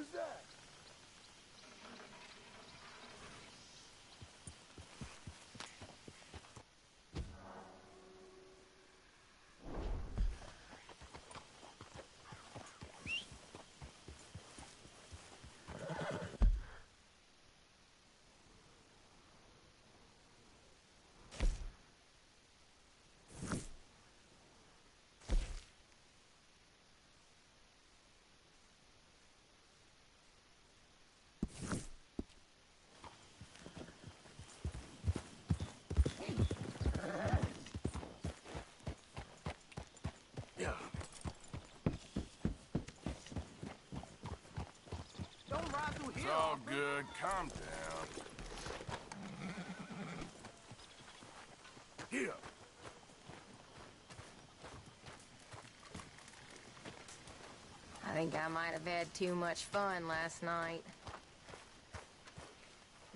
Who's that? It's all good. Calm down. Here. I think I might have had too much fun last night.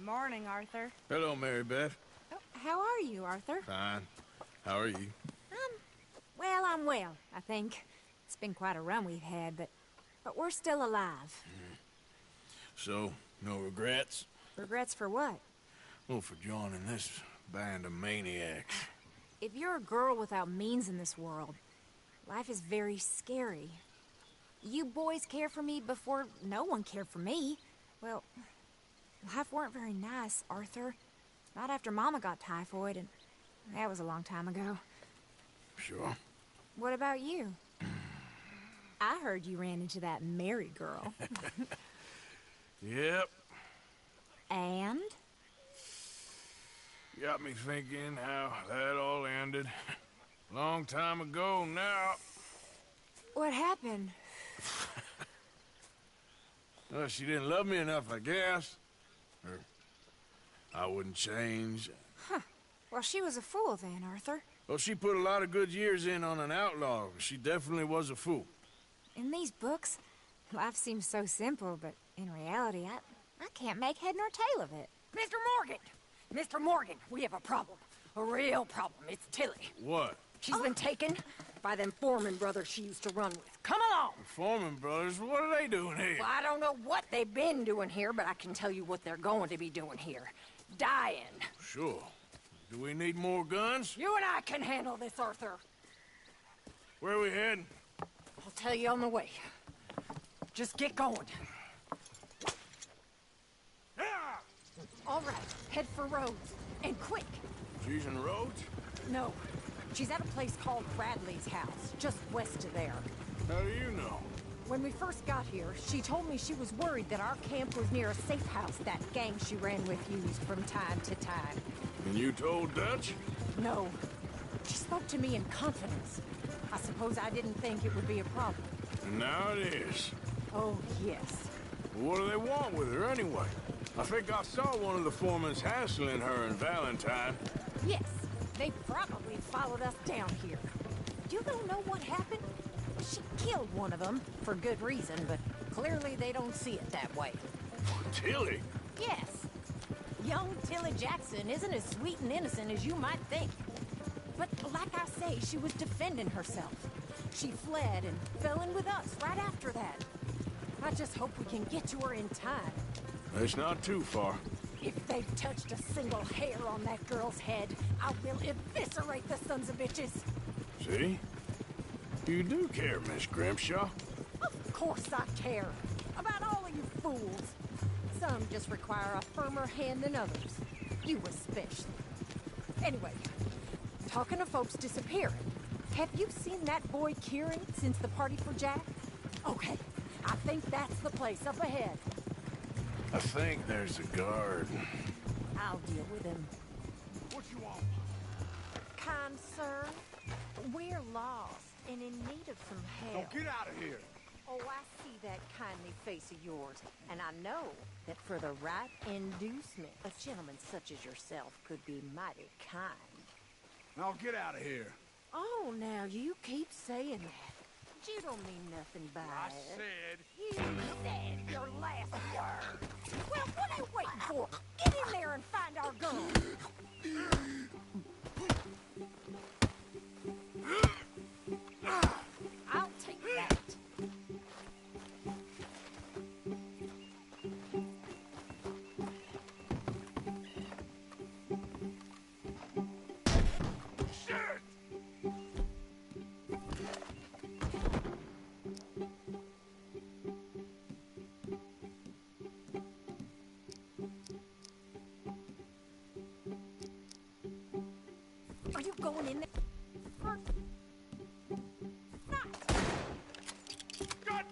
Morning, Arthur. Hello, Mary Beth. Oh, how are you, Arthur? Fine. How are you? I'm well, I think. It's been quite a run we've had, but we're still alive. So, no regrets? Regrets for what? Well, for joining this band of maniacs. If you're a girl without means in this world, life is very scary. You boys cared for me before no one cared for me. Well, life weren't very nice, Arthur. Not after Mama got typhoid, and that was a long time ago. Sure. What about you? I heard you ran into that Mary girl. Yep. And? Got me thinking how that all ended. Long time ago now. What happened? Well, she didn't love me enough, I guess. Or I wouldn't change. Huh. Well, she was a fool then, Arthur. Well, she put a lot of good years in on an outlaw. She definitely was a fool. In these books, life seems so simple, but in reality, I can't make head nor tail of it. Mr. Morgan! Mr. Morgan, we have a problem. A real problem. It's Tilly. What? She's been taken by them Foreman brothers she used to run with. Come along! The Foreman brothers? What are they doing here? Well, I don't know what they've been doing here, but I can tell you what they're going to be doing here. Dying. Sure. Do we need more guns? You and I can handle this, Arthur. Where are we heading? I'll tell you on the way. Just get going. All right, head for Rhodes. And quick. She's in Rhodes? No, she's at a place called Bradley's house, just west of there. How do you know? When we first got here, she told me she was worried that our camp was near a safe house that gang she ran with used from time to time. And you told Dutch? No. She spoke to me in confidence. I suppose I didn't think it would be a problem. And now it is. Oh, yes. What do they want with her anyway? I think I saw one of the foremans hassling her and Valentine. Yes, they probably followed us down here. You don't know what happened? She killed one of them, for good reason, but clearly they don't see it that way. Tilly? Yes. Young Tilly Jackson isn't as sweet and innocent as you might think. But like I say, she was defending herself. She fled and fell in with us right after that. I just hope we can get to her in time. It's not too far. If they've touched a single hair on that girl's head, I will eviscerate the sons of bitches. See? You do care, Miss Grimshaw. Of course I care. About all of you fools. Some just require a firmer hand than others. You especially. Anyway, talking of folks disappearing, have you seen that boy Kieran since the party for Jack? Okay, I think that's the place up ahead. I think there's a guard. I'll deal with him. What you want? Kind sir, we're lost and in need of some help. Don't get out of here. Oh, I see that kindly face of yours, and I know that for the right inducement, a gentleman such as yourself could be mighty kind. Now get out of here. Oh, now you keep saying that. You don't mean nothing by I it. said... You said your last word. Well, what are you waiting for? Get in there and find our gun. I'll take that.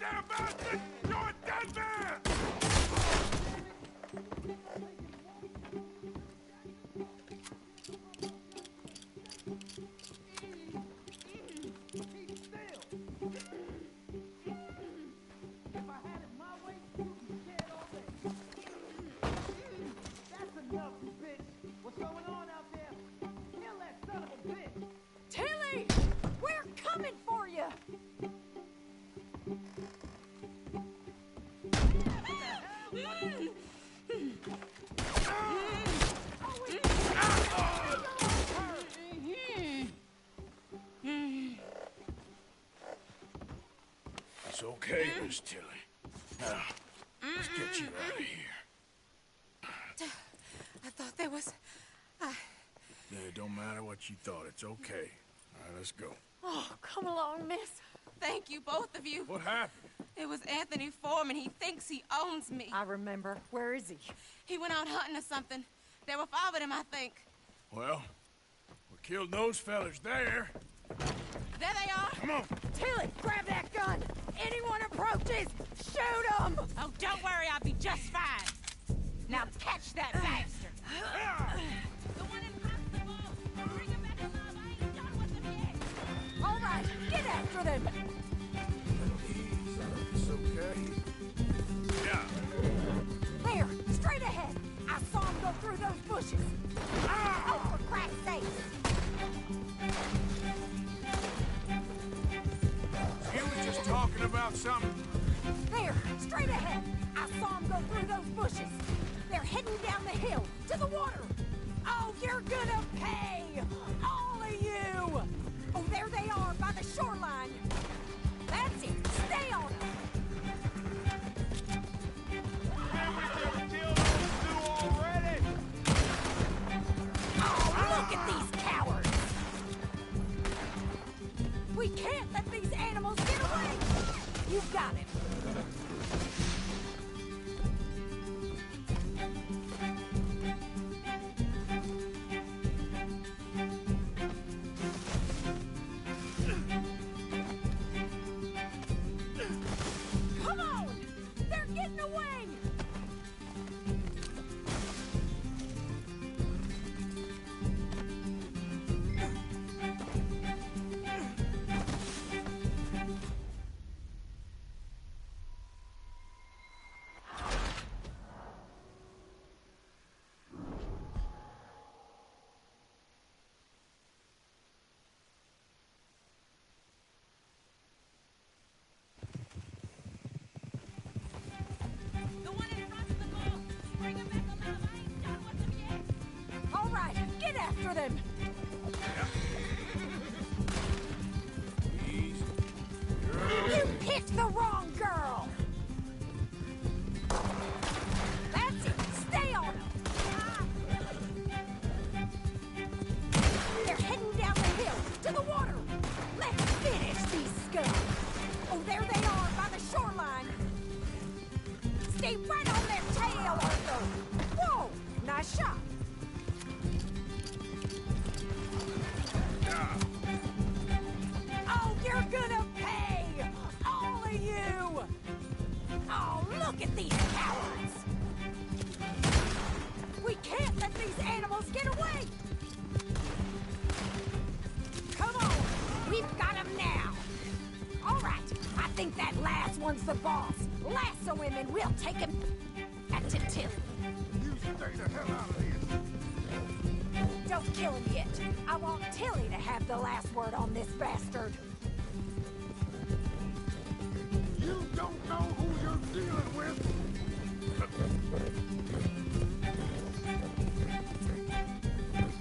goddamn bastard! You're a dead man! Tilly! We're coming for you! It's okay, Miss Tilly. Now, let's get you out of here. I thought there was... Yeah, it don't matter what you thought. It's okay. All right, let's go. Oh, come along, miss. Thank you, both of you. What happened? It was Anthony Foreman. He thinks he owns me. I remember. Where is he? He went out hunting or something. There were 5 of them, I think. Well, we killed those fellas there. There they are. Come on. Tilly, grab that gun! Anyone approaches, shoot them! Oh, don't worry. I'll be just fine. Now catch that bastard. The one in front of the ball. Bring him back alive. I ain't done with him yet. All right, get after them! It's okay. Yeah. There, straight ahead! I saw him go through those bushes! Oh, for crack's sake! You was just talking about something. There, straight ahead! I saw him go through those bushes! They're heading down the hill, to the water! Oh, you're gonna pay! All of you! Oh, there they are, by the shoreline! That's it! Stay on them! Oh, look at these cowards! We can't let these animals get away! You got it! Come on! They're getting away! The one in front of the ball. Bring him back alive. I ain't done with him yet. All right, get after them! Easy. You picked the wrong girl! That's it! Stay on them! They're heading down the hill, to the water! Let's finish these scum! Oh, there they are, by the shoreline! Stay right on their tail, Arthur! Whoa! Nice shot! Oh, you're gonna pay! All of you! Oh, look at these cowards! We can't let these animals get away! Come on! We've got them now! All right, I think that last one's the boss. Lasso him and we'll take him back to Tilly. You stay the hell out of here. Don't kill him yet. I want Tilly to have the last word on this bastard. You don't know who you're dealing with.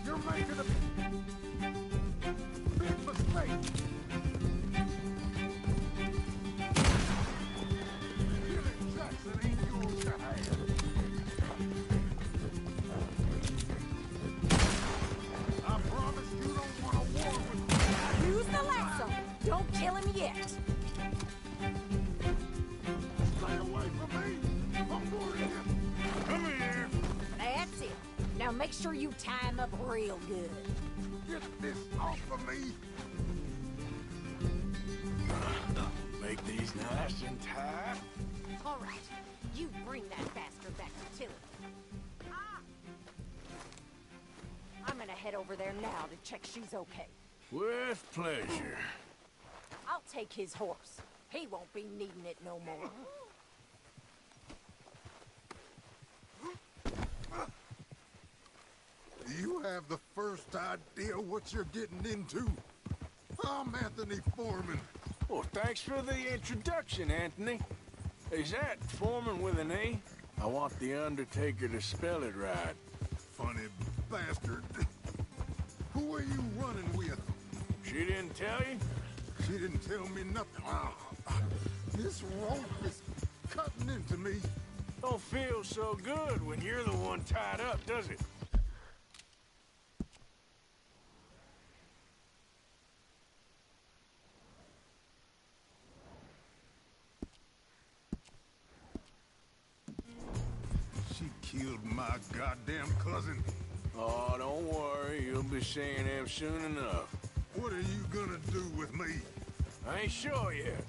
You're making a big mistake. Killing Jackson ain't yours to have. I promise you don't want a war with me. Use the lasso. Don't kill him yet. Stay away from me. I'm going in. Come here. That's it. Now make sure you tie him up real good. Get this off of me. make these nice and tight. All right, you bring that bastard back to Tilly. I'm gonna head over there now to check she's okay. With pleasure. I'll take his horse. He won't be needing it no more. Do you have the first idea what you're getting into? I'm Anthony Foreman. Well, thanks for the introduction, Anthony. Is that Foreman with an E? I want the Undertaker to spell it right. Funny bastard. Who are you running with? She didn't tell you? She didn't tell me nothing. This rope is cutting into me. Don't feel so good when you're the one tied up, does it? She killed my goddamn cousin. Oh, don't worry. You'll be seeing him soon enough. What are you gonna do with me? I ain't sure yet.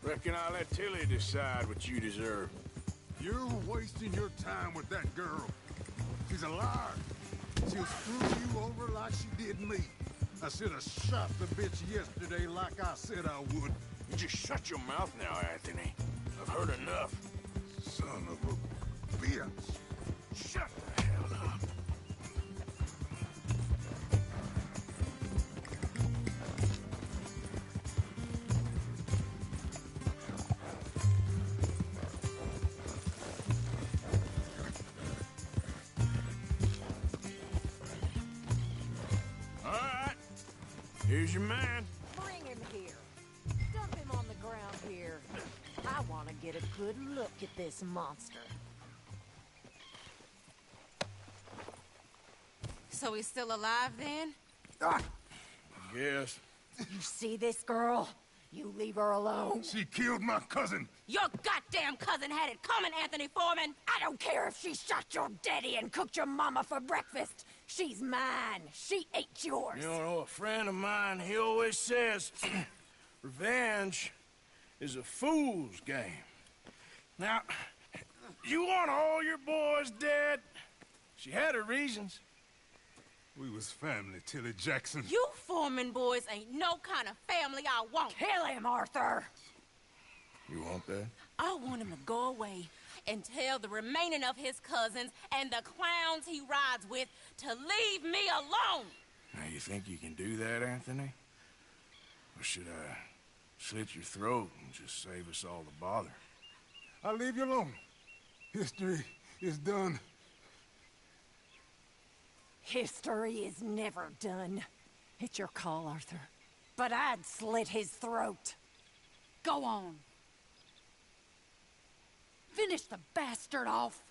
Reckon I'll let Tilly decide what you deserve. You're wasting your time with that girl. She's a liar. She'll screw you over like she did me. I should have shot the bitch yesterday like I said I would. You just shut your mouth now, Anthony. I've heard enough. Son of a bitch. Shut the hell up. All right. Here's your man. Bring him here. Dump him on the ground here. I want to get a good look at this monster. So he's still alive then? Yes. You see this girl? You leave her alone. She killed my cousin. Your goddamn cousin had it coming, Anthony Foreman! I don't care if she shot your daddy and cooked your mama for breakfast. She's mine. She ate yours. You know, a friend of mine, he always says, revenge is a fool's game. Now, you want all your boys dead? She had her reasons. We was family, Tilly Jackson. You Foreman boys ain't no kind of family I want. Kill him, Arthur. You want that? I want him to go away and tell the remaining of his cousins and the clowns he rides with to leave me alone. Now, you think you can do that, Anthony? Or should I slit your throat and just save us all the bother? I'll leave you alone. History is done. History is never done. It's your call, Arthur. But I'd slit his throat. Go on. Finish the bastard off.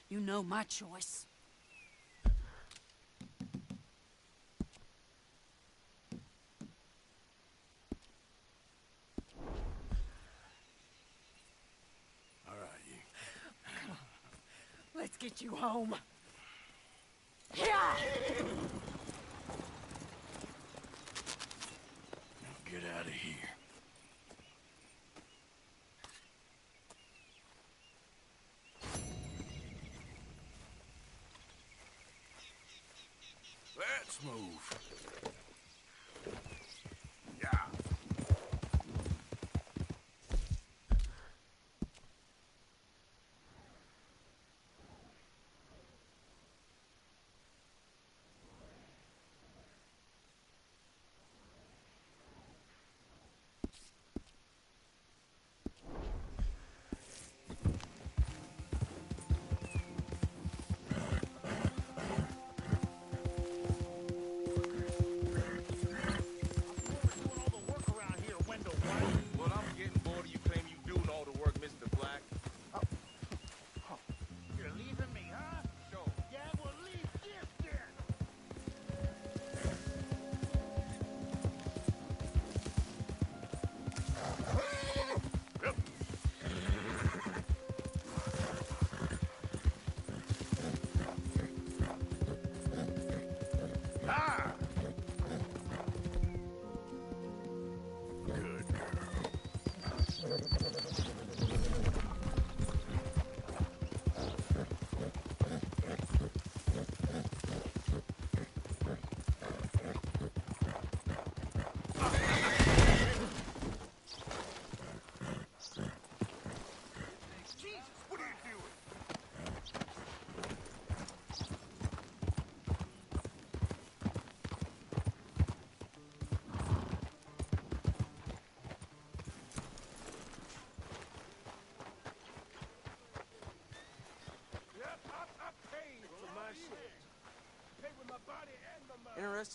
You know my choice. All right, you. Let's get you home. Yeah! Now get out of here. Let's move. Yeah.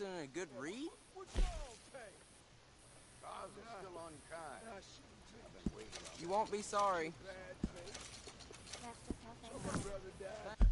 interested in a good read? What's y'all take? Cars are still unkind. I shouldn't I've been waiting on You won't be sorry. bad things. That's just how So things my are. brother died.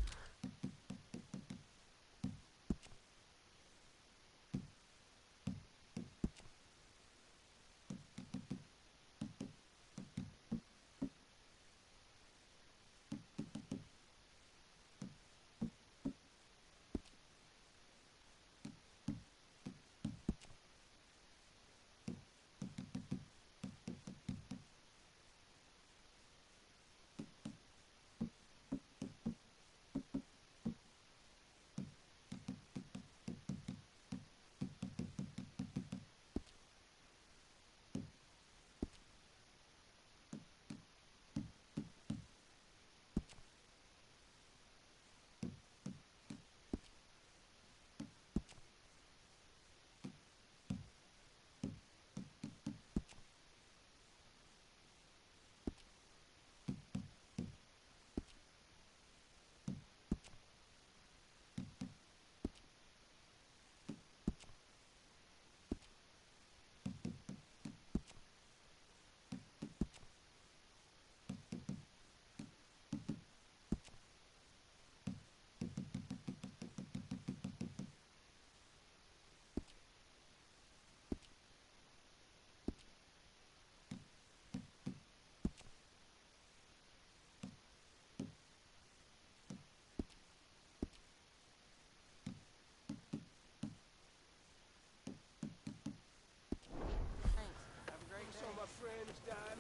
Thanks. Have a great So day. my friends died.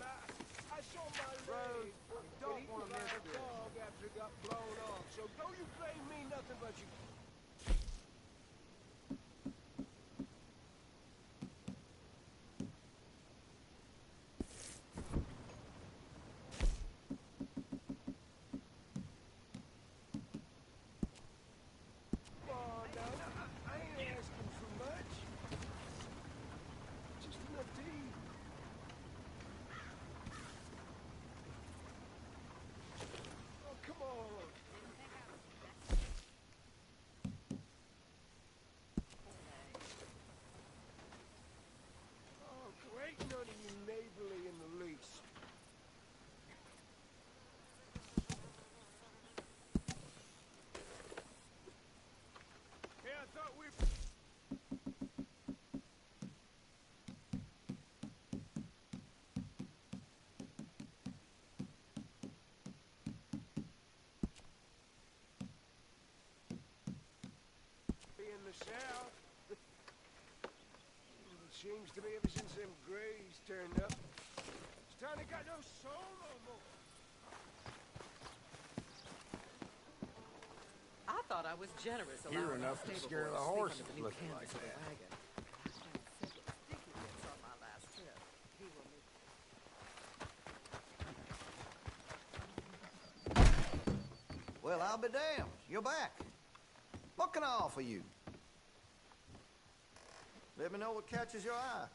I saw my Rose, leg. you don't Eaten want to by miss a this. dog after it got blown off. So don't you blame me nothing but you. Come on now. I ain't asking for much. Just enough to eat. Oh, come on. Oh, ain't none of you neighborly in the least. Yeah, I thought we... be in the south. Seems to me ever since them Grays turned up, this town ain't got no soul no more. I thought I was generous You're allowing enough our to stable scare boy the to sleep horses under the new looking canvas like of the that. wagon. I found several sticky bits on my last trip. He will need Well, I'll be damned. You're back. What can I offer you? Let me know what catches your eye.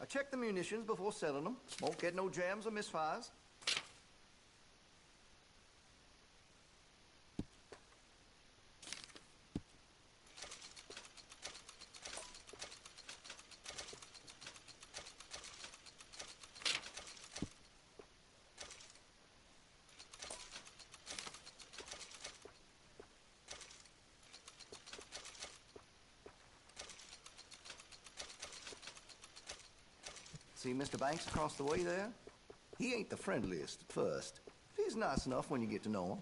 I check the munitions before selling them. Won't get no jams or misfires. See Mr. Banks across the way there? He ain't the friendliest at first. He's nice enough when you get to know him.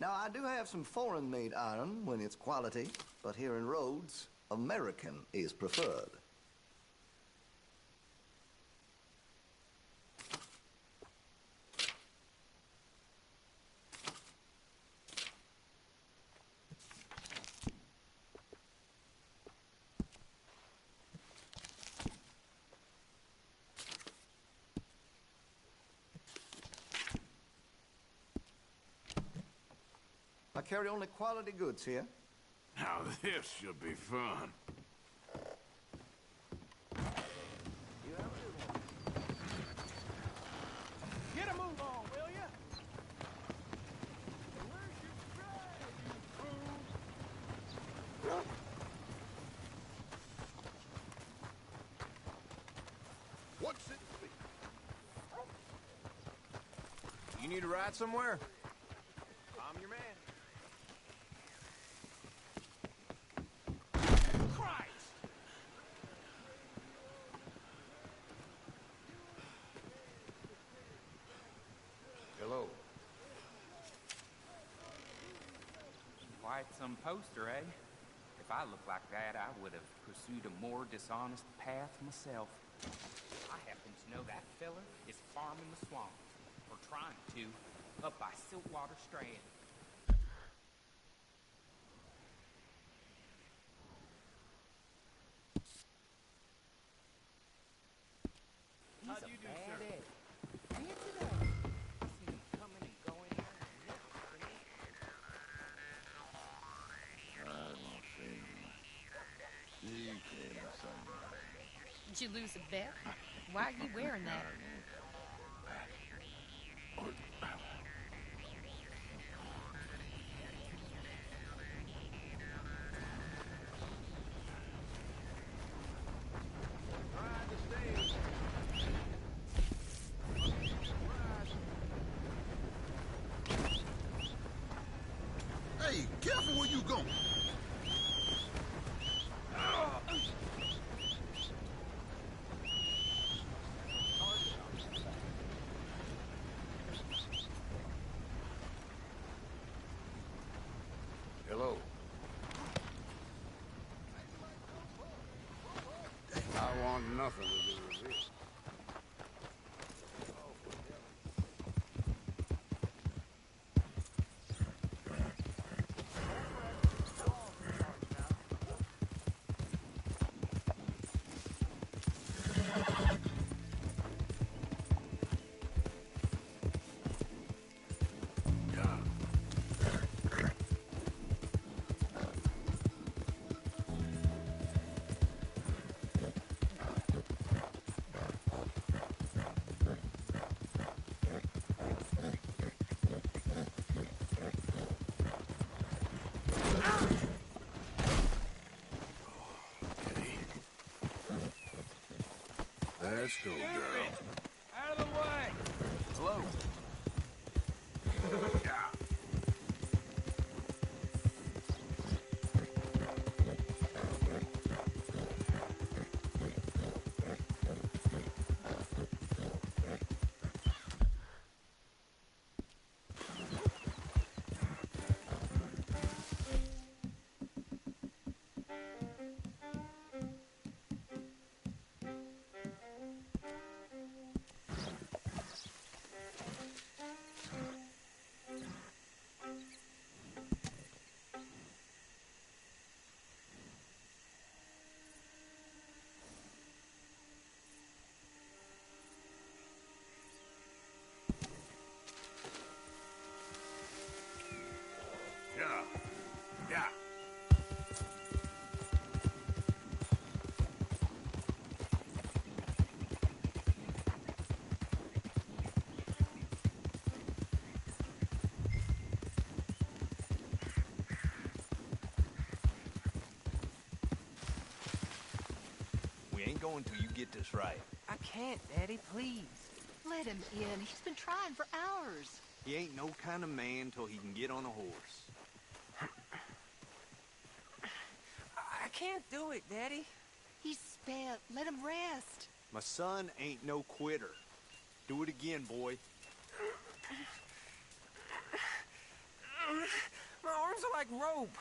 Now, I do have some foreign-made iron when it's quality, but here in Rhodes, American is preferred. I carry only quality goods here. Now this should be fun. Get a move on, will ya? What's it? You need a ride somewhere? I'm your man. Hello. Quite some poster, eh? If I looked like that, I would have pursued a more dishonest path myself. I happen to know that fella is farming the swamp, or trying to, up by Siltwater Strand. He's How'd a you do, bad sir? egg. Fancy that. I see him coming and going here and never finished. Did you lose a bet? Why are you wearing that? Hey, careful where you going. Hello. I want nothing to do with this. Let's go, girl. Out of the way! Hello. Yeah. Yeah. We ain't going till you get this right. I can't, Daddy, please. Let him in. He's been trying for hours. He ain't no kind of man till he can get on a horse. I can't do it, Daddy. He's spent. Let him rest. My son ain't no quitter. Do it again, boy. My arms are like rope.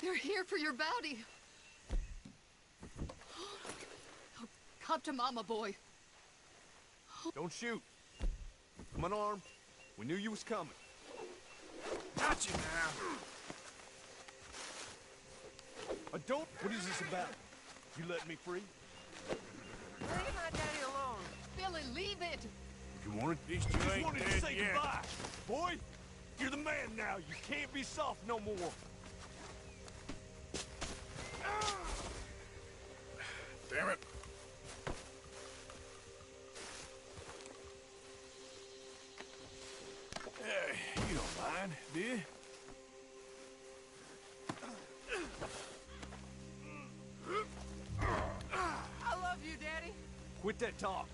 They're here for your bounty. Oh, come to Mama, boy. Don't shoot. I'm unarmed. We knew you was coming. Got you now. I don't... What is this about? You letting me free? Leave my daddy alone. Billy, leave it. If you want it, at least you Just ain't wanted to dead say yet. goodbye. Boy, you're the man now. You can't be soft no more. Damn it. You don't mind, do you? I love you, Daddy. Quit that talk.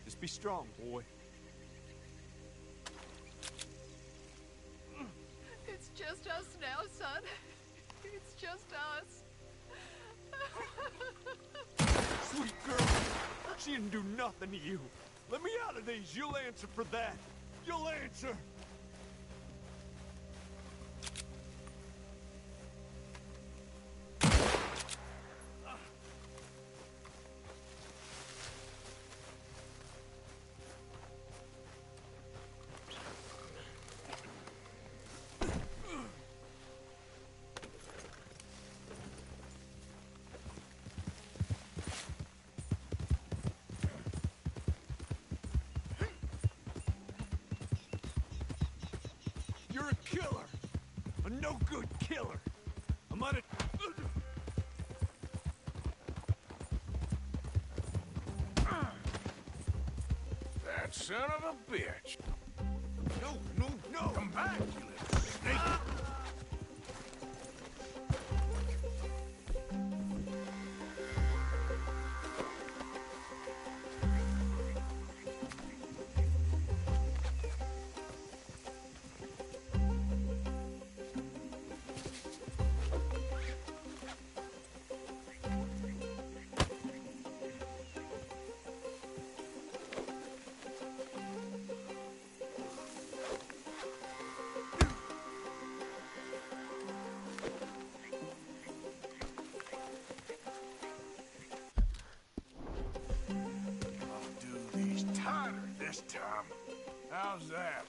Just be strong, boy. It's just us now, son. It's just us. Sweet girl. She didn't do nothing to you. Let me out of these. You'll answer for that. You'll answer. You're a killer. A no-good killer. I'm on it. That son of a bitch. No, no, no. Come back, you little snake. This time. How's that?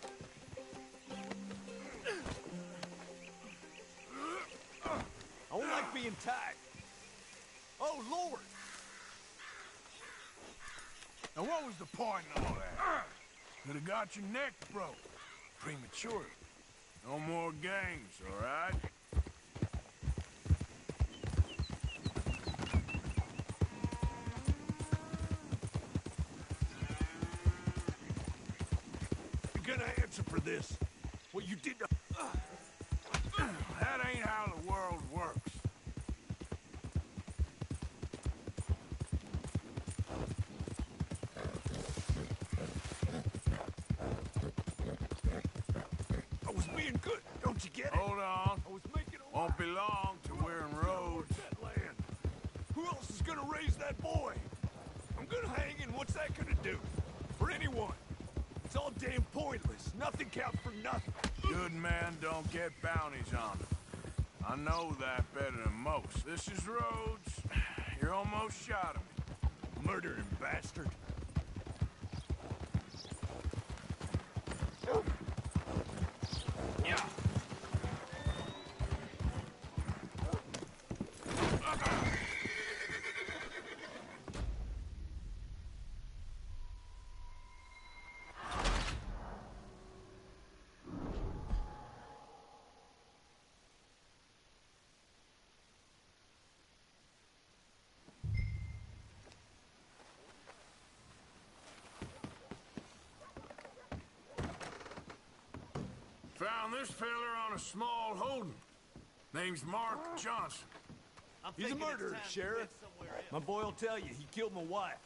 I don't like being tied. Oh, Lord. Now what was the point in all that? Could have got your neck broke. Prematurely. No more games, all right? You're gonna answer for this. What you did to... That ain't how the world works. I was being good, don't you get it? Hold on. I was making a Won't be long till we're in roads. that land. Who else is gonna raise that boy? I'm gonna hang, and what's that gonna do? For anyone. It's all damn pointless. Nothing counts for nothing. Good men don't get bounties on them. I know that better than most. This is Rhodes. You almost shot him. Murdering bastard. Yeah. Found this feller on a small holding. Name's Mark Johnson. He's a murderer, Sheriff. My boy'll tell you, he killed my wife.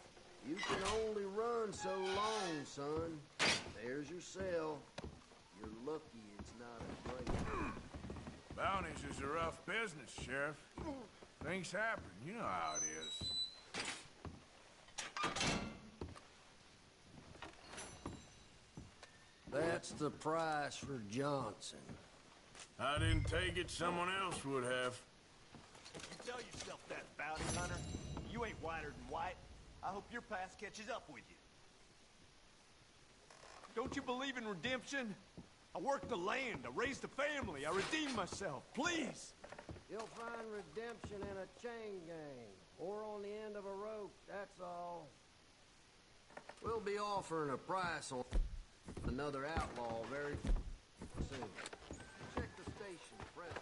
You can only run so long, son. There's your cell. You're lucky it's not a break. Bounties is a rough business, Sheriff. Things happen. You know how it is. That That's the price for Johnson. I didn't take it, someone else would have. You tell yourself that, bounty hunter. You ain't whiter than white. I hope your past catches up with you. Don't you believe in redemption? I worked the land, I raised a family, I redeemed myself. Please! You'll find redemption in a chain gang, or on the end of a rope, that's all. We'll be offering a price on another outlaw very soon. Check the station, Preston.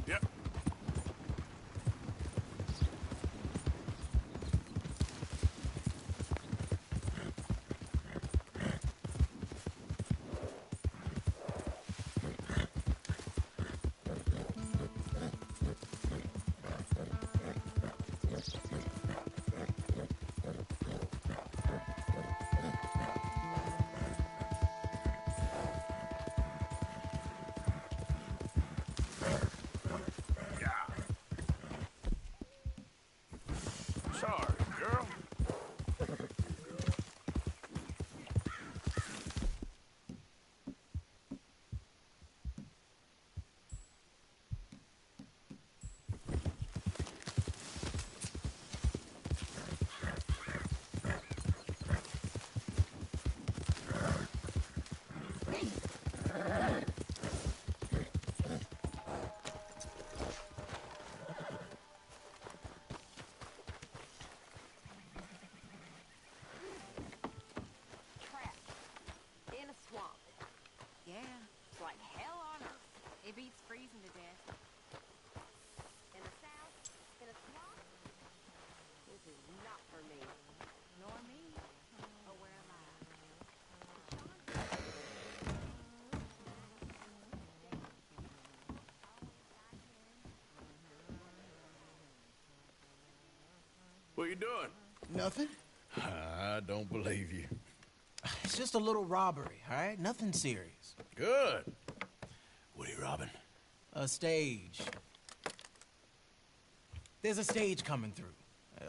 Yep. Sorry, girl. In a swamp. Yeah, it's like hell on earth. It beats freezing to death. In the south, in a swamp? This is not for me. Nor me. Oh, where am I? What you doing? Nothing. I don't believe you. It's just a little robbery, all right? Nothing serious. Good. What are you robbing? A stage. There's a stage coming through.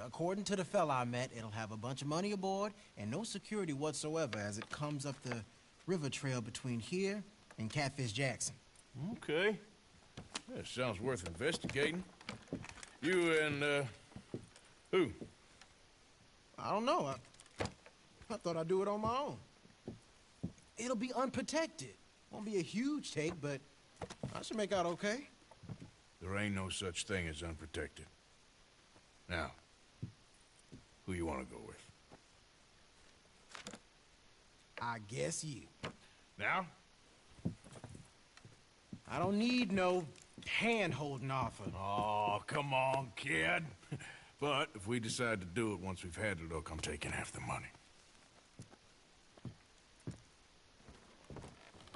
According to the fella I met, it'll have a bunch of money aboard and no security whatsoever as it comes up the river trail between here and Catfish Jackson. Okay. That sounds worth investigating. You and, who? I don't know. I thought I'd do it on my own. It'll be unprotected. Won't be a huge take, but I should make out okay. There ain't no such thing as unprotected. Now, who you want to go with? I guess you. Now? I don't need no hand-holding offer. Oh, come on, kid. But if we decide to do it once we've had a look, I'm taking half the money.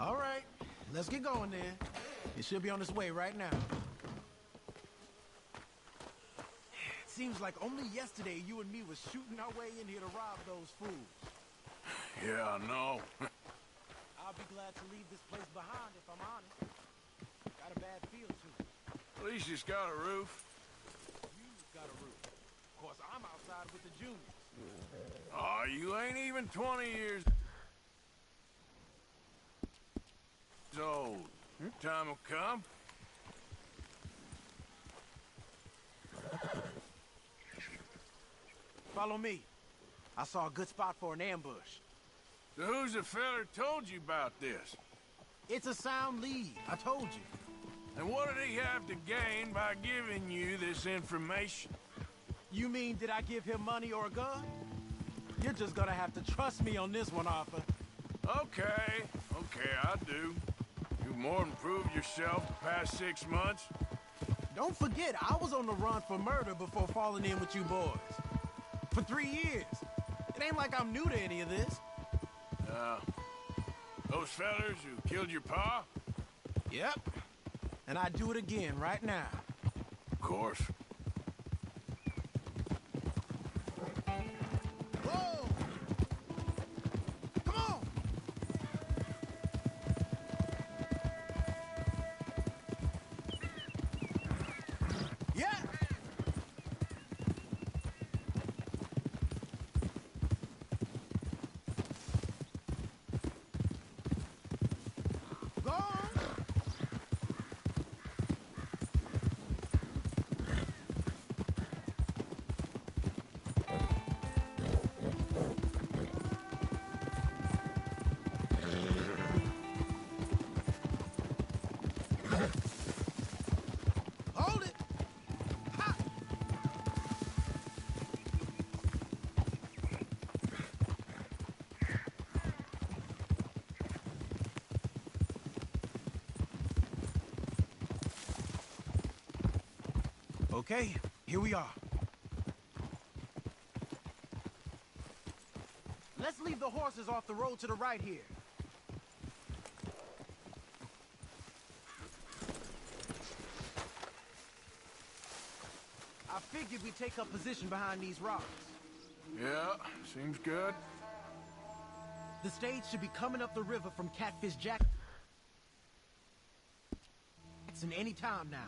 All right, let's get going then. It should be on its way right now. It seems like only yesterday you and me was shooting our way in here to rob those fools. Yeah, I know. I'll be glad to leave this place behind if I'm honest. Got a bad feel to it. At least it's got a roof. You've got a roof. Of course, I'm outside with the juniors. Oh, you ain't even 20 years old. Time will come. Follow me. I saw a good spot for an ambush. So who's the feller told you about this? It's a sound lead, I told you. And what did he have to gain by giving you this information? You mean, did I give him money or a gun? You're just gonna have to trust me on this one, Arthur. Okay, I do. You've more than proved yourself the past 6 months. Don't forget, I was on the run for murder before falling in with you boys. For 3 years. It ain't like I'm new to any of this. Those fellers who killed your pa? Yep. And I'd do it again right now. Of course. Whoa! Come on! Yeah! Go on! Hold it! Ha! Okay, here we are. Let's leave the horses off the road to the right here. I figured we'd take up position behind these rocks. Yeah, seems good. The stage should be coming up the river from Catfish Jackson any time now.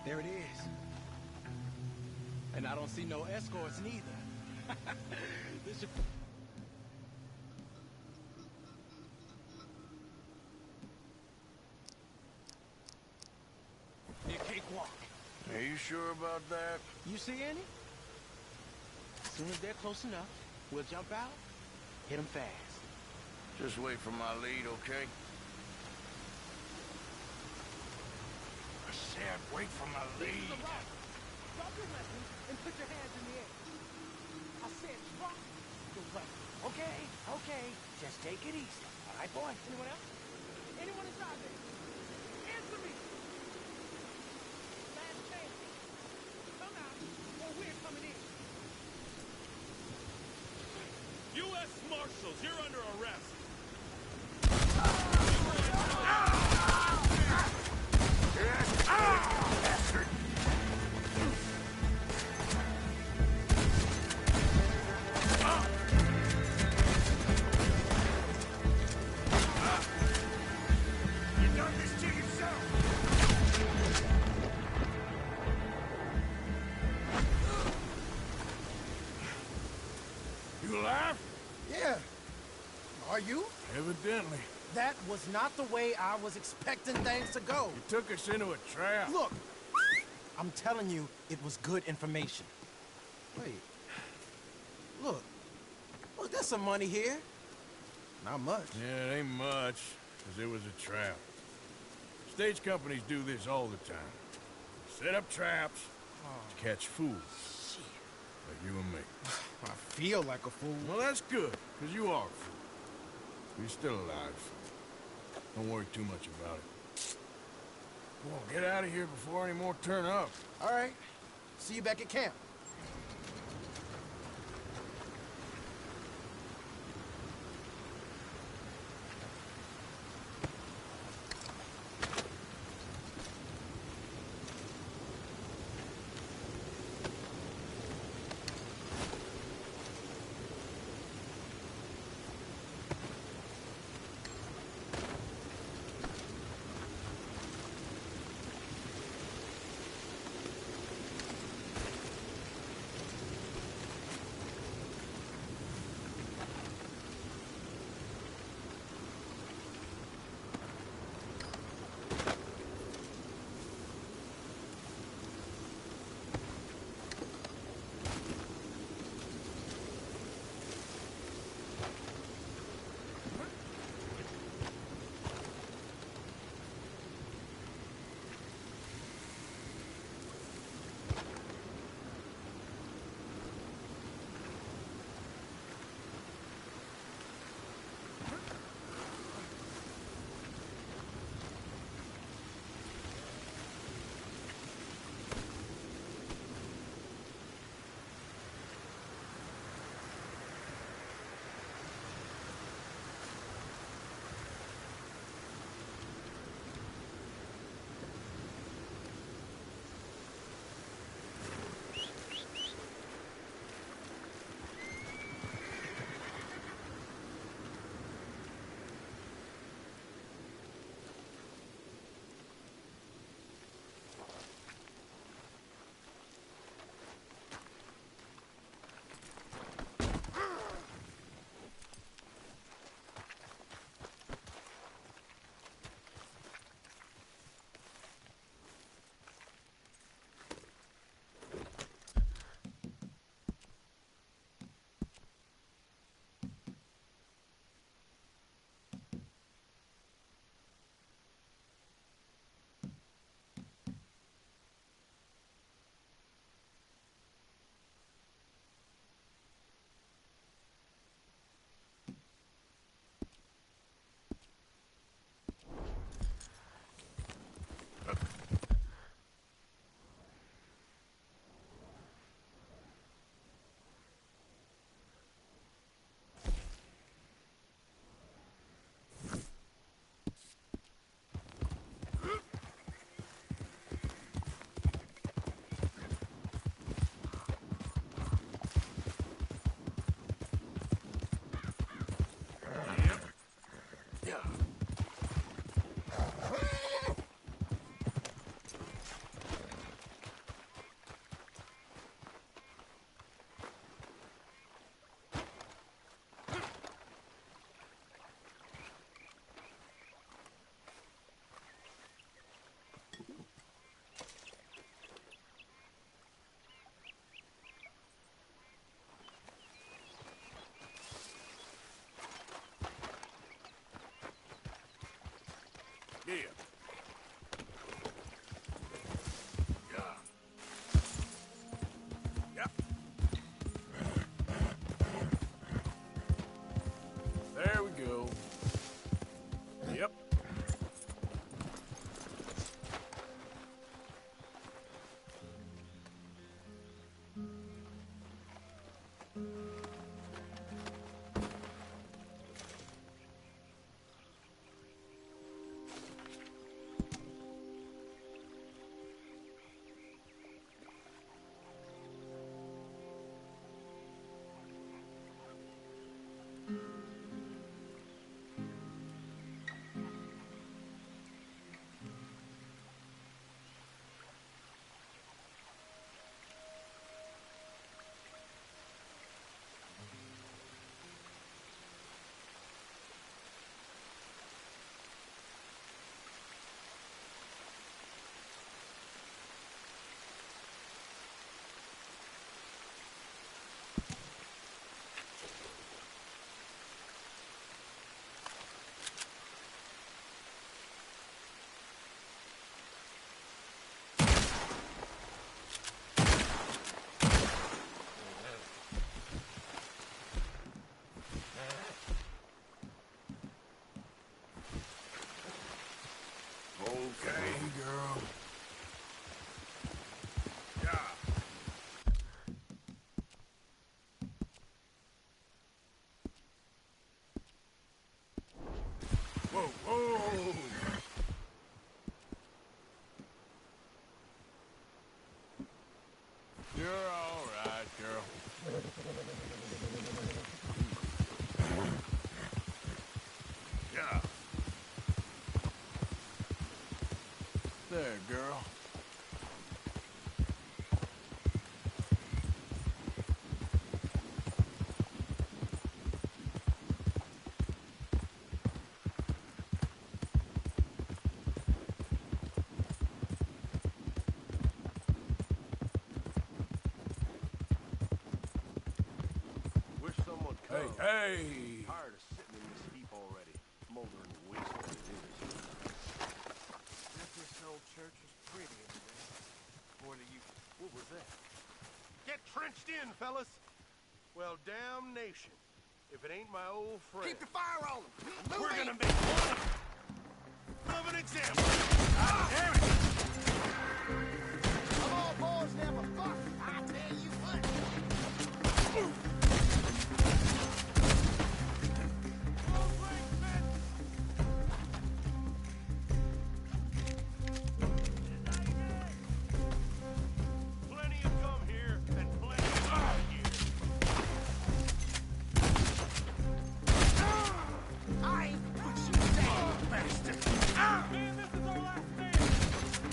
There it is. And I don't see no escorts neither. This should... Be a cakewalk. Are you sure about that? You see any? As soon as they're close enough, we'll jump out, hit them fast. Just wait for my lead, okay? I said wait for my lead. Drop your weapon and put your hands in the air. I said drop your weapon. Okay, okay. Just take it easy. All right, boy? Anyone else? Anyone inside there? Answer me! Last chance. Come out, or we're coming in. U.S. Marshals, you're under arrest. You done this to yourself. You alive? Yeah. Are you? Evidently. That was not the way I was expecting things to go. You took us into a trap. Look, I'm telling you, it was good information. Wait. Look, there's some money here. Not much. Yeah, it ain't much, because it was a trap. Stage companies do this all the time. Set up traps to catch fools. Shit. Like you and me. I feel like a fool. Well, that's good, because you are a fool. You're still alive. Don't worry too much about it. Well, get out of here before any more turn up. All right. See you back at camp. Yeah. Yep. There we go. Yep. Okay, girl. Yeah. Whoa, whoa! You're all right, girl. Yeah. There, girl. Wish someone would come. Hey! Tired of sitting in this heap already. Smoldering waste as it is. This old church was pretty in the day. Boy, you... What was that? Get trenched in, fellas! Well, damnation. If it ain't my old friend. Keep the fire on them. We're gonna make one of an example. Ah, damn it! Come on, boys, never fuck. I tell you what. Plenty have come here, and plenty are out here. I ain't what you say, bastard. Man, this is our last stand!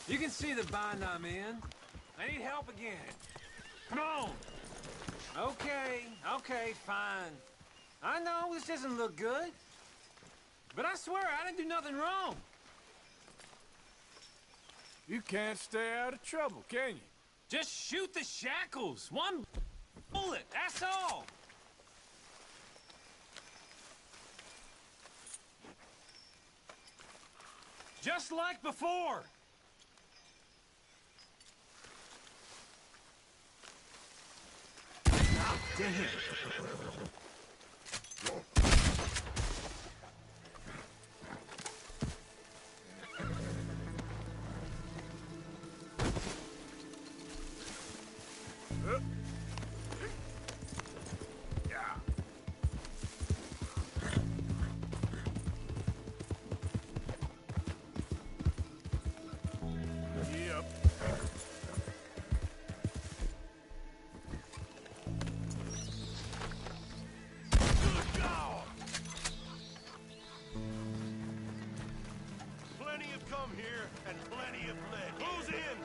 You can see the bind I'm in. I need help again. Come on. Okay, fine. I know this doesn't look good. But I swear, I didn't do nothing wrong. You can't stay out of trouble, can you? Just shoot the shackles. One bullet, that's all. Just like before. Damn. Plenty have come here, and plenty have fled. Close in!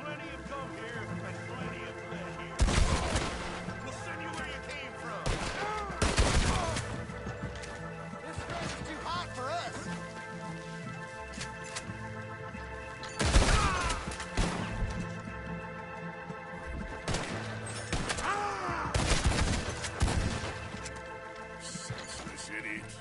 Plenty have come here, and plenty have fled here. We'll send you where you came from. This stretch is too hot for us. Senseless idiots.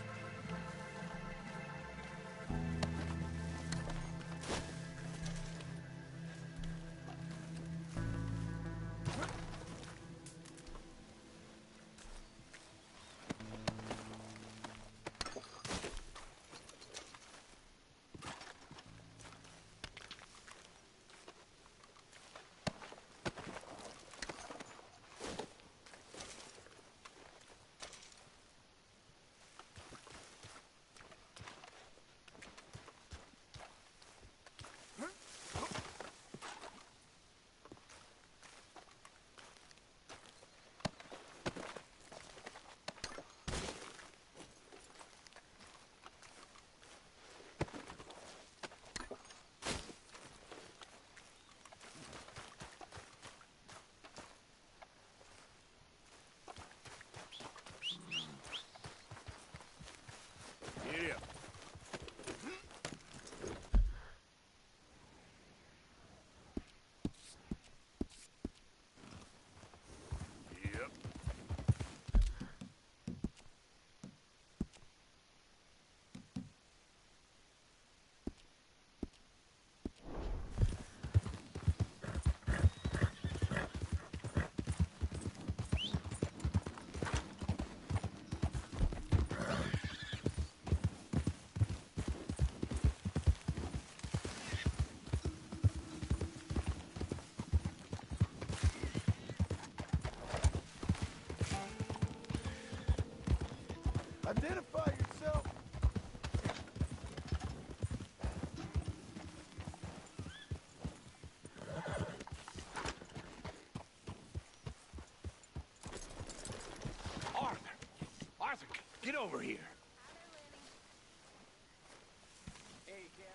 Yeah. Yep. Identify yourself. Arthur, get over here. Hey, Karen.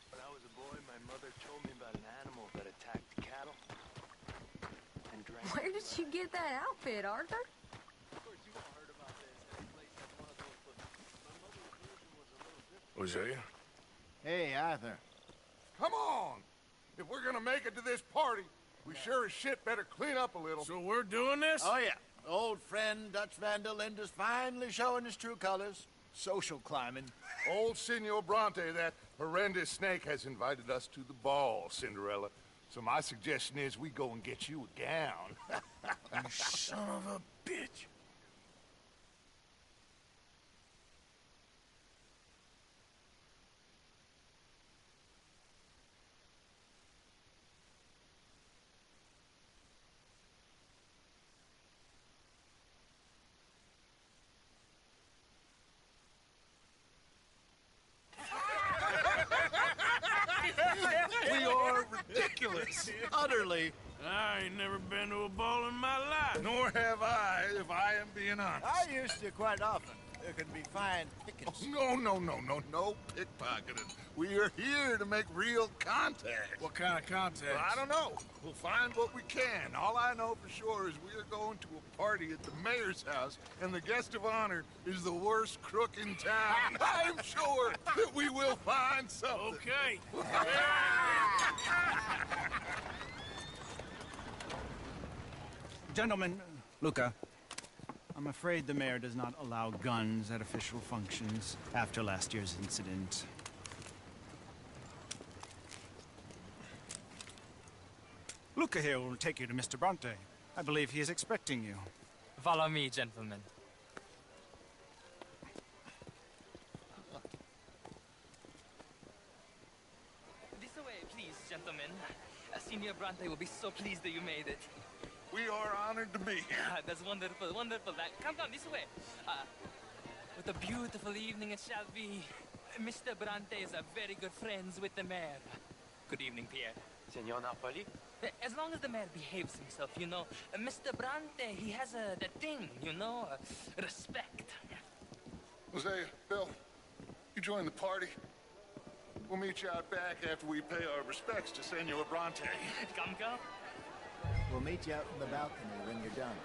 When I was a boy, my mother told me about an animal that attacked cattle and drank. Where did you get that outfit, Arthur? Of course, you all heard about this. Every place has one of those, but my mother's version was a little different. Hosea? Hey, Arthur. Come on! If we're gonna make it to this party, we sure as shit better clean up a little. So we're doing this? Oh, yeah. Old friend Dutch Van der Linde's finally showing his true colors. Social climbing. Old Senor Bronte, that horrendous snake, has invited us to the ball, Cinderella. So my suggestion is we go and get you a gown. You son of a bitch. We are ridiculous. Yes, utterly. I ain't never been to a ball in my life. Nor have I, if I am being honest. I used to quite often. There can be fine pickings. No pickpocketing. We are here to make real contact. What kind of contact? Well, I don't know. We'll find what we can. All I know for sure is we are going to a party at the mayor's house, and the guest of honor is the worst crook in town. I'm sure that we will find something. Okay. Gentlemen, Luca, I'm afraid the mayor does not allow guns at official functions after last year's incident. Luca here will take you to Mr. Bronte. I believe he is expecting you. Follow me, gentlemen. This way, please, gentlemen. Senior Bronte will be so pleased that you made it. We are honored to be here. That's wonderful, wonderful. Come, this way. What a beautiful evening it shall be. Mr. Bronte is a very good friends with the mayor. Good evening, Pierre. Senor Napoli? As long as the mayor behaves himself, you know. Mr. Bronte, he has that thing, you know, respect. Jose, Bill, you join the party. We'll meet you out back after we pay our respects to Senor Bronte. Come. We'll meet you out in the balcony when you're done.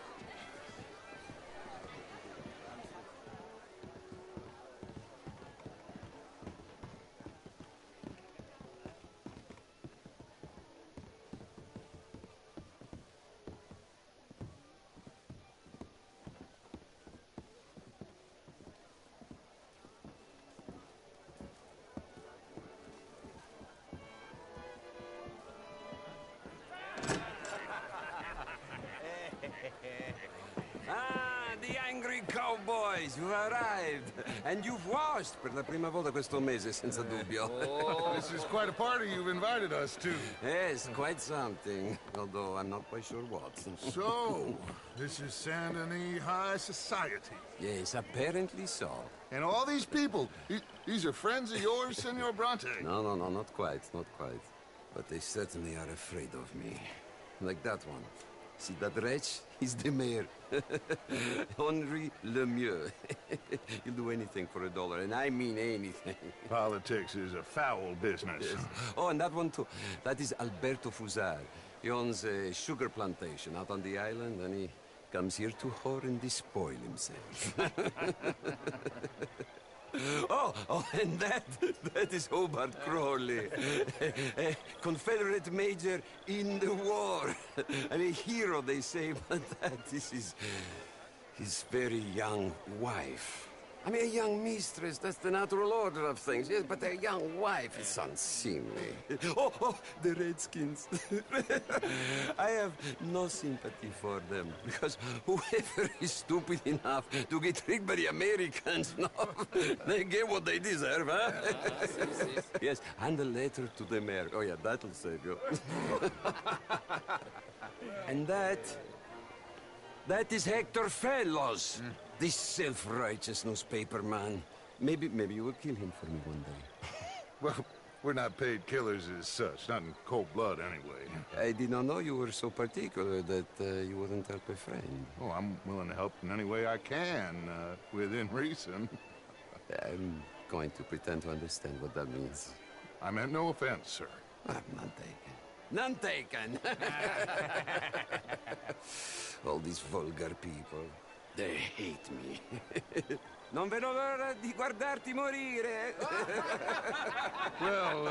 The angry cowboys, you've arrived. And you've washed per la prima volta questo mese, senza dubbio. Oh, this is quite a party you've invited us to. Yes, quite something. Although I'm not quite sure what. So, this is Saint Denis High Society. Yes, apparently so. And all these people, these are friends of yours, Senor Bronte? No, not quite. But they certainly are afraid of me. Like that one. See that wretch? He's the mayor. Henri Lemieux. He'll do anything for $1, and I mean anything. Politics is a foul business. Yes. Oh, and that one too. That is Alberto Fusar. He owns a sugar plantation out on the island, and he comes here to whore and despoil himself. Oh, and that is Hobart Crawley. A Confederate major in the war. I mean, a hero, they say, but that is his very young wife. I mean, a young mistress, that's the natural order of things, yes, but a young wife is unseemly. Oh, the Redskins. I have no sympathy for them, because whoever is stupid enough to get tricked by the Americans, no, they get what they deserve, huh? Yes, and a letter to the mayor. Oh, yeah, that'll save you. And that is Hector Fellows. This self-righteous newspaper man. Maybe you will kill him for me one day. Well, we're not paid killers as such, not in cold blood anyway. I did not know you were so particular that you wouldn't help a friend. Oh, I'm willing to help in any way I can, within reason. I'm going to pretend to understand what that means. I meant no offense, sir. I'm none taken. None taken! All these vulgar people. They hate me. Non vedo l'ora di guardarti morire. Well,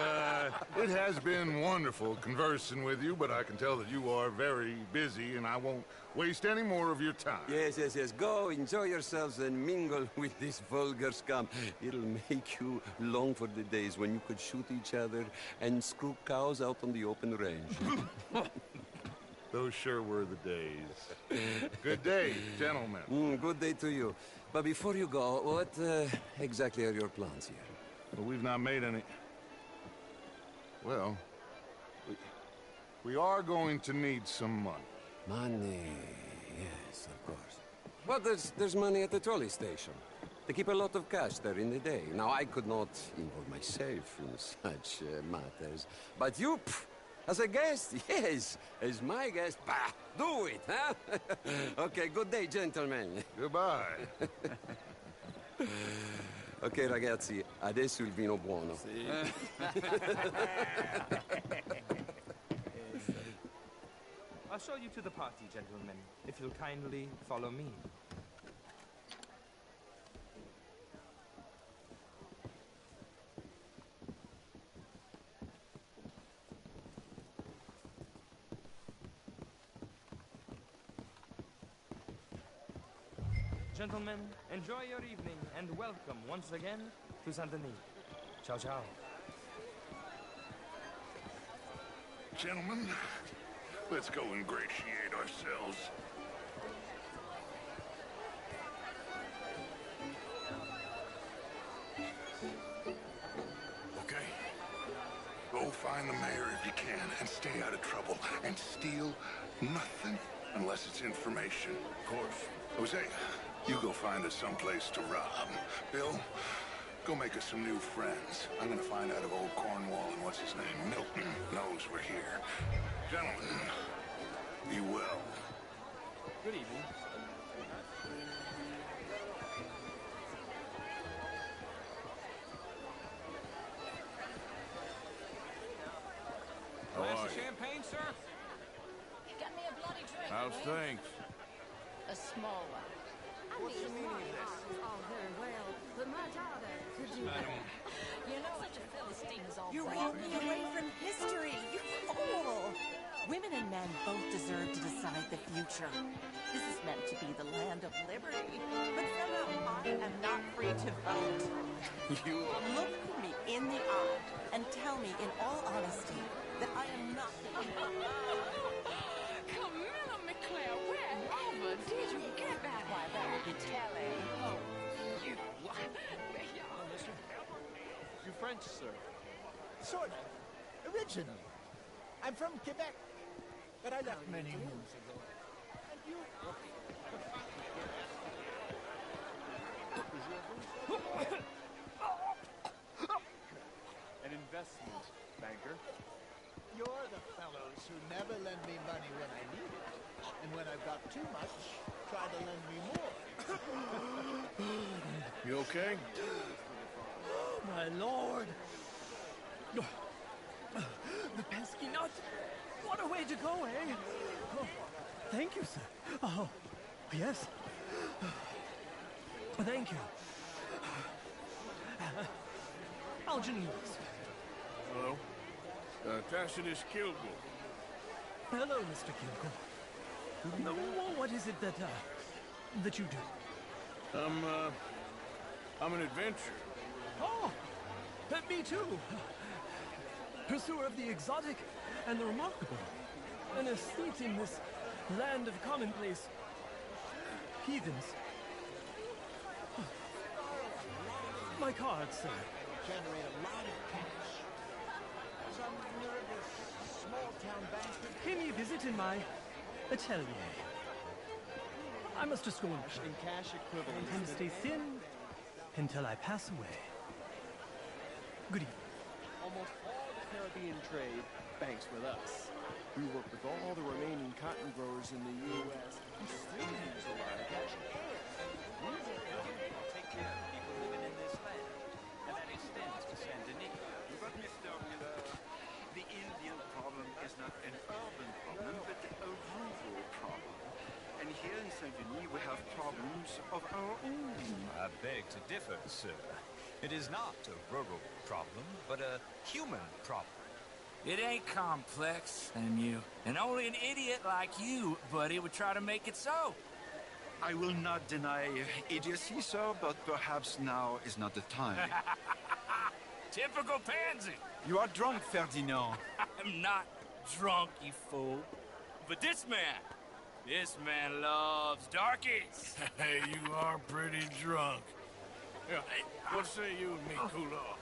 it has been wonderful conversing with you, but I can tell that you are very busy, and I won't waste any more of your time. Yes. Go, enjoy yourselves, and mingle with this vulgar scum. It'll make you long for the days when you could shoot each other and screw cows out on the open range. Those sure were the days. Good day, gentlemen. Good day to you. But before you go, what exactly are your plans here? Well, we've not made any... Well, we are going to need some money. Money, yes, of course. Well, there's money at the trolley station. They keep a lot of cash there in the day. Now, I could not involve myself in such matters. But you... As a guest? Yes. As my guest? Bah, do it, huh? Okay, good day, gentlemen. Goodbye. Ok, ragazzi, adesso il vino buono. I'll show you to the party, gentlemen, if you'll kindly follow me. Gentlemen, enjoy your evening and welcome once again to Saint Denis. Ciao, ciao. Gentlemen, let's go ingratiate ourselves. Okay. Go find the mayor if you can and stay out of trouble. And steal nothing unless it's information. Of course. Jose, you go find us someplace to rob. Bill, go make us some new friends. I'm gonna find out if old Cornwall and what's his name, Milton, knows we're here. Gentlemen, be well. Good evening. How Glass are of you? champagne, sir? Get me a bloody drink. How's things? A small one. What's the meaning of this? Oh, very well. But my daughter could do better. You know, such a Philistine is all You're that. walking away from history, you fool! Women and men both deserve to decide the future. This is meant to be the land of liberty. But somehow I am not free to vote. You Look me in the eye and tell me in all honesty that I am not Camilla McClare, wherever did you get that? Why, that would be telling. Oh, you. You French, sir? Sort of. Originally. I'm from Quebec, but I left many moons ago. And you? An investment banker. You're the fellows who never lend me money when I need it. And when I've got too much, try to lend me more. You okay? Oh, my lord. The pesky nut. What a way to go, eh? Oh, thank you, sir. Oh, yes. Thank you. Algenius. Hello? Tacitus Kilgore. Hello, Mr. Kilgore. What is it that you do? I'm an adventurer. Oh, me too. Pursuer of the exotic and the remarkable. An aesthete in this land of commonplace heathens. My card, sir. Generate a lot of cash. Some nervous small-town bastard. Pay me a visit in my atelier. I must disgorge. In cash equivalent. I intend to stay thin until I pass away. Good evening. Almost all the Caribbean trade banks with us. We work with all the remaining cotton growers in the U.S. who still use a lot of cash. Take care of people living in this land, and that extends to Saint Denis. But Mr. Miller, the Indian problem is not an urban problem, but a rural problem. And here in Saint Denis, we have problems of our own. I beg to differ, sir. It is not a rural problem, but a human problem. It ain't complex, and only an idiot like you, buddy, would try to make it so. I will not deny idiocy, sir, but perhaps now is not the time. Typical pansy. You are drunk, Ferdinand. I'm not drunk, you fool. But this man loves darkies. Hey, you are pretty drunk. Yeah, hey, what say you and me cool off?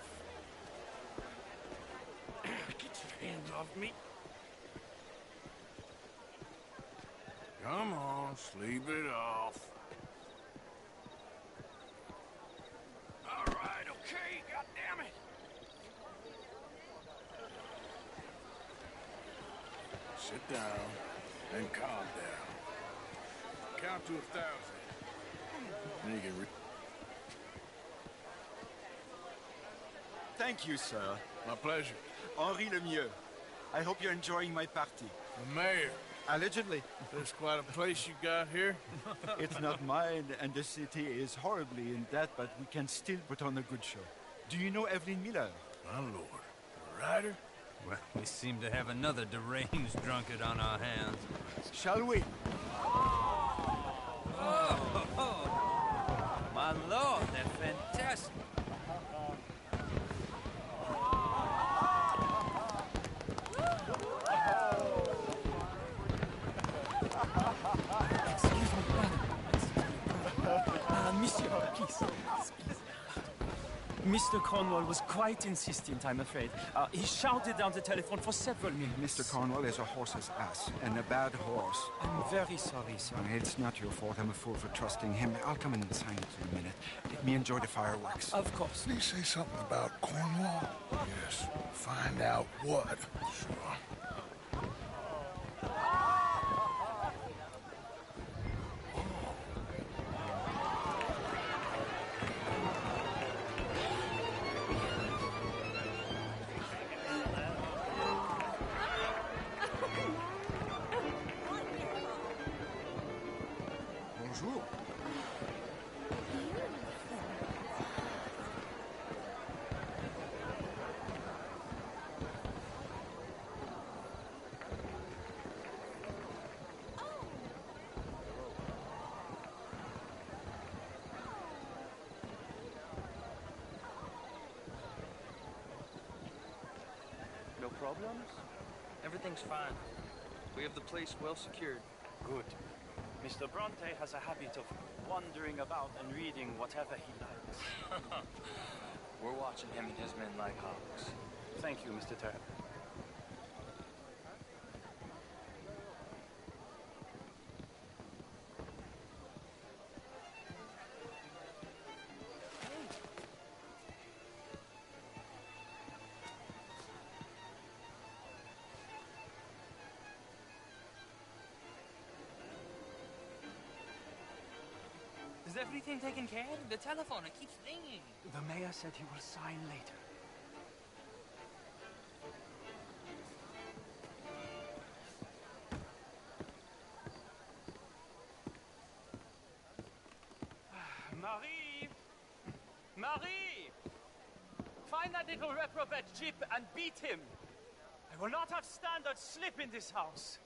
Get your hands off me. Come on, sleep it off. All right, okay, goddammit. Sit down and calm down. Count to 1,000. Then you can Thank you, sir. My pleasure. Henri Lemieux. I hope you're enjoying my party. The mayor. Allegedly. There's quite a place you got here. It's not mine, and the city is horribly in debt, but we can still put on a good show. Do you know Evelyn Miller? My lord. A writer? Well, we seem to have another deranged drunkard on our hands. Shall we? Oh, my lord, they're fantastic. Excuse me, monsieur, please. Mr. Cornwall was quite insistent, I'm afraid. He shouted down the telephone for several minutes. Mr. Cornwall is a horse's ass, and a bad horse. I'm very sorry, sir. It's not your fault. I'm a fool for trusting him. I'll come in and sign it in a minute. Let me enjoy the fireworks. Of course. Did he say something about Cornwall? Yes. Find out what. Sure. Bonjour. No problems? Everything's fine. We have the place well secured. Good. Mr. Bronte has a habit of wandering about and reading whatever he likes. We're watching him and his men like hawks. Thank you, Mr. Turner. Is everything taken care of? The telephone, it keeps ringing. The mayor said he will sign later. Marie! Marie! Find that little reprobate Jip and beat him. I will not have standard slip in this house.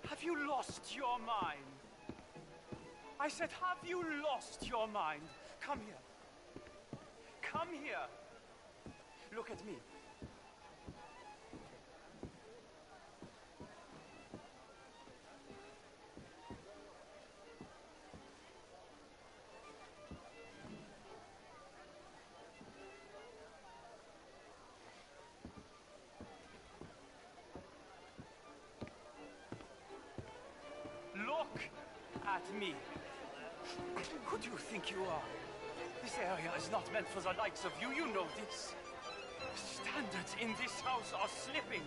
Have you lost your mind? I said, have you lost your mind? Come here. Come here. Look at me. Look at me. Who do you think you are? This area is not meant for the likes of you. You know this. Standards in this house are slipping.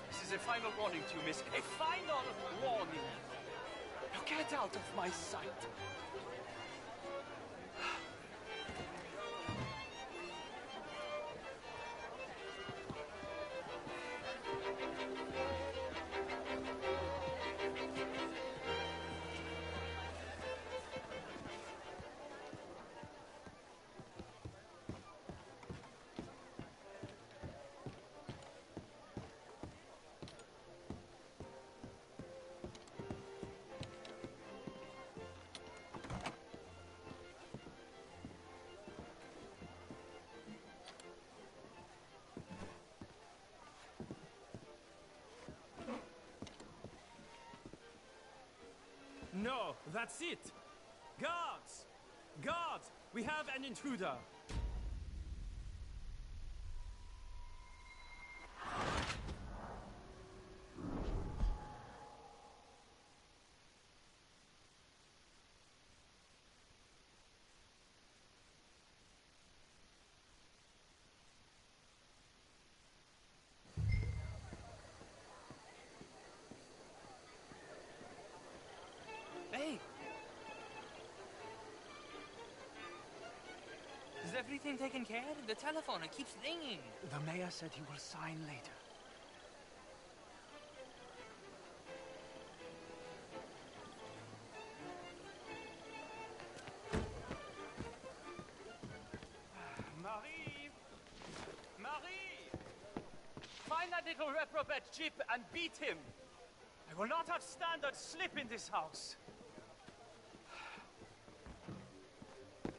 This is a final warning to you, miss. A final warning. Now get out of my sight. No, that's it. Guards! Guards! We have an intruder. everything taken care of? The telephone, it keeps ringing. The mayor said he will sign later. Marie! Marie! Find that little reprobate Chip and beat him. I will not have standards slip in this house.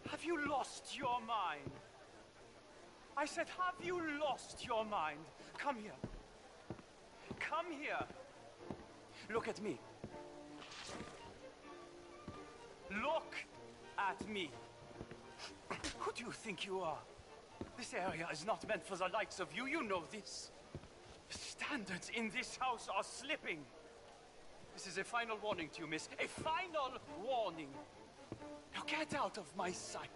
Have you lost your mind? I said, have you lost your mind? Come here. Come here. Look at me. Look at me. Who do you think you are? This area is not meant for the likes of you. You know this. Standards in this house are slipping. This is a final warning to you, miss. A final warning. Now get out of my sight.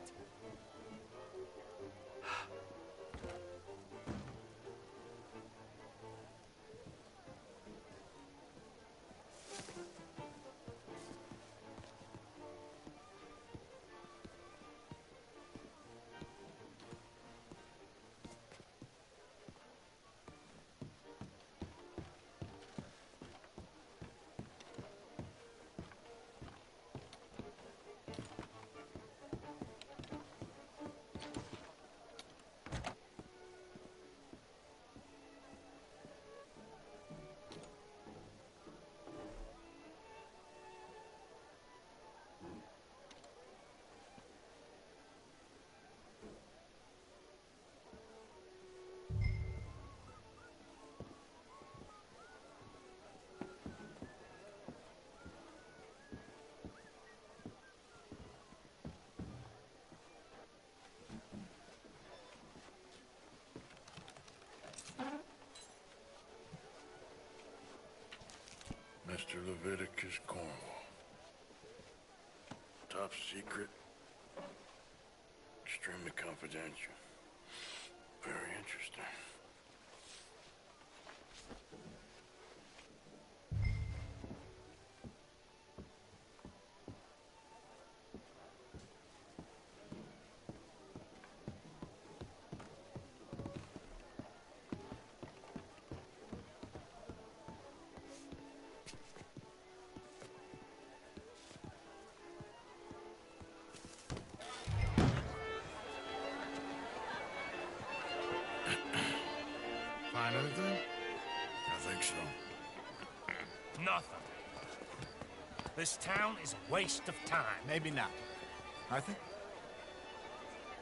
Mr. Leviticus Cornwall. Top secret. Extremely confidential. Very interesting. Find anything? I think so. Nothing. This town is a waste of time. Maybe not. Arthur?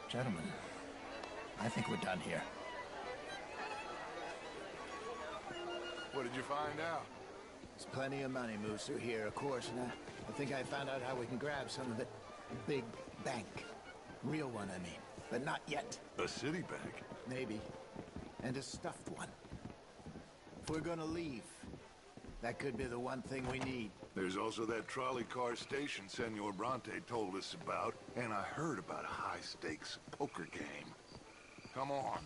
Gentlemen, I think we're done here. What did you find out? There's plenty of money moves through here, of course, and I think I found out how we can grab some of it. A big bank. Real one, I mean. But not yet. A city bank? Maybe. And a stuffed one. If we're gonna leave, that could be the one thing we need. There's also that trolley car station Senor Bronte told us about, and I heard about a high-stakes poker game. Come on.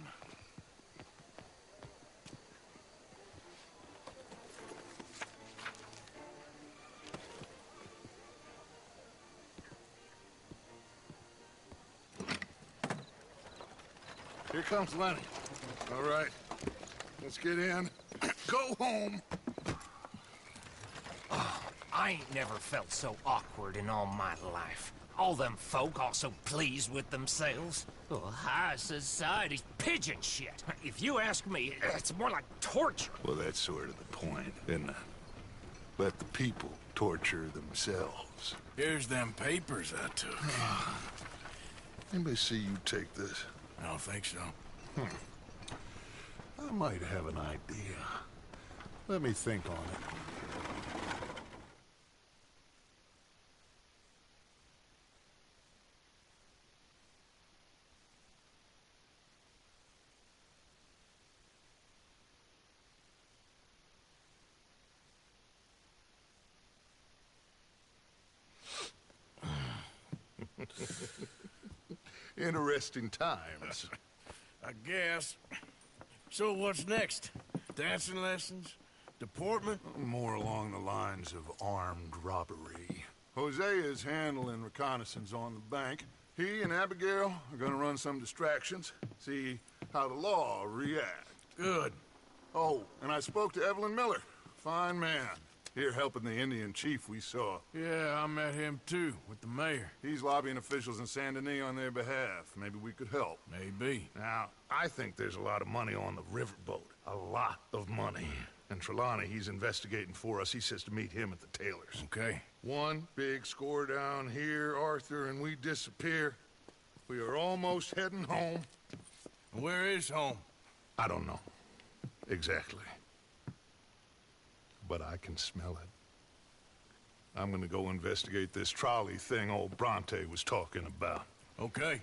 Here comes Lenny. All right, let's get in. Go home. I ain't never felt so awkward in all my life. All them folk all so pleased with themselves. Oh, high society's pigeon shit. If you ask me, it's more like torture. Well, that's sort of the point, isn't it? Let the people torture themselves. Here's them papers I took. Anybody see you take this? I don't think so. I might have an idea. Let me think on it. Interesting times. I guess. So what's next? Dancing lessons? Deportment? More along the lines of armed robbery. Hosea is handling reconnaissance on the bank. He and Abigail are gonna run some distractions, see how the law react. Good. Oh, and I spoke to Evelyn Miller. Fine man. Here helping the Indian chief we saw. Yeah, I met him too, with the mayor. He's lobbying officials in Saint Denis on their behalf. Maybe we could help. Maybe. Now, I think there's a lot of money on the riverboat. A lot of money. And Trelawney, he's investigating for us. He says to meet him at the Taylors. Okay. One big score down here, Arthur, and we disappear. We are almost heading home. Where is home? I don't know. Exactly. But I can smell it. I'm gonna go investigate this trolley thing old Bronte was talking about. Okay.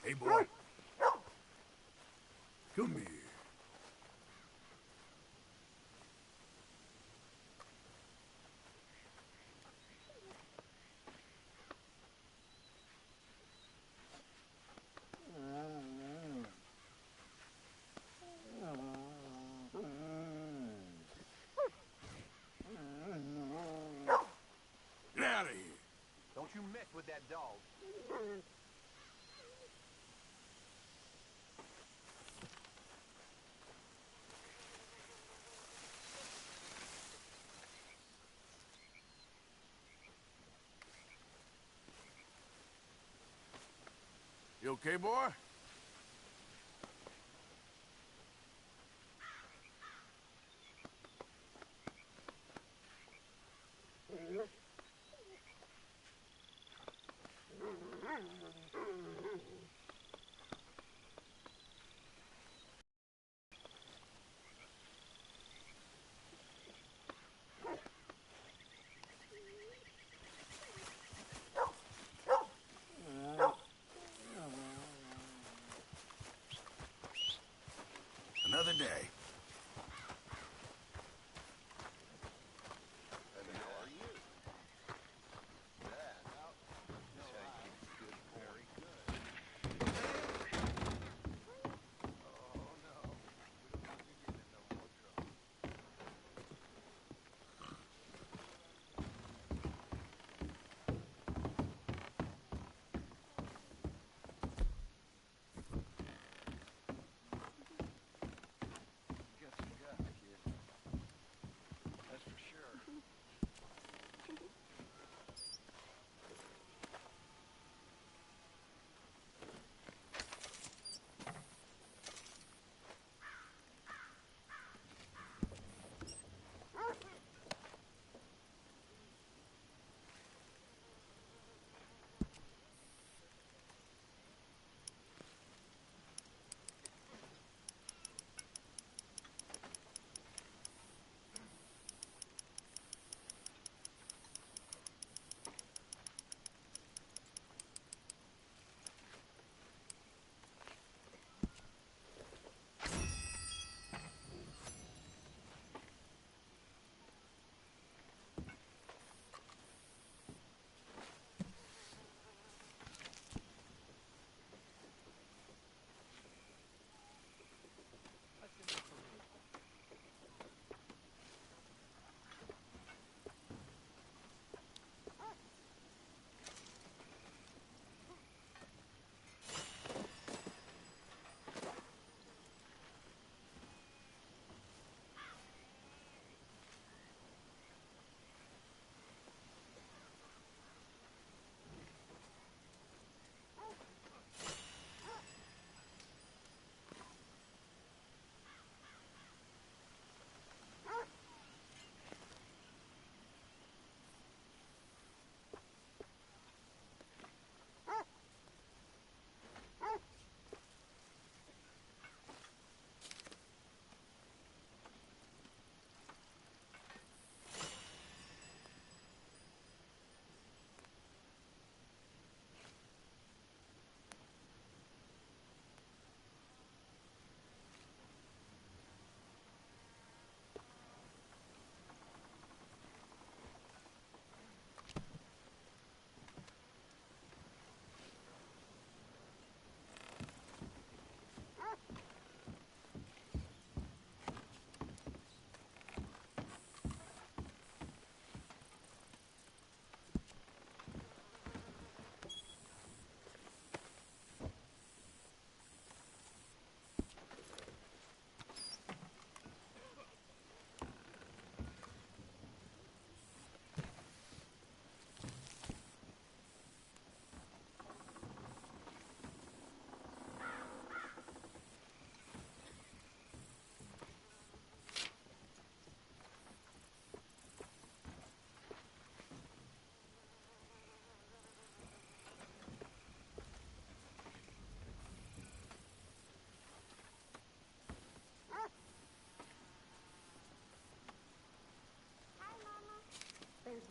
Hey, boy. Come here. Get out of here. Don't you mess with that dog. You okay, boy? Another day.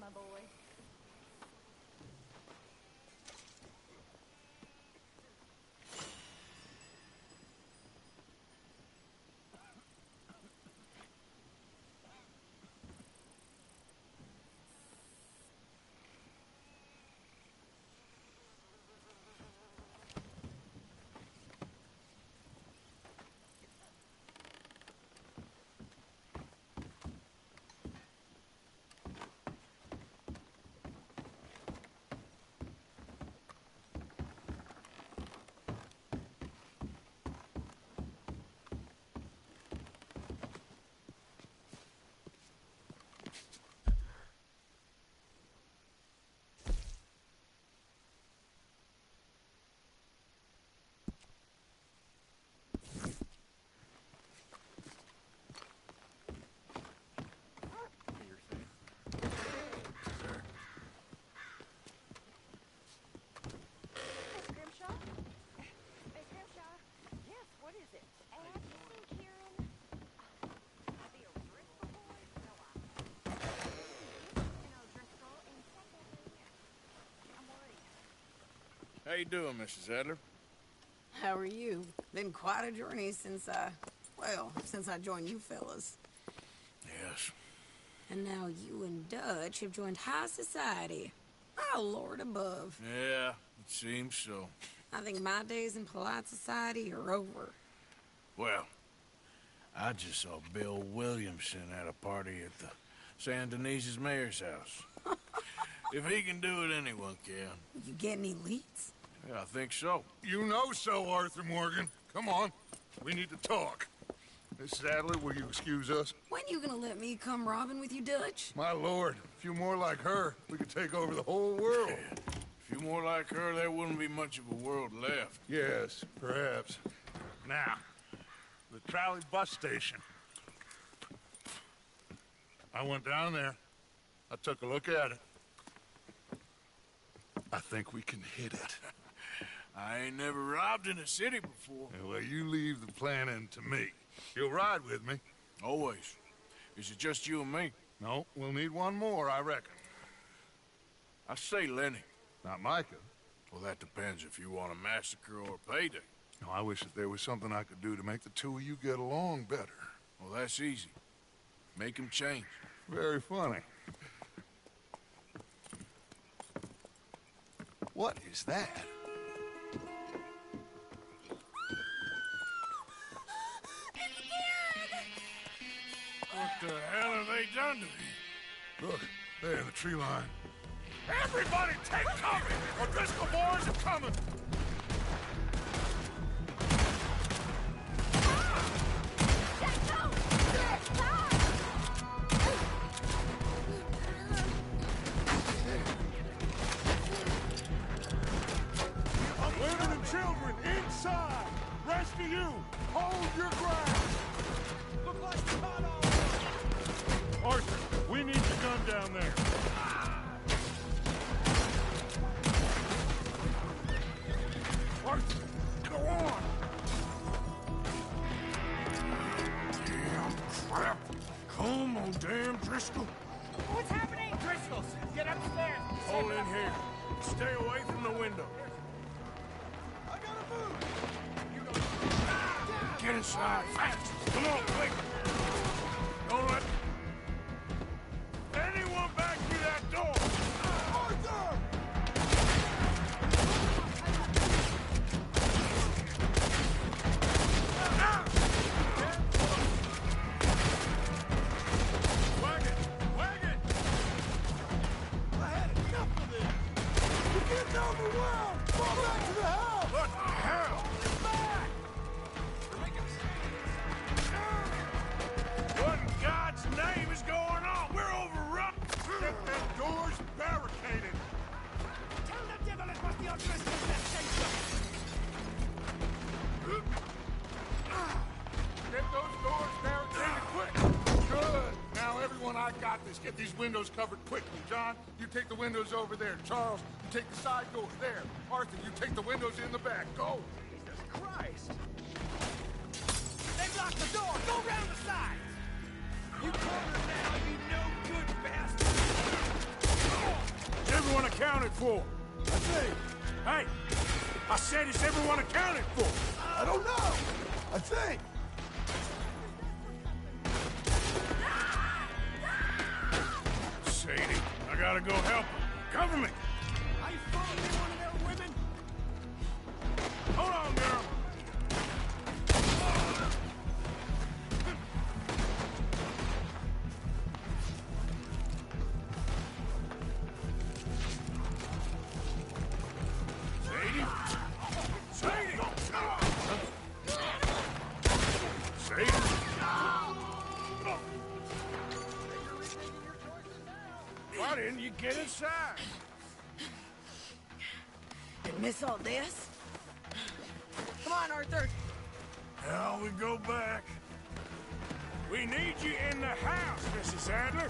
my boy. How you doing, Mrs. Adler? How are you? Been quite a journey since I joined you fellas. Yes. And now you and Dutch have joined high society. Oh, Lord above. Yeah, it seems so. I think my days in polite society are over. Well, I just saw Bill Williamson at a party at the San Denise's mayor's house. If he can do it, anyone can. You get any leads? Yeah, I think so. You know so, Arthur Morgan. Come on. We need to talk. Mrs. Adler, will you excuse us? When you gonna let me come robbing with you, Dutch? My lord, a few more like her, we could take over the whole world. A few more like her, there wouldn't be much of a world left. Yes, perhaps. Now, the trolley bus station. I went down there. I took a look at it. I think we can hit it. I ain't never robbed in a city before. Yeah, well, you leave the planning to me. You'll ride with me? Always. Is it just you and me? No, we'll need one more, I reckon. I say Lenny. Not Micah. Well, that depends if you want a massacre or a payday. No, I wish that there was something I could do to make the two of you get along better. Well, that's easy. Make them change. Very funny. What is that? What the hell have they done to me? Look, there in the tree line. Everybody take cover! O'Driscoll boys are coming! Women and children, inside! Rest of you, hold your ground! Look like the caught all. Arthur, we need the gun down there. Arthur, go on! Damn crap! Come on, damn Driscoll! What's happening? Driscolls, get upstairs. Hold in here. Stay away from the window. I gotta move. Get inside, fast! Come on, quick! Don't let anyone back through that door! Arthur! Wagon! Wagon! I had enough of this. You can't tell the world. Go back to the house. What the hell? Back. What in God's name is going on? We're overrun! Get them doors barricaded! Tell the devil it was the O'Driscolls that sent you. Get those doors barricaded quick! Good! Now, everyone, I got this. Get these windows covered quickly. John, you take the windows over there. Charles, you take the side doors there. Arthur, you take the windows in the back. Go! Jesus Christ! They've locked the door. Go round the sides. You cornered now, you no good bastard. everyone accounted for? Hey! I said, is everyone accounted for? I don't know. I think. Sadie, I gotta go help her. Cover me! I found one of their women. Hold on, girl. Sadie? Sadie! Sadie? Why didn't you get inside? And miss all this? Come on, Arthur. Now we go back. We need you in the house, Mrs. Adler.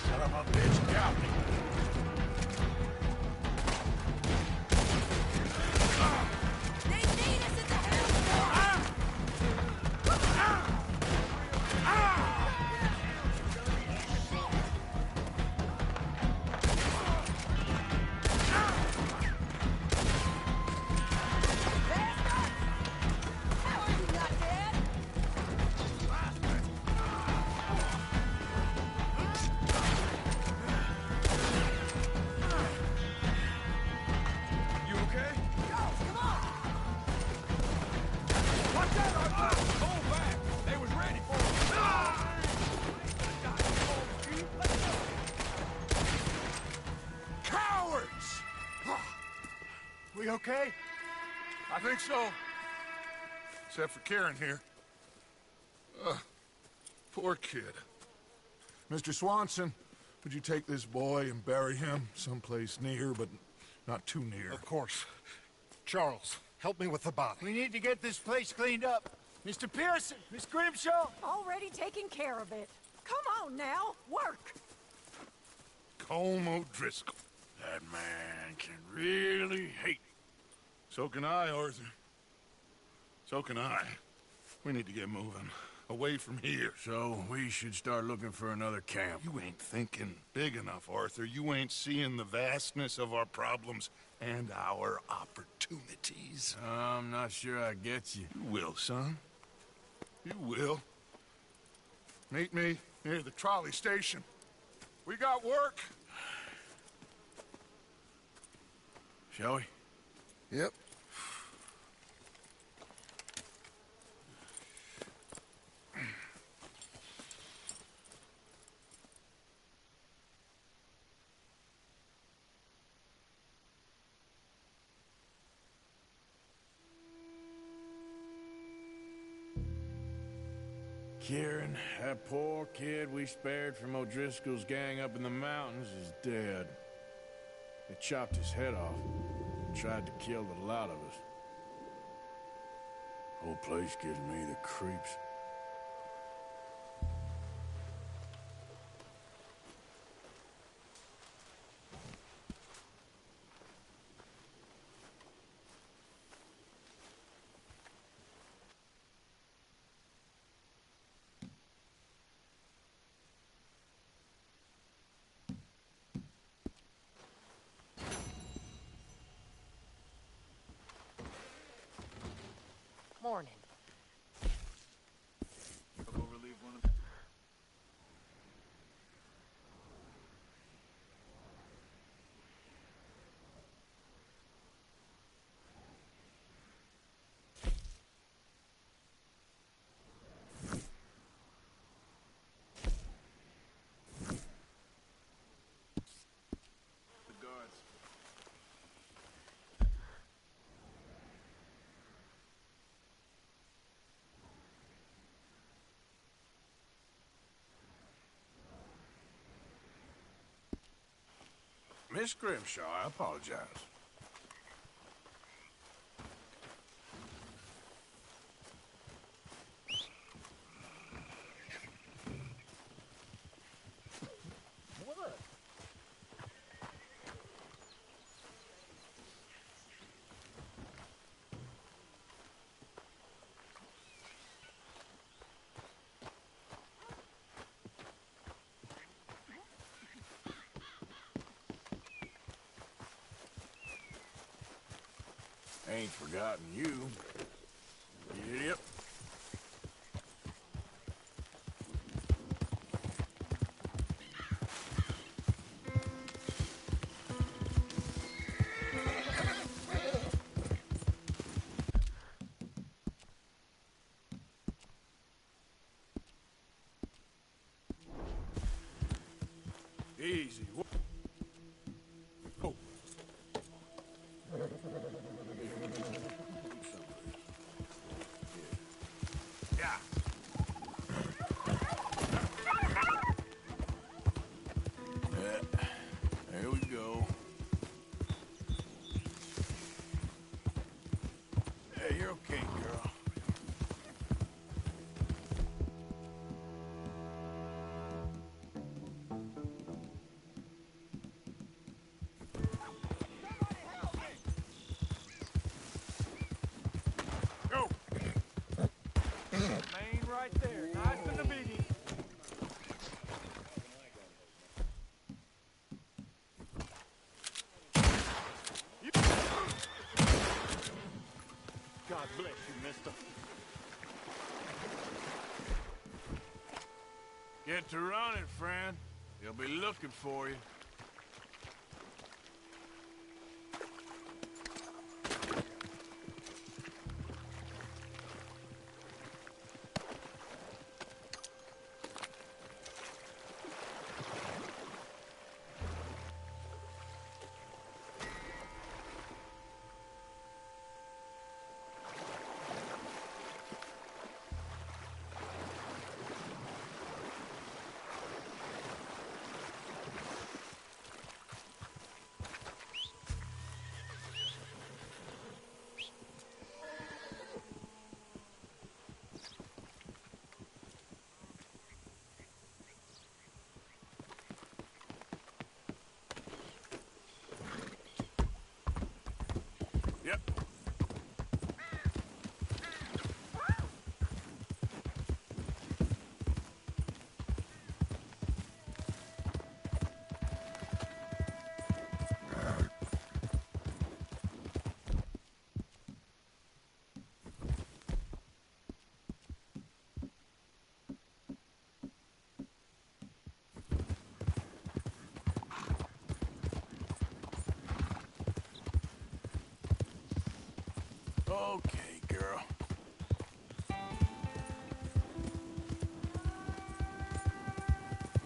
Son of a bitch, got me. You okay? Watch out, Arthur! Hold back! They was ready for us. Cowards! We okay? I think so. Except for Karen here. Poor kid. Mr. Swanson, would you take this boy and bury him someplace near, but not too near? Of course. Charles, help me with the body. We need to get this place cleaned up. Mr. Pearson, Miss Grimshaw. Already taking care of it. Come on now, work. Colm O'Driscoll. That man can really hate. So can I, Arthur. So can I. We need to get moving. Away from here. So we should start looking for another camp. You ain't thinking big enough, Arthur. You ain't seeing the vastness of our problems and our opportunities. I'm not sure I get you. You will, son. You will. Meet me near the trolley station. We got work. Shall we? Yep. Kieran, that poor kid we spared from O'Driscoll's gang up in the mountains is dead. They chopped his head off and tried to kill the lot of us. Whole place gives me the creeps. Morning. Miss Grimshaw, I apologize. Ain't forgotten you. Yep. Easy. Oh. Yeah. There we go. Hey, you're okay, girl. Go! Main right there. Nice and the biggie. God bless you, mister. Get to running, friend. They'll be looking for you. Yep. Okay, girl.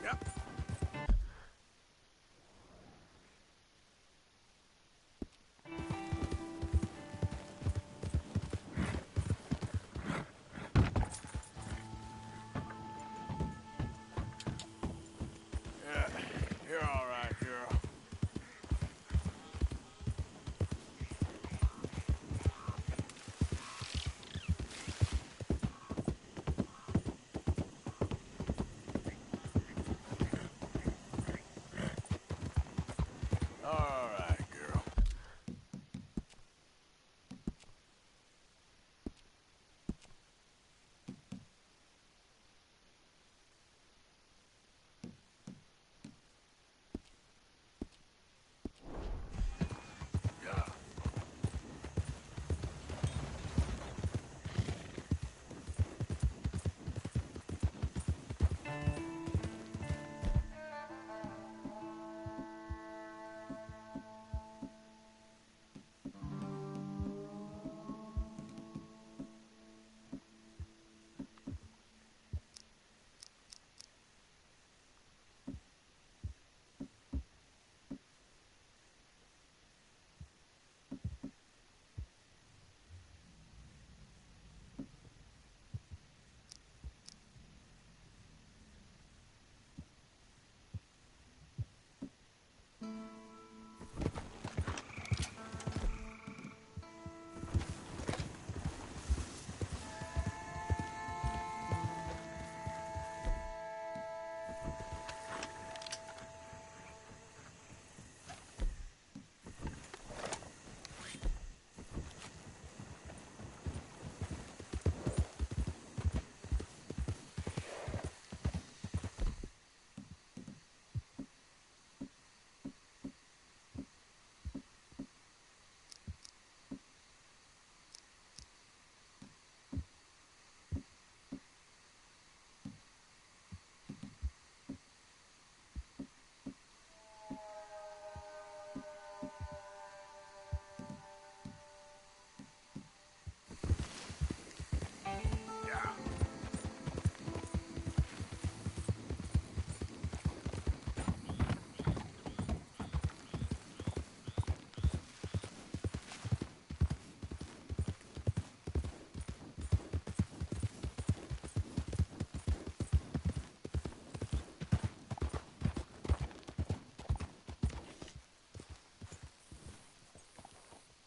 Yep. Yeah, you're all right, girl. All right, girl.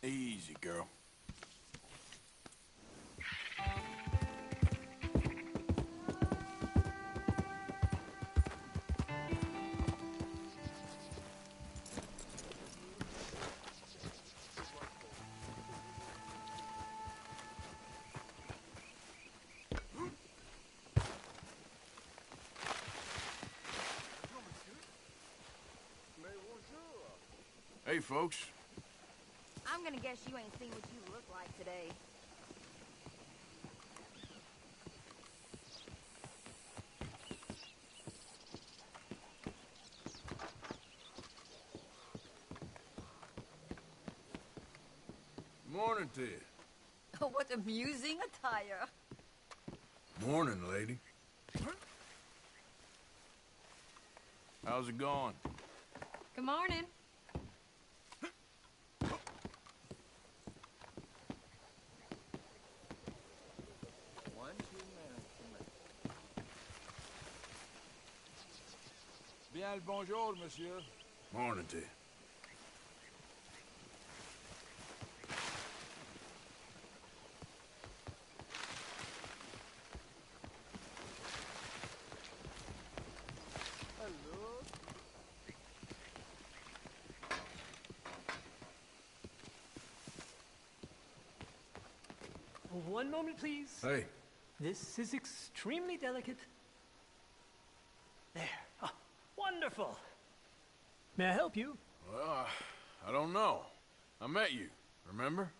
Easy, girl. Hey, folks. I'm gonna guess you ain't seen what you look like today. Morning to you. Oh, what amusing attire. Morning, lady. How's it going? Good morning. Bien le bonjour, monsieur. Morning to you. Hello. One moment, please. Hey. This is extremely delicate. There. Ah, wonderful. May I help you? Well, I don't know. I met you, remember?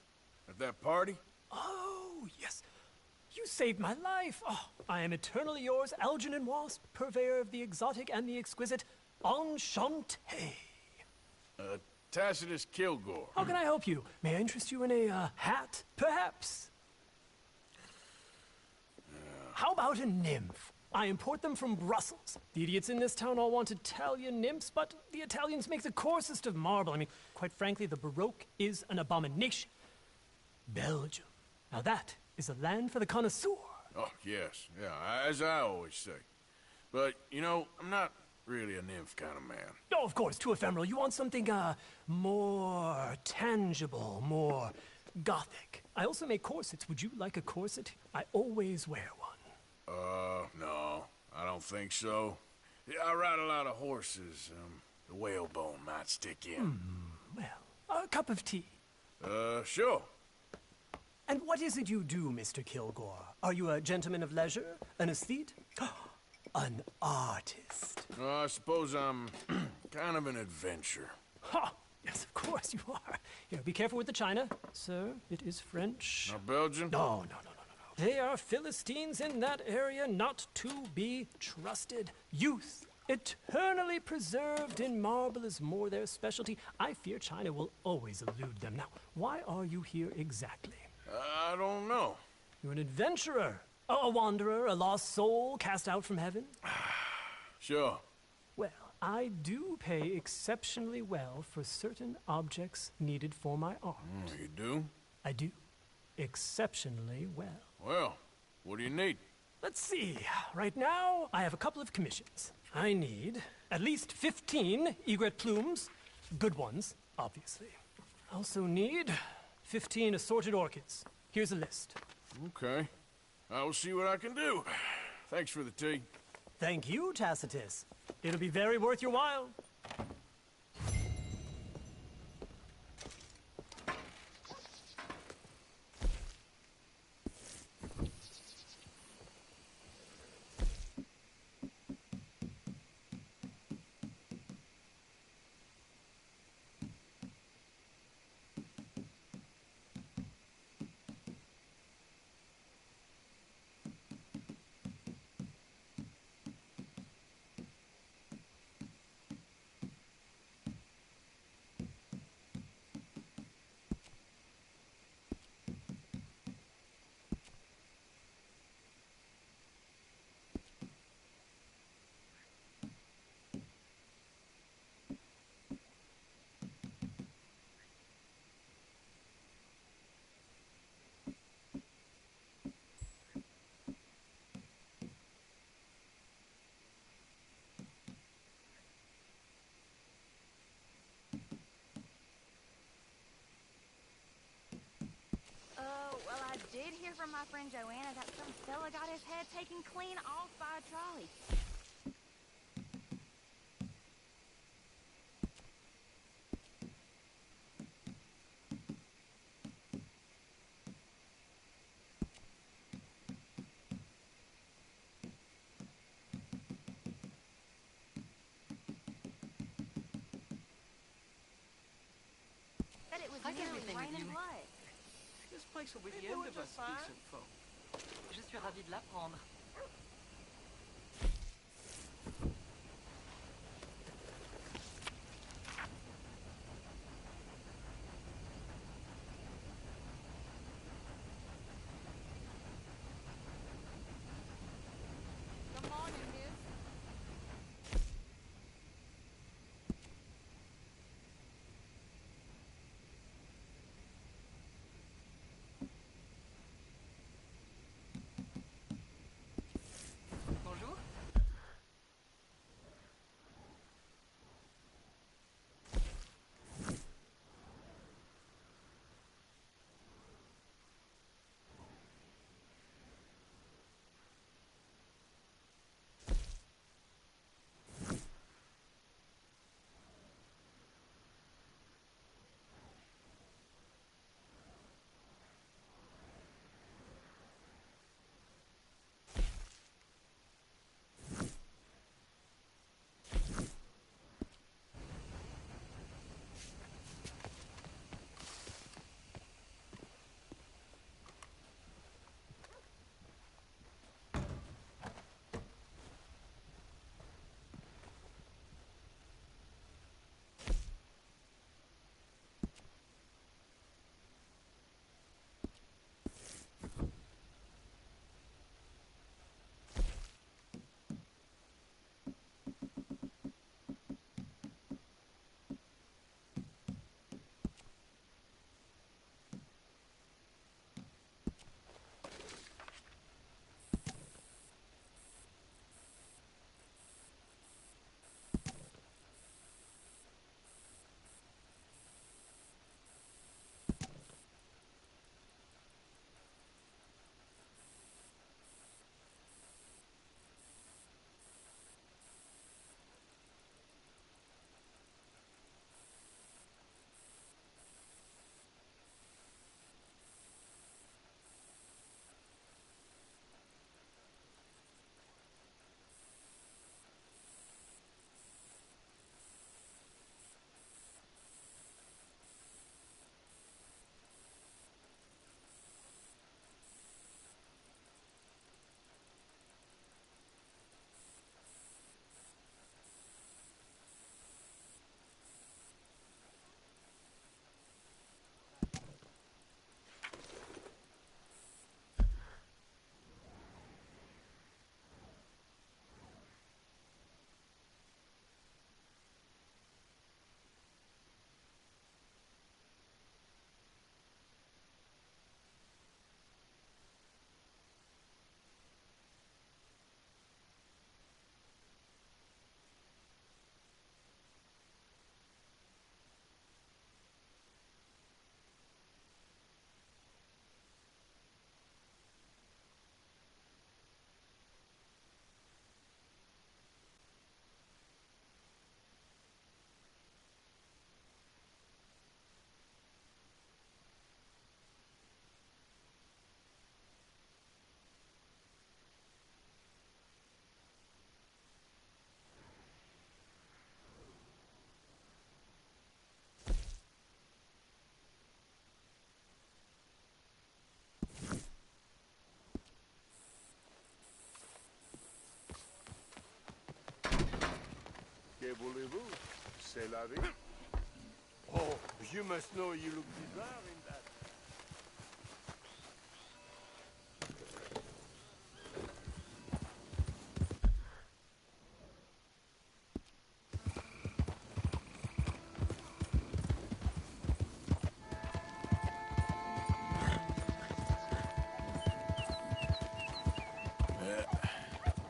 At that party? Oh, yes. You saved my life. Oh, I am eternally yours, Algernon Wasp, purveyor of the exotic and the exquisite. Enchanté. Tacitus Kilgore. How can I help you? May I interest you in a hat, perhaps? How about a nymph? I import them from Brussels. The idiots in this town all want Italian nymphs, but the Italians make the coarsest of marble. I mean, quite frankly, the Baroque is an abomination. Belgium. Now that is a land for the connoisseur. Oh, yes. Yeah, as I always say. But, you know, I'm not really a nymph kind of man. Oh, of course, too ephemeral. You want something, more tangible, more gothic. I also make corsets. Would you like a corset? I always wear one. No. I don't think so. Yeah, I ride a lot of horses. The whalebone might stick in. Well, a cup of tea. Sure. And what is it you do, Mr. Kilgore? Are you a gentleman of leisure? An aesthete? An artist? I suppose I'm kind of an adventurer. Ha! Yes, of course you are. Here, be careful with the china. Sir, it is French. Not Belgian? No. They are Philistines in that area, not to be trusted. Youth, eternally preserved in marble, is more their specialty. I fear China will always elude them. Now, why are you here exactly? I don't know. You're an adventurer, a wanderer, a lost soul cast out from heaven? Sure. Well, I do pay exceptionally well for certain objects needed for my art. You do? I do. Exceptionally well. Well, what do you need? Let's see. Right now, I have a couple of commissions. I need at least 15 egret plumes. Good ones, obviously. I also need 15 assorted orchids. Here's a list. Okay. I will see what I can do. Thanks for the tea. Thank you, Tacitus. It'll be very worth your while. from my friend Joanna that some fella got his head taken clean off by a trolley. Said it was How's nearly everything with raining you? blood. This place will be We're the end doing of us just fine. decent folk. Je suis ravi de l'apprendre. Good morning, miss. Bonjour. Que voulez-vous? C'est la vie. Oh, you must know you look bizarre in that.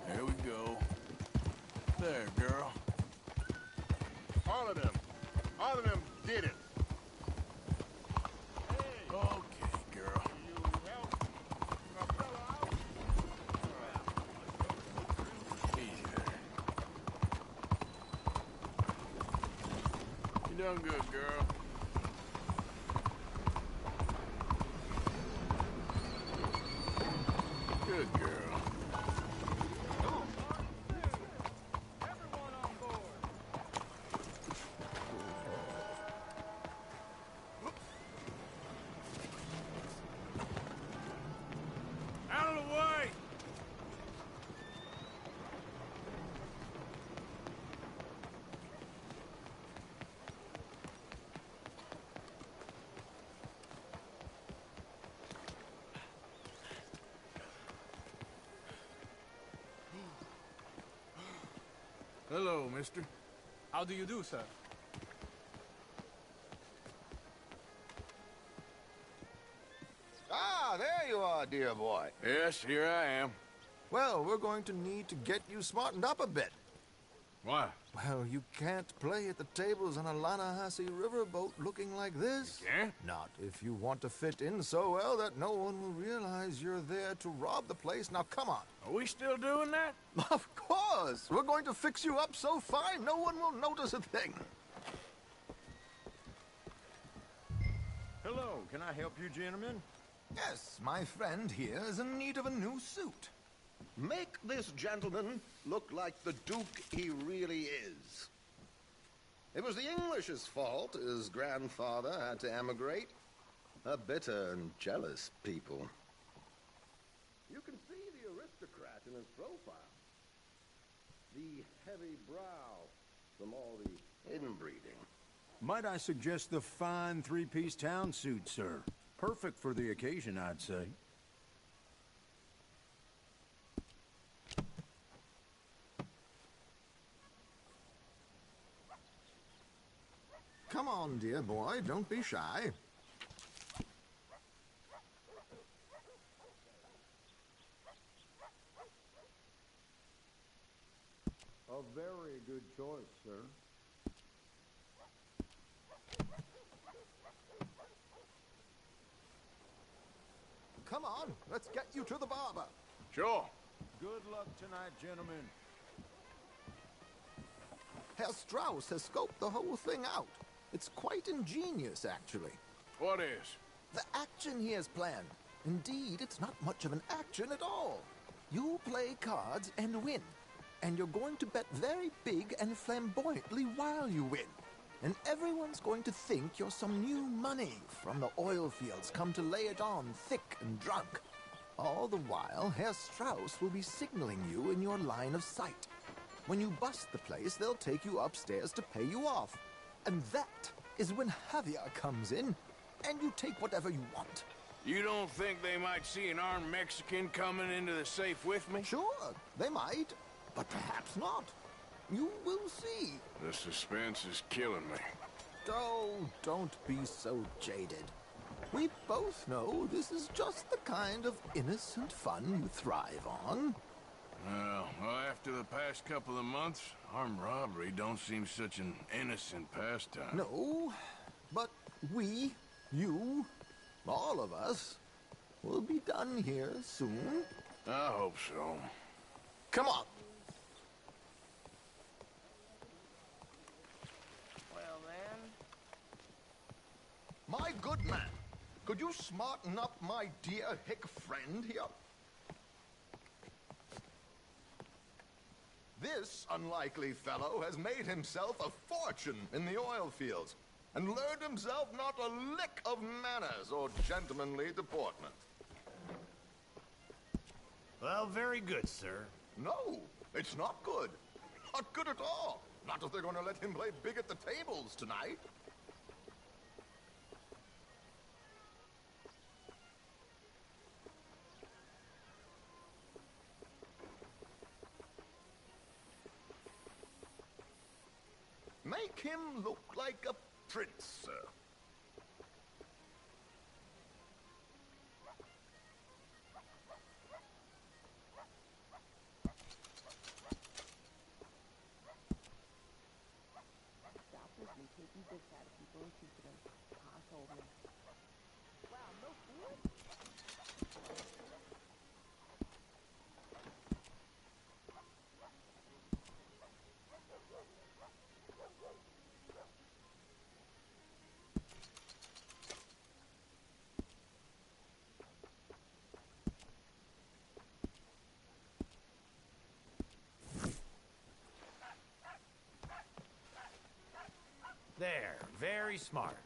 There we go. There, girl. All of them. All of them did it. Okay, girl. You help? done good, girl. Good girl. Out of the way! Hello, mister. How do you do, sir? Ah, there you are, dear boy. Yes, here I am. Well, we're going to need to get you smartened up a bit. Why? Well, you can't play at the tables on a Lanahasi riverboat looking like this. You can't? Not if you want to fit in so well that no one will realize you're there to rob the place. Now, come on. Are we still doing that? Of course! We're going to fix you up so fine no one will notice a thing. Hello, can I help you, gentlemen? Yes, my friend here is in need of a new suit. Make this gentleman look like the Duke he really is. It was the English's fault his grandfather had to emigrate. A bitter and jealous people. You can see the aristocrat in his profile. The heavy brow from all the inbreeding. Might I suggest the fine three-piece town suit, sir? Perfect for the occasion, I'd say. Come on, dear boy, don't be shy. A very good choice, sir. Come on, let's get you to the barber. Sure. Good luck tonight, gentlemen. Herr Strauss has scoped the whole thing out. It's quite ingenious, actually. What is? The action he has planned. Indeed, it's not much of an action at all. You play cards and win. And you're going to bet very big and flamboyantly while you win. And everyone's going to think you're some new money from the oil fields come to lay it on thick and drunk. All the while, Herr Strauss will be signaling you in your line of sight. When you bust the place, they'll take you upstairs to pay you off. And that is when Javier comes in, and you take whatever you want. You don't think they might see an armed Mexican coming into the safe with me? Sure, they might, but perhaps not. You will see. The suspense is killing me. Oh, don't be so jaded. We both know this is just the kind of innocent fun you thrive on. Well, after the past couple of months, armed robbery don't seem such an innocent pastime. No, but we, you, all of us, will be done here soon. I hope so. Come on. Well, then... My good man, could you smarten up my dear hick friend here? This unlikely fellow has made himself a fortune in the oil fields and learned himself not a lick of manners or gentlemanly deportment. Well, very good, sir. No, it's not good. Not good at all. Not if they're going to let him play big at the tables tonight. Make him look like a prince, sir. Doctors been taking bits out of people and keeping them. Pa told me. Wow, no food? There, very smart.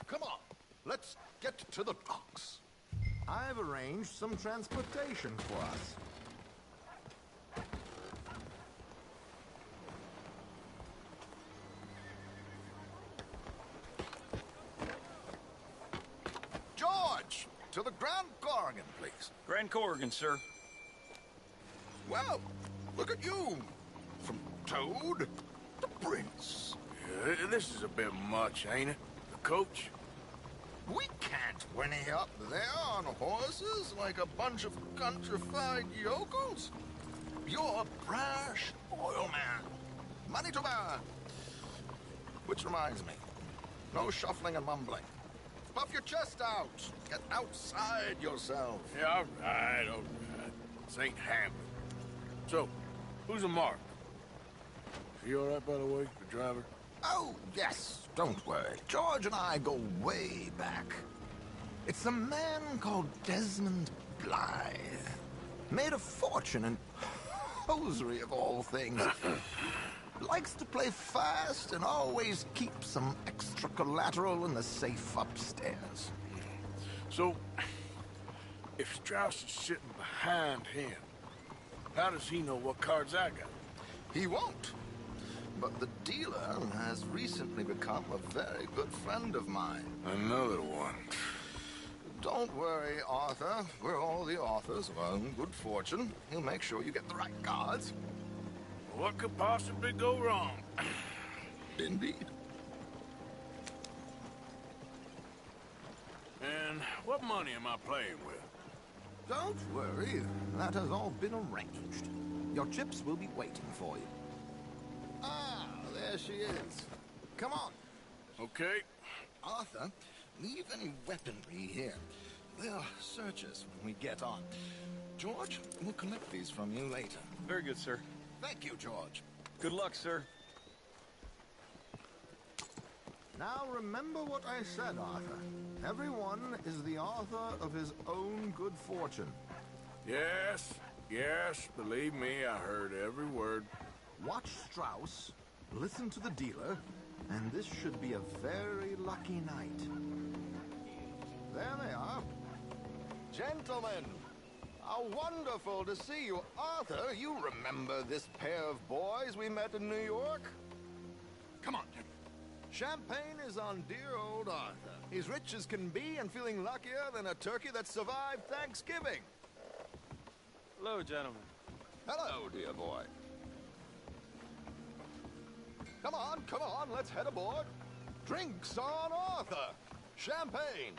Come on, let's get to the docks. I've arranged some transportation for us. George, to the Grand Corrigan, please. Grand Corrigan, sir. Well, look at you. From Toad to Prince. Yeah, this is a bit much, ain't it? The coach? We can't whinny up there on horses like a bunch of countrified yokels. You're a brash oil man. Money to burn. Which reminds me, no shuffling and mumbling. Puff your chest out. Get outside yourself. Yeah, all right. This ain't happening. So, who's a mark? Is he all right, by the way, the driver? Oh, yes. Don't worry. George and I go way back. It's a man called Desmond Blythe. Made a fortune in hosiery of all things. Likes to play fast and always keeps some extra collateral in the safe upstairs. So, if Strauss is sitting behind him, how does he know what cards I got? He won't. But the dealer has recently become a very good friend of mine. Another one. Don't worry, Arthur. We're all the authors of our own good fortune. He'll make sure you get the right cards. What could possibly go wrong? Indeed. And what money am I playing with? Don't worry. That has all been arranged. Your chips will be waiting for you. Ah, there she is. Come on. Okay. Arthur, leave any weaponry here. They'll search us when we get on. George, we'll collect these from you later. Very good, sir. Thank you, George. Good luck, sir. Now remember what I said, Arthur. Everyone is the author of his own good fortune. Yes, believe me, I heard every word. Watch Strauss, listen to the dealer, and this should be a very lucky night. There they are. Gentlemen, how wonderful to see you. Arthur, you remember this pair of boys we met in New York? Come on. Champagne is on dear old Arthur. He's rich as can be and feeling luckier than a turkey that survived Thanksgiving. Hello, gentlemen. Hello, dear boy. Come on, let's head aboard. Drinks on Arthur. Champagne.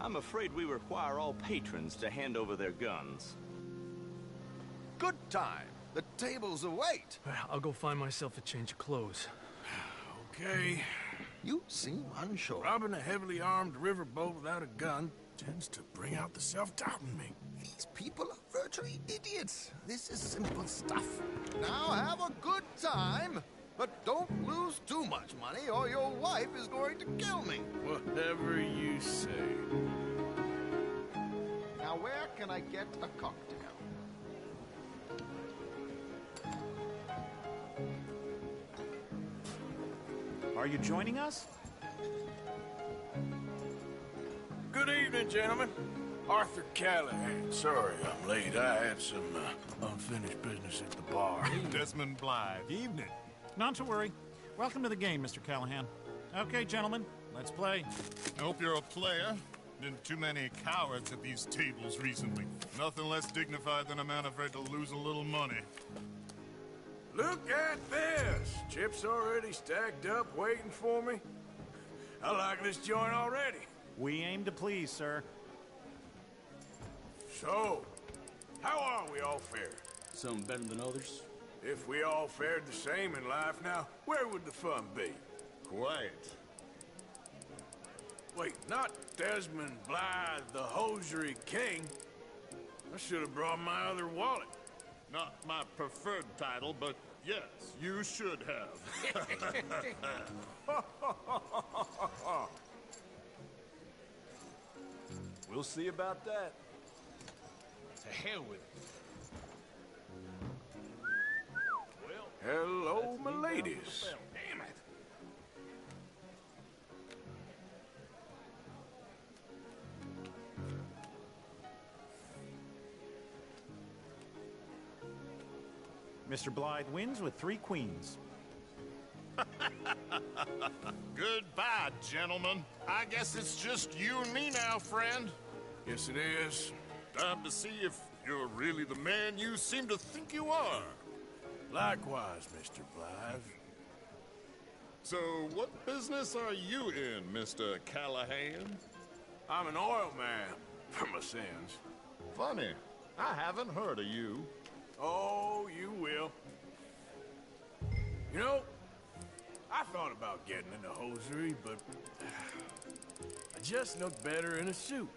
I'm afraid we require all patrons to hand over their guns. Good time. The tables await. I'll go find myself a change of clothes. Okay. You seem unsure. Robbing a heavily armed riverboat without a gun tends to bring out the self-doubt in me. These people are virtually idiots. This is simple stuff. Now have a good time, but don't lose too much money or your wife is going to kill me. Whatever you say. Now where can I get a cocktail? Are you joining us? Good evening, gentlemen. Arthur Callahan. Sorry I'm late. I had some unfinished business at the bar. Desmond Blythe. Evening. Not to worry. Welcome to the game, Mr. Callahan. Okay, gentlemen, let's play. I hope you're a player. Been too many cowards at these tables recently. Nothing less dignified than a man afraid to lose a little money. Look at this! Chips already stacked up, waiting for me. I like this joint already. We aim to please, sir. So, how are we all fared? Some better than others. If we all fared the same in life now, where would the fun be? Quiet. Wait, not Desmond Blythe, the hosiery king. I should have brought my other wallet. Not my preferred title, but yes, you should have. We'll see about that. To hell with this. Damn it. Mr. Blythe wins with 3 queens. Goodbye, gentlemen. I guess it's just you and me now, friend. Yes, it is. Time to see if you're really the man you seem to think you are. Likewise, Mr. Blythe. So, what business are you in, Mr. Callahan? I'm an oil man, for my sins. Funny. I haven't heard of you. Oh, you will. You know, I thought about getting into hosiery, but I just look better in a suit.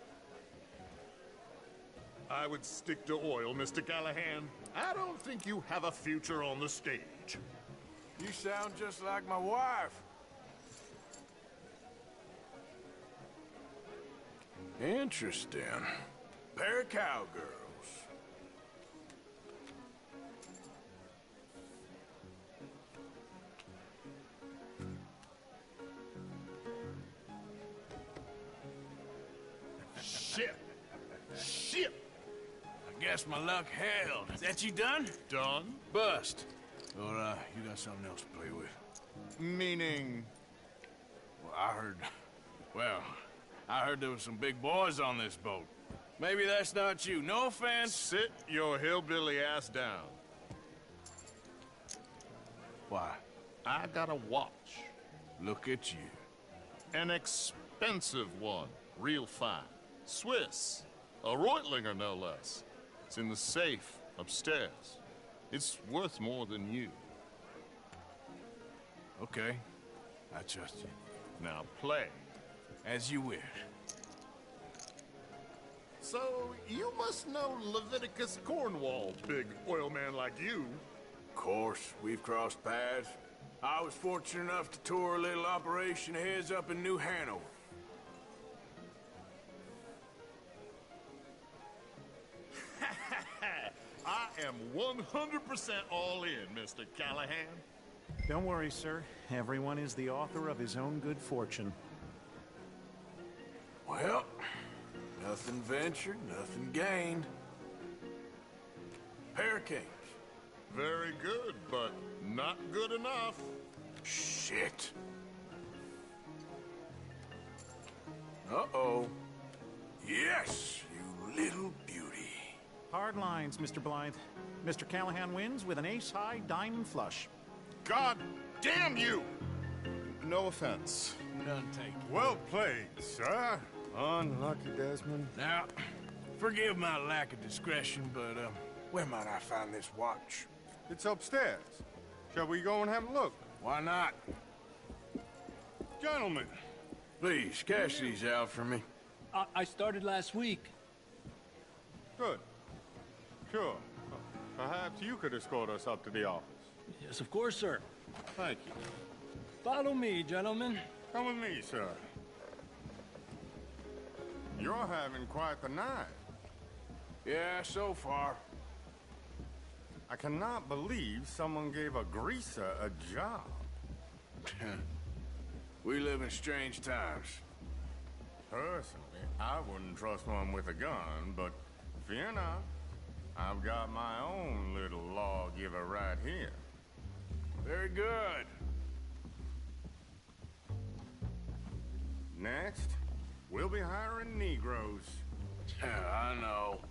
I would stick to oil, Mr. Callahan. I don't think you have a future on the stage. You sound just like my wife. Interesting. Pair of cowgirls. Shit! Shit! I guess my luck held. Is that you done? Done? Bust. Or, you got something else to play with? Meaning? Well, I heard there was some big boys on this boat. Maybe that's not you. No offense. Sit your hillbilly ass down. Why? I got a watch. Look at you. An expensive one. Real fine. Swiss. A Reutlinger, no less. It's in the safe upstairs. It's worth more than you. Okay. I trust you. Now play. As you wish. So, you must know Leviticus Cornwall, big oil man like you. Of course, we've crossed paths. I was fortunate enough to tour a little operation of his up in New Hanover. I am 100% all in, Mr. Callahan. Don't worry, sir. Everyone is the author of his own good fortune. Well, nothing ventured, nothing gained. Pair of kings. Very good, but not good enough. Shit. Uh-oh. Yes, you little beauty. Hard lines, Mr. Blythe. Mr. Callahan wins with an ace-high diamond flush. God damn you! No offense. None taken. Well played, sir. Unlucky, Desmond. Now, forgive my lack of discretion, but, where might I find this watch? It's upstairs. Shall we go and have a look? Why not? Gentlemen. Please, cash these out for me. I started last week. Good. Sure. Perhaps you could escort us up to the office. Yes, of course, sir. Thank you. Follow me, gentlemen. Come with me, sir. You're having quite the night. Yeah, so far. I cannot believe someone gave a greaser a job. We live in strange times. Personally, I wouldn't trust one with a gun, but fear not. I've got my own little lawgiver right here. Very good. Next, we'll be hiring Negroes. I know.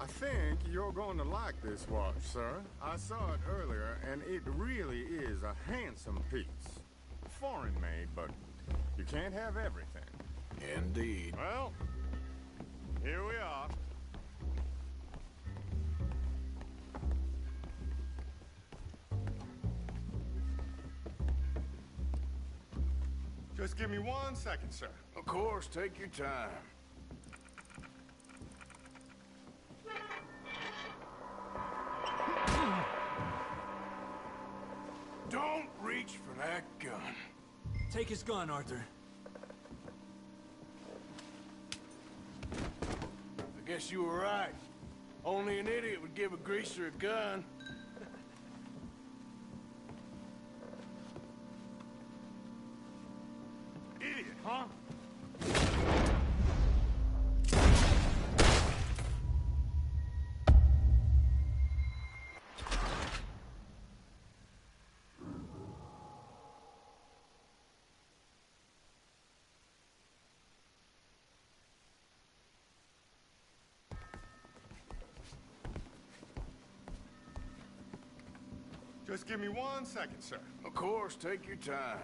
I think you're going to like this watch, sir. I saw it earlier, and it really is a handsome piece. Foreign made, but you can't have everything. Indeed. Well, here we are. Just give me 1 second, sir. Of course, take your time. Don't reach for that gun. Take his gun, Arthur. I guess you were right. Only an idiot would give a greaser a gun. Just give me 1 second, sir. Of course, take your time.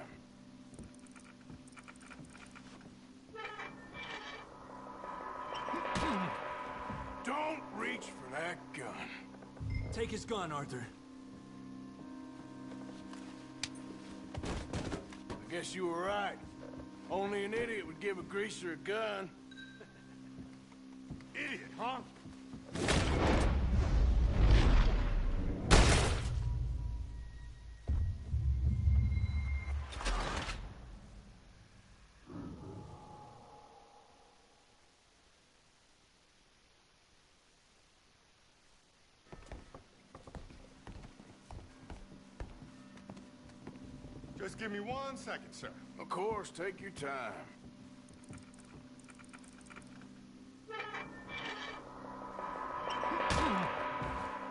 Don't reach for that gun. Take his gun, Arthur. I guess you were right. Only an idiot would give a greaser a gun. Idiot, huh? Just give me 1 second, sir. Of course, take your time.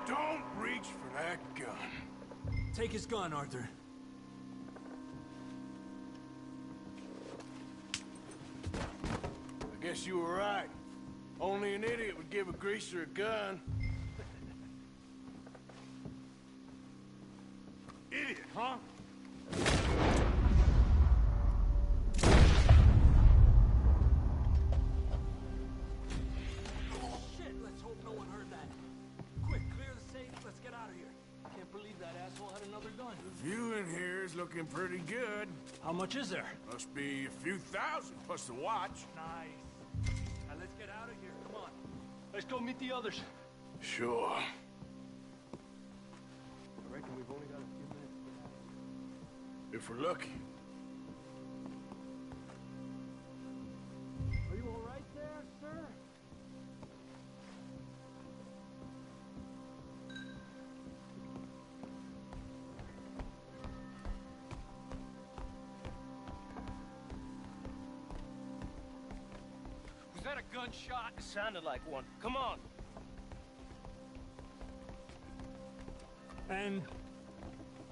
Don't reach for that gun. Take his gun, Arthur. I guess you were right. Only an idiot would give a greaser a gun. Idiot, huh? Shit, let's hope no one heard that. Quick, clear the safe, let's get out of here. Can't believe that asshole had another gun. The view in here is looking pretty good. How much is there? Must be a few thousand, plus the watch. Nice. Now let's get out of here, come on. Let's go meet the others. Sure. I reckon we've only got a few minutes. If we're lucky. Are you all right there, sir? Was that a gunshot? It sounded like one. Come on. And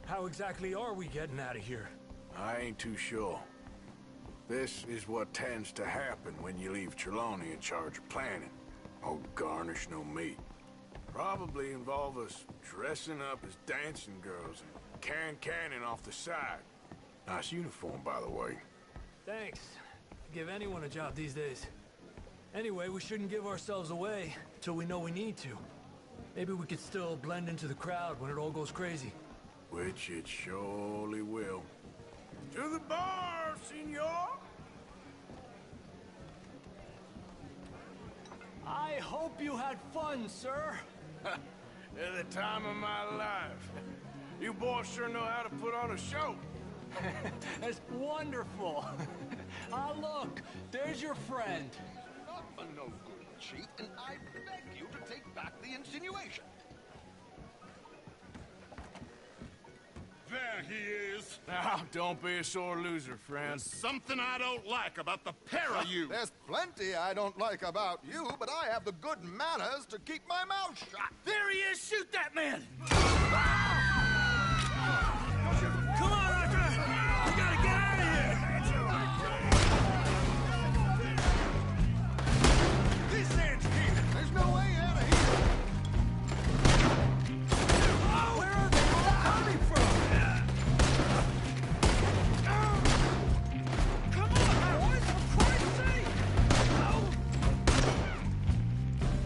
how exactly are we getting out of here? I ain't too sure. This is what tends to happen when you leave Trelawney in charge of planning. Oh, garnish no meat. Probably involve us dressing up as dancing girls and canning off the side. Nice uniform, by the way. Thanks. Give anyone a job these days. Anyway, we shouldn't give ourselves away till we know we need to. Maybe we could still blend into the crowd when it all goes crazy. Which it surely will. To the bar, senor! I hope you had fun, sir. At the time of my life. You boys sure know how to put on a show. That's wonderful. Ah, look, there's your friend. Not a no-good cheat, and I beg you to take back the insinuation. There he is. Now, don't be a sore loser, friend. There's something I don't like about the pair of you. There's plenty I don't like about you, but I have the good manners to keep my mouth shut. There he is! Shoot that man! Come on, Arthur! We gotta get out of here! This ends here. There's no way out of here. Oh, where are they all coming from? Come on, boys! For Christ's sake! Oh.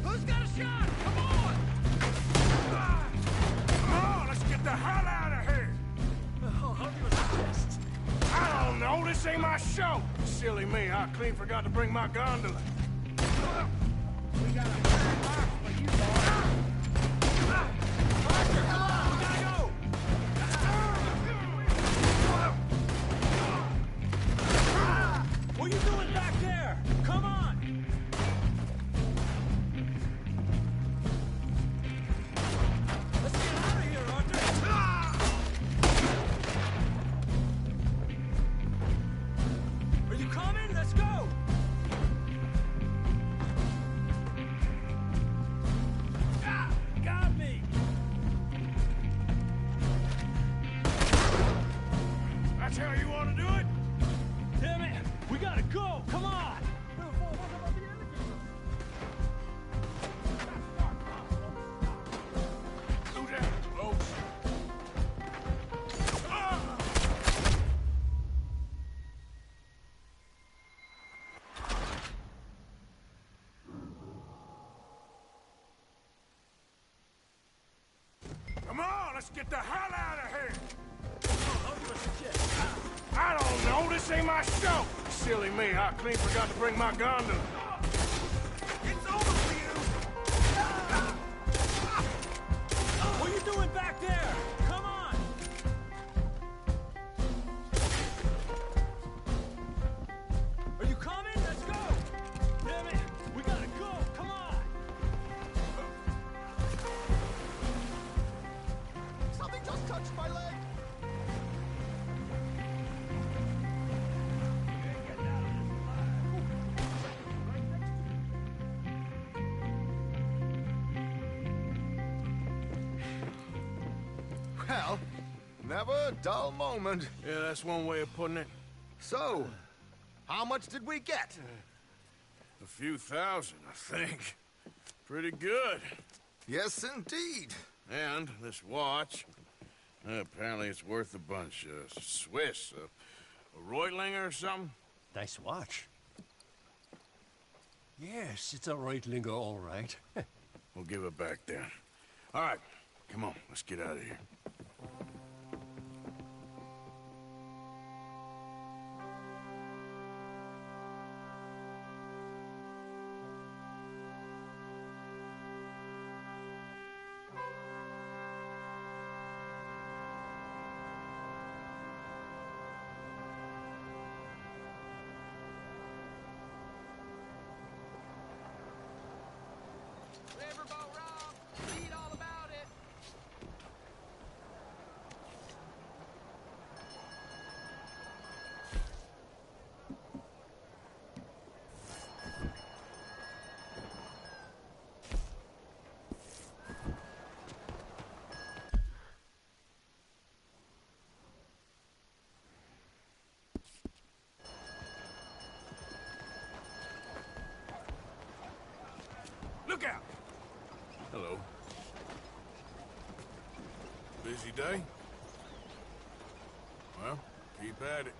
Who's got a shot? Come on! Come on, let's get the hell out of here! Oh, how do you assist? I don't know, this ain't my show! Silly me, I clean forgot to bring my gondola. We got a fire box for you, boy. Arthur, come on! We gotta go! What are you doing back there? Come on! Let's get out of here, Arthur! Are you coming? Let's go! let's get the hell out of here! I don't know, this ain't my show! Silly me, I clean forgot to bring my gondola. It's over for you! What are you doing back there? Come on! Are you coming? Let's go! Damn it! We gotta go! Come on! Something just touched my leg! Well, never a dull moment. Yeah, that's one way of putting it. So, how much did we get? A few thousand, I think. Pretty good. Yes, indeed. And this watch, apparently it's worth a bunch. Swiss, a Reutlinger or something? Nice watch. Yes, it's a Reutlinger, all right. We'll give it back then. All right, come on, let's get out of here. Riverboat Rob, read all about it. Look out! Hello. Busy day? Well, keep at it.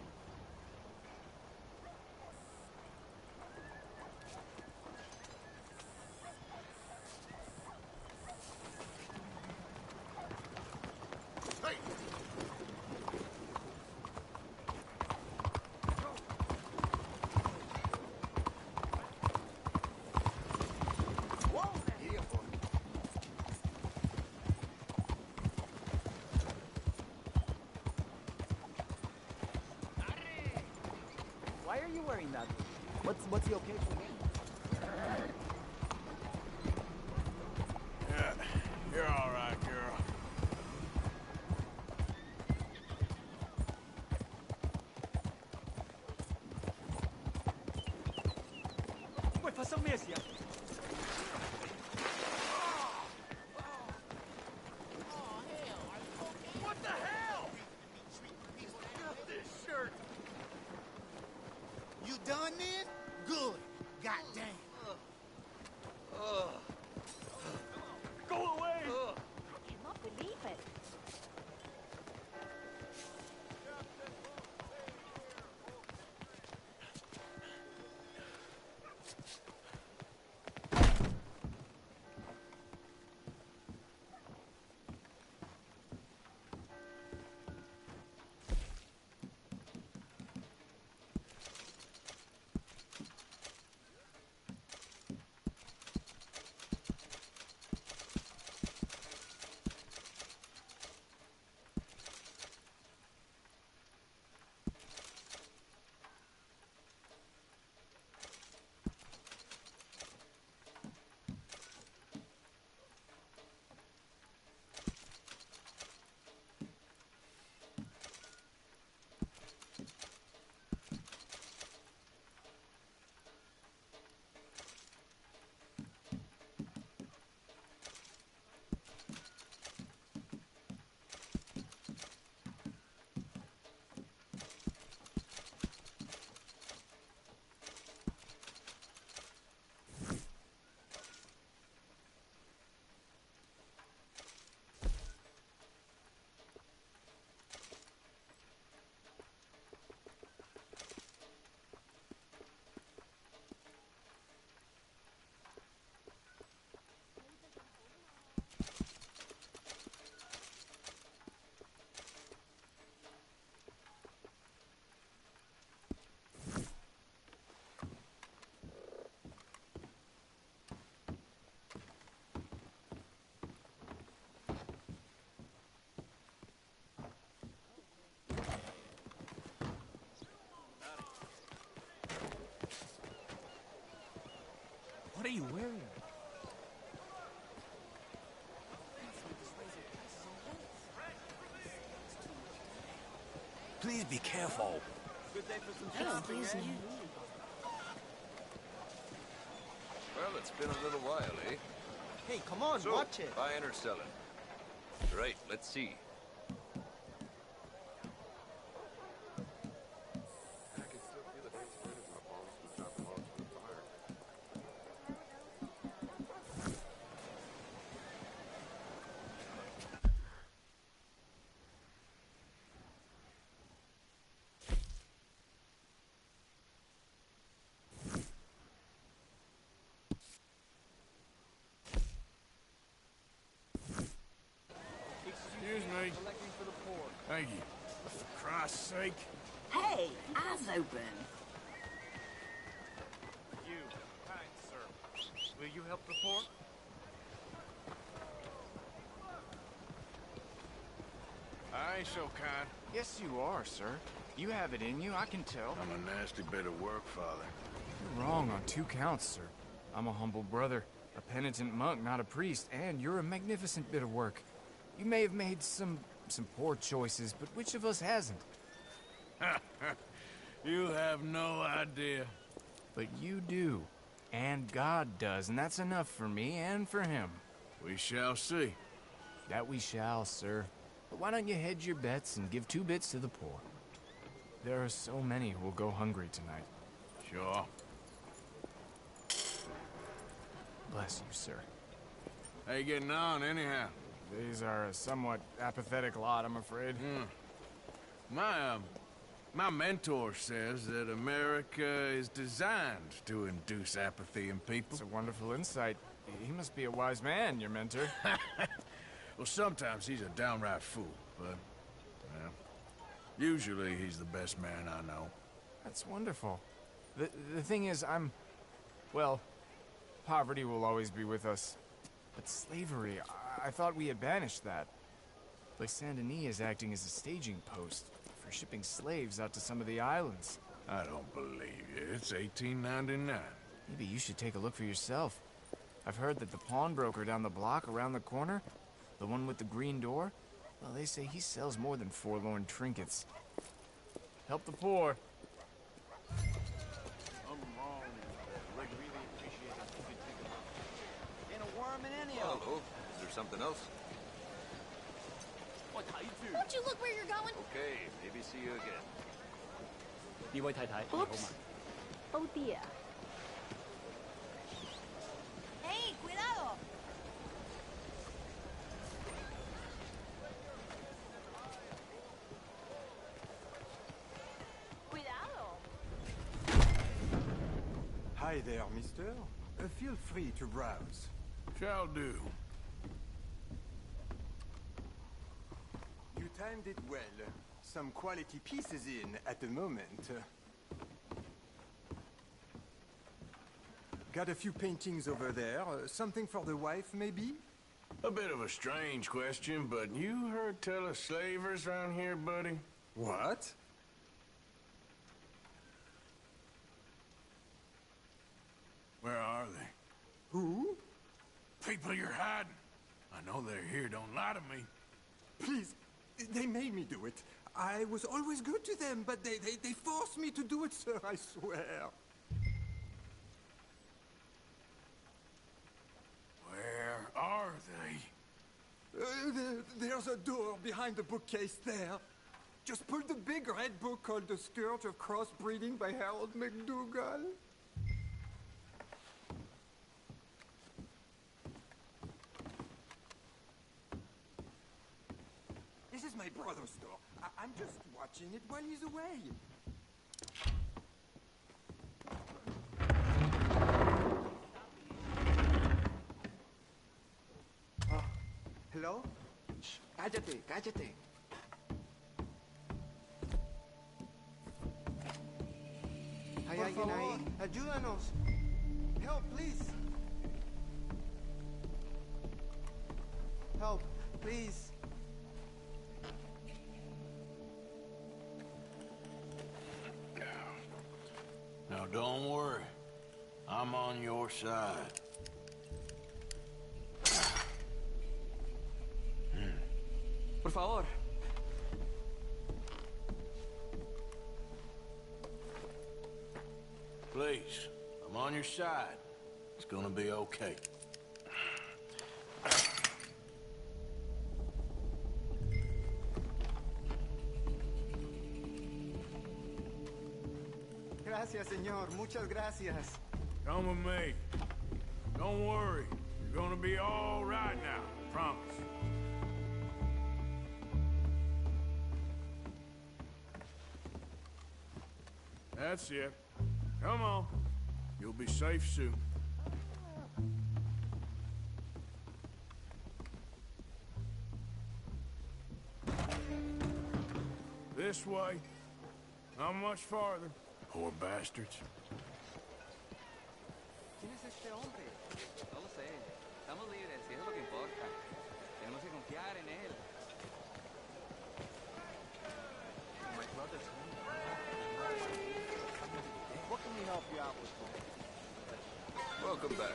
Why are you wearing that? What's the occasion? Yeah, you're all right, girl. Wait, faça mesmo. What the hell? This shirt. You done then? Good. Goddamn. Go away! I cannot believe it. Please be careful. Good day for some Excuse me. Well, it's been a little while, eh? Hey, come on, So, watch it. buying or selling? Right, let's see. Excuse me. Thank you. For Christ's sake. Hey, eyes open. You, kind sir. Will you help the poor? I ain't so kind. Yes, you are, sir. You have it in you, I can tell. I'm a nasty bit of work, Father. You're wrong on 2 counts, sir. I'm a humble brother, a penitent monk, not a priest, and you're a magnificent bit of work. You may have made some poor choices, but which of us hasn't? You have no idea. But you do. And God does, and that's enough for me and for him. We shall see. That we shall, sir. But why don't you hedge your bets and give 2 bits to the poor? There are so many who will go hungry tonight. Sure. Bless you, sir. How you getting on, anyhow? These are a somewhat apathetic lot, I'm afraid. My mentor says that America is designed to induce apathy in people. It's a wonderful insight. He must be a wise man, your mentor. Well, sometimes he's a downright fool, but, well, usually he's the best man I know. That's wonderful. The thing is, well, poverty will always be with us. But slavery, I thought we had banished that. Like Saint Denis is acting as a staging post for shipping slaves out to some of the islands. I don't believe you. It's 1899. Maybe you should take a look for yourself. I've heard that the pawnbroker down the block around the corner, the one with the green door, well, they say he sells more than forlorn trinkets. Help the poor. Hello. Is there something else? Won't you look where you're going? Okay, maybe see you again. 呢位太太，你好嗎？ Oh dear. Hey, cuidado. Cuidado. Hi there, mister. Feel free to browse. Shall do. You timed it well. Some quality pieces in at the moment. Got a few paintings over there. Something for the wife, maybe? A bit of a strange question, but you heard tell of slavers around here, buddy? What? Where are they? Who? People you're hiding. I know they're here, don't lie to me. Please, they made me do it. I was always good to them, but they forced me to do it, sir, I swear. Where are they? There's a door behind the bookcase there. Just pull the big red book called The Scourge of Crossbreeding by Harold McDougall. This is my brother's store. I'm just watching it while he's away. Hello? Shh, cállate, cállate. ¿Hay alguien ahí? Ayúdanos. Help, please. Help, please. Now, don't worry. I'm on your side. Por favor. Please, I'm on your side. It's gonna be okay. Gracias, señor. Muchas gracias. Come with me. Don't worry. You're gonna be all right now. Promise. That's it. Come on. You'll be safe soon. This way. Not much farther. Poor bastards. ¿Quién es este hombre? No lo sé. Estamos libres, y eso es lo que importa. Tenemos que confiar en él. My brother's home. What can we help you out with? Welcome back.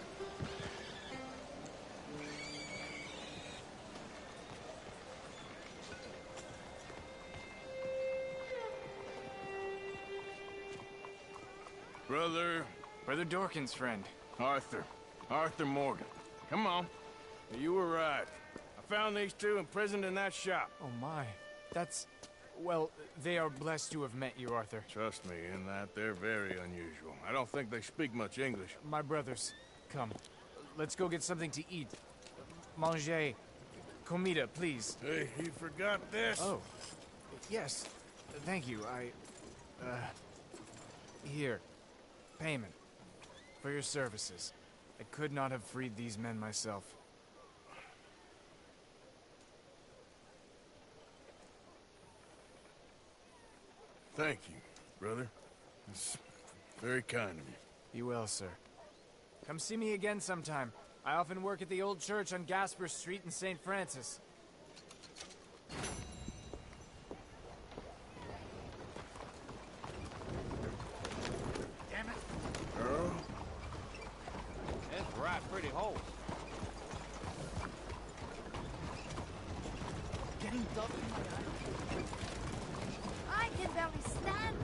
Brother Dorkin's friend. Arthur Morgan. Come on. You were right. I found these two imprisoned in that shop. Oh my. That's... Well, they are blessed to have met you, Arthur. Trust me, in that they're very unusual. I don't think they speak much English. My brothers, come. Let's go get something to eat. Manger. Comida, please. Hey, you forgot this? Oh. Yes. Thank you. Here. Payment. For your services. I could not have freed these men myself. Thank you, brother. It's very kind of you. Be well, sir. Come see me again sometime. I often work at the old church on Gasper Street in St. Francis. Damn it. Girl? That's right, pretty hole. Getting dumped in my eye. I can barely stand.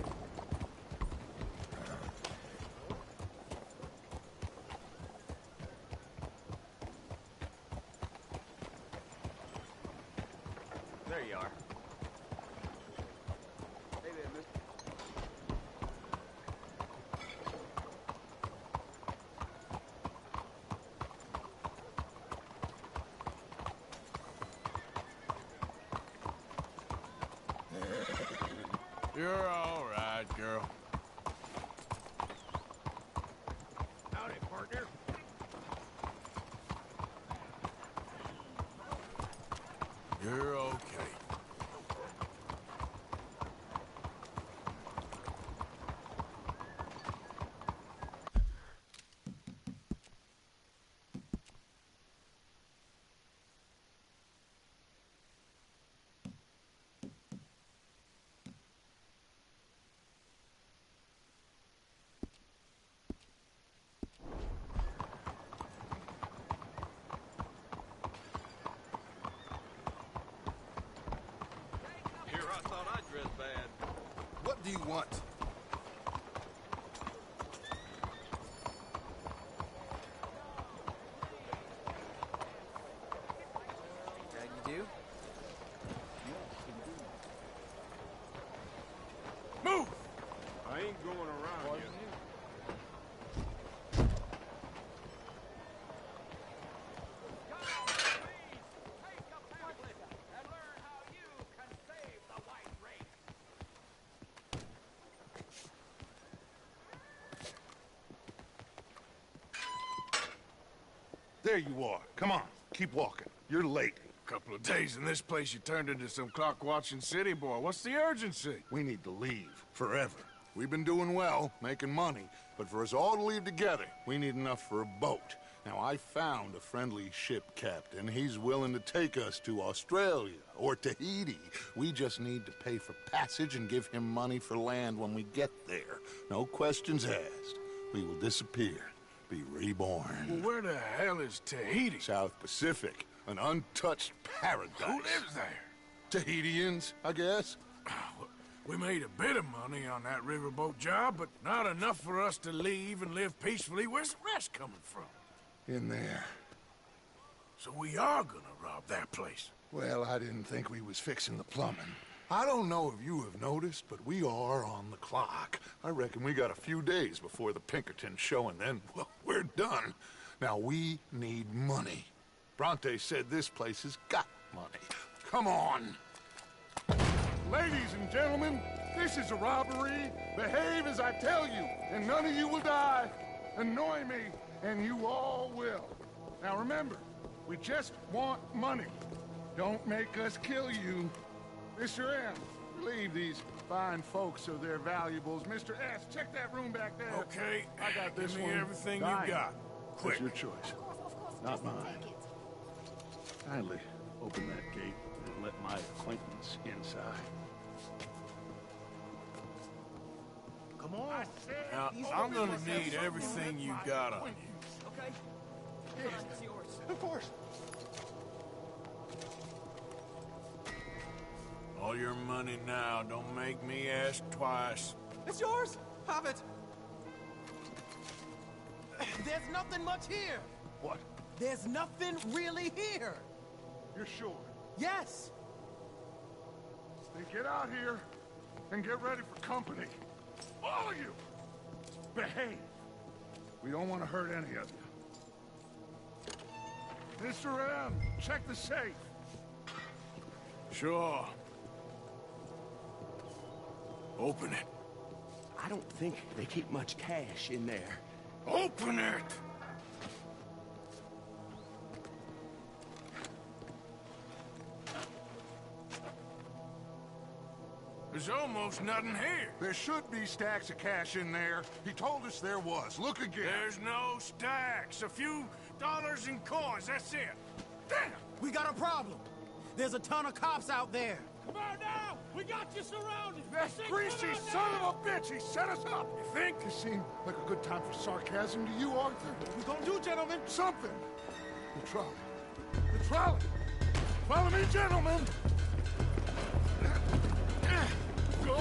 There you are. Hey there, mister. You're all right, girl. Howdy, partner. You're okay. Here, I thought I dressed bad. What do you want? That you do? Move! I ain't going around you. There you are. Come on, keep walking. You're late. Couple of days in this place, you turned into some clock-watching city boy. What's the urgency? We need to leave. Forever. We've been doing well, making money, but for us all to leave together, we need enough for a boat. Now, I found a friendly ship captain. He's willing to take us to Australia or Tahiti. We just need to pay for passage and give him money for land when we get there. No questions asked. We will disappear, be reborn. Well, where the hell is Tahiti? South Pacific, an untouched paradise. Who lives there? Tahitians, I guess. We made a bit of money on that riverboat job, but not enough for us to leave and live peacefully. Where's the rest coming from? In there. So we are gonna rob that place. Well, I didn't think we was fixing the plumbing. I don't know if you have noticed, but we are on the clock. I reckon we got a few days before the Pinkerton show, and then, well, we're done. Now, we need money. Bronte said this place has got money. Come on. Ladies and gentlemen, this is a robbery. Behave as I tell you, and none of you will die. Annoy me, and you all will. Now remember, we just want money. Don't make us kill you. Mr. M, relieve these fine folks of their valuables. Mr. S, check that room back there. Okay, I got this give me one. everything Fine. you got. Quick. It's your choice, not mine. Kindly open that gate and let my acquaintance inside. Come on. Now, I'm gonna need everything you got on you. Okay? Yes, It's yours. of course. All your money now. Don't make me ask twice. It's yours. Have it. There's nothing much here. What? There's nothing really here. You're sure? Yes. Then get out here and get ready for company. All of you! Behave. We don't want to hurt any of you. Mr. M, check the safe. Sure. Open it. I don't think they keep much cash in there. Open it! There's almost nothing here. There should be stacks of cash in there. He told us there was. Look again. There's no stacks. A few dollars in coins, that's it. Damn! We got a problem. There's a ton of cops out there. Come on now! We got you surrounded! That greasy son of a bitch! He set us up! You think? It seemed like a good time for sarcasm to you, Arthur? What we gonna do, gentlemen? Something! The trolley. The trolley! Follow me, gentlemen! Go!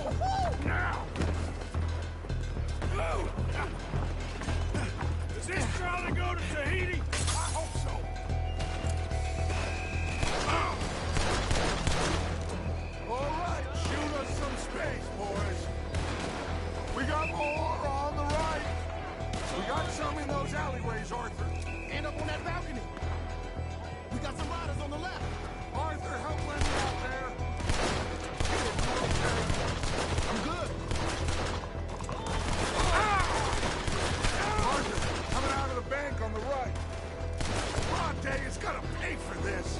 Now! Go! Does this trolley go to Tahiti? I hope so. All right, shoot us some space, boys. We got more on the right. We got some in those alleyways, Arthur. And up on that balcony. We got some riders on the left. Arthur, help Lenny out there. I'm good. Arthur, coming out of the bank on the right. Bronte is gonna pay for this.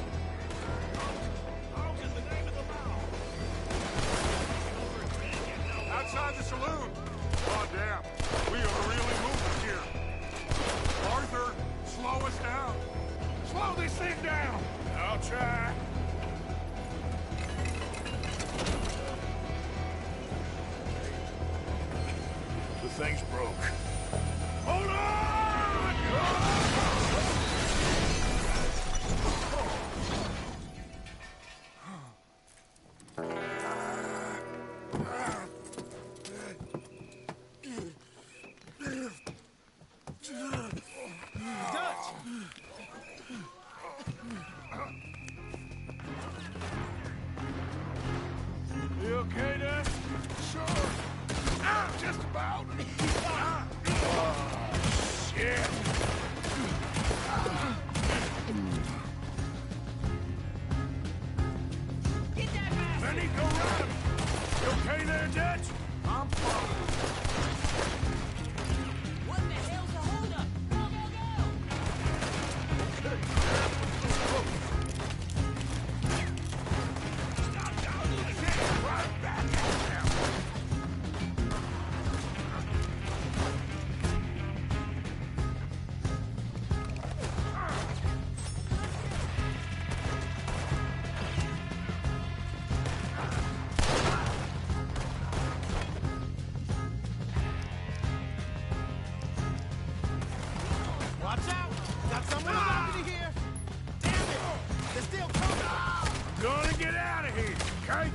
Outside the saloon. Oh, damn. We are really moving here. Arthur, slow us down. Slow this thing down. I'll try. The thing's broke. Hold on! You okay there? Sure. Just about. Shit! Get that bastard! Benny, go run him! You okay there, Dutch? I'm fine. What the hell's the holdup? Go, go, go! Stop down, little shit! Right back at him! Watch out! Got someone balcony here. Damn it! They're still coming. Gonna get out of here, okay?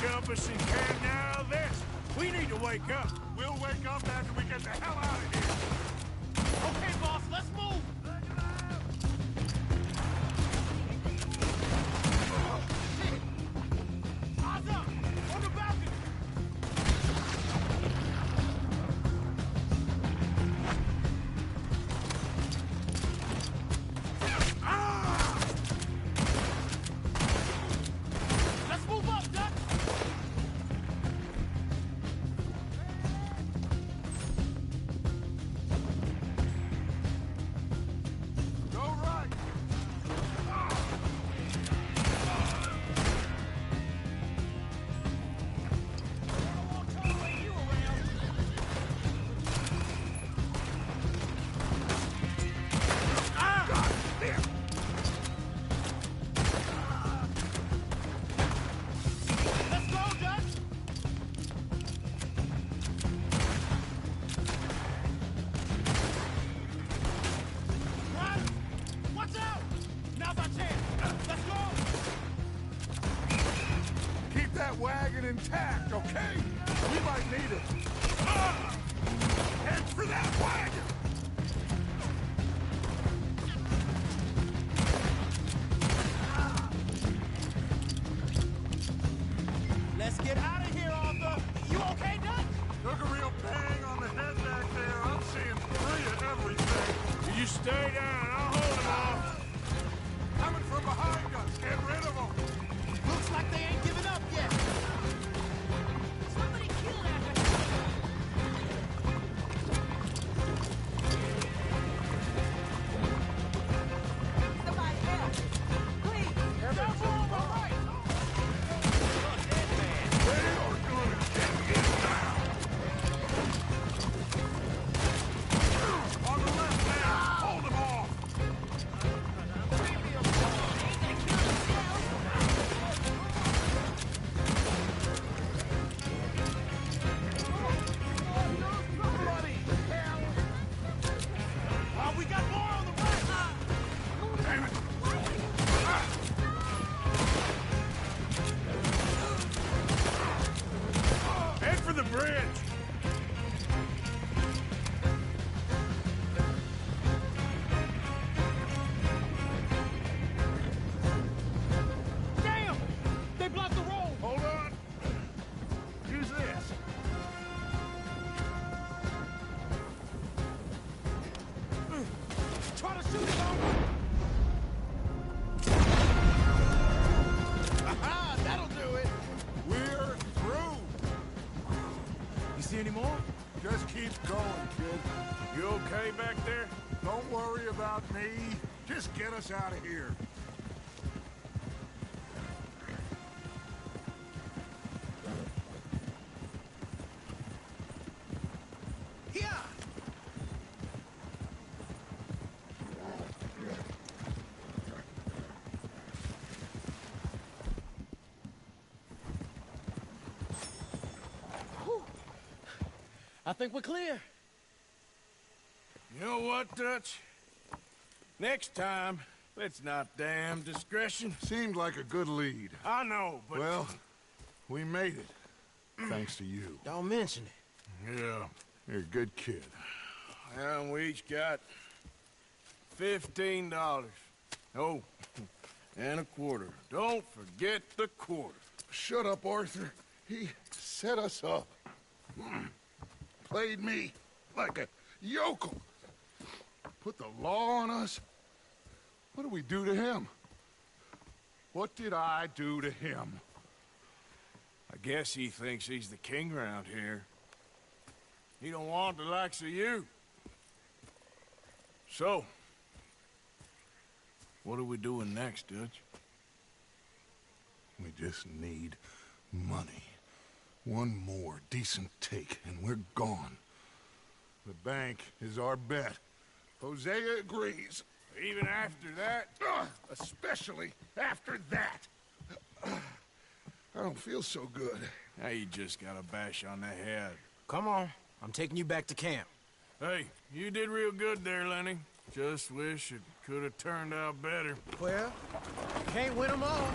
help us in carrying down all this. We need to wake up. We'll wake up after we get the hell out of here. Okay, boss, let's move. Eyes up! On the balcony! Let's move up, Dutch! Go right. Let's go, Dutch! Run! Watch out! Now's our chance! Let's go! Keep that wagon intact, okay? We might need it. Head for that wagon! Let's get out of here, Arthur! You okay, Dutch? Took a real bang on the head back there. I'm seeing 3 of everything. You stay down. I'll hold him off. Coming from behind us. Get rid of them. Looks like they ain't giving up yet. Somebody kill that guy. Somebody help! Please! Don't move, all right! They are gonna get you now. On the left now. Hold them off. We got more on the right! Damn it. Head for the bridge. Damn! They blocked the road! Hold on. Use this. Try to shoot it on! Aha! That'll do it! We're through. You see any more? Just keep going, kid. You okay back there? Don't worry about me. Just get us out of here. Here! I think we're clear. You know what, Dutch? Next time, let's not damn discretion. Seemed like a good lead. I know, but... Well, we made it. Thanks to you. Don't mention it. Yeah, you're a good kid. And we each got $15. Oh, and a quarter. Don't forget the quarter. Shut up, Arthur. He set us up. Played me like a yokel. Put the law on us. What did we do to him? What did I do to him? I guess he thinks he's the king around here. He don't want the likes of you. So, what are we doing next, Dutch? We just need money. One more decent take, and we're gone. The bank is our bet. Hosea agrees. Even after that? Especially after that. I don't feel so good. Now you just got a bash on the head. Come on. I'm taking you back to camp. Hey, you did real good there, Lenny. Just wish it could have turned out better. Well, can't win them all.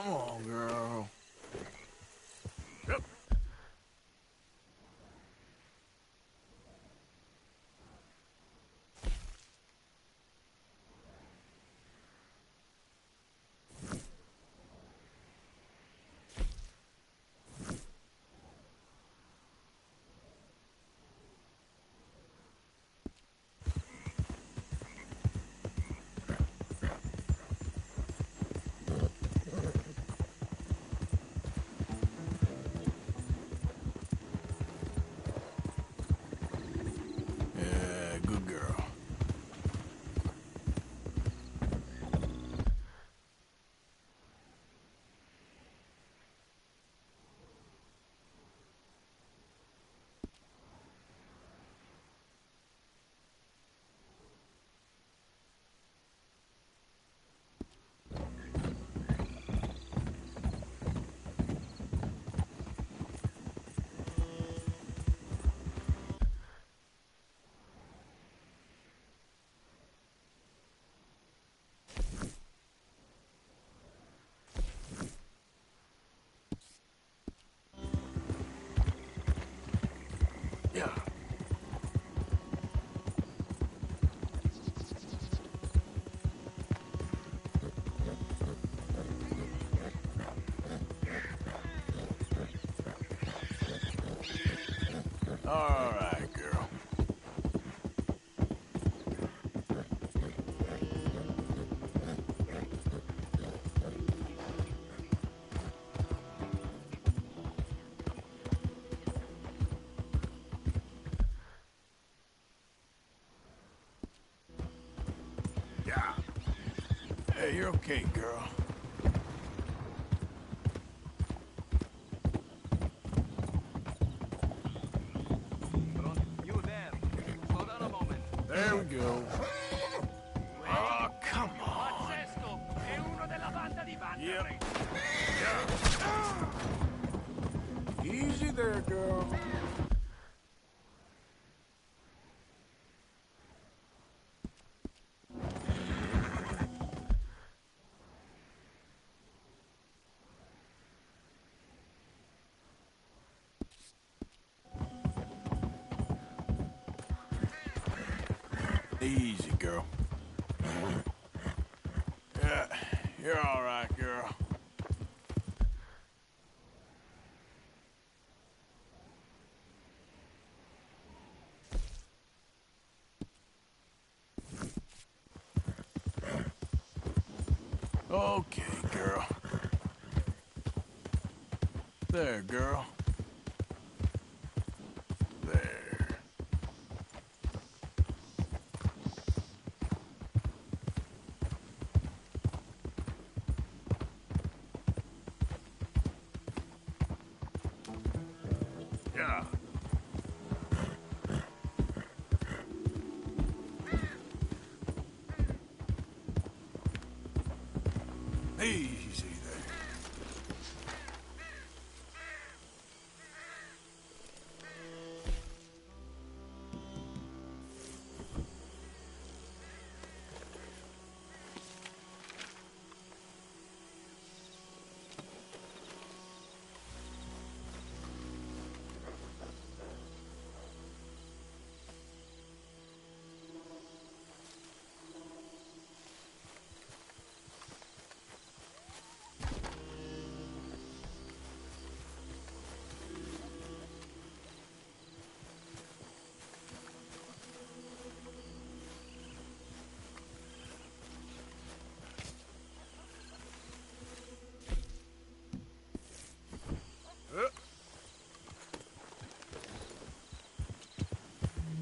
Come on, girl. Yep. Yeah, good girl. Yeah. All right, girl. Yeah. Hey, you're okay, girl. You there. Slow down a moment. There we go. Oh, come on. Pazzesco! È uno della banda di Yep. Yeah. Easy there, girl. Easy, girl. Yeah, you're all right, girl. Okay, girl. There, girl. There. Yeah. Easy there.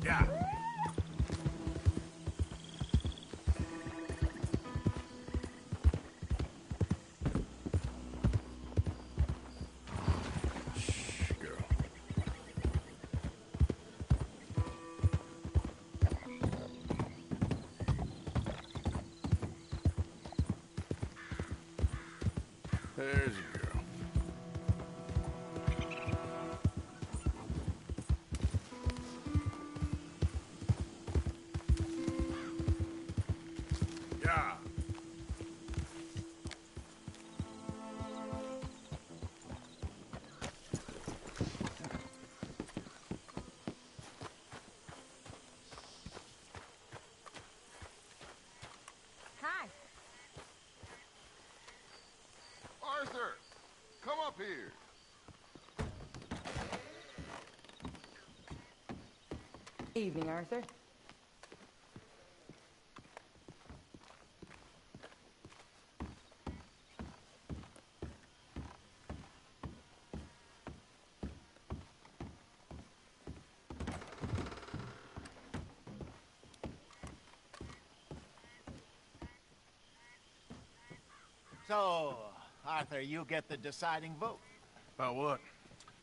Yeah. Shh, girl. There's a girl. Yeah. here. Evening, Arthur. So, Arthur, you get the deciding vote. About what?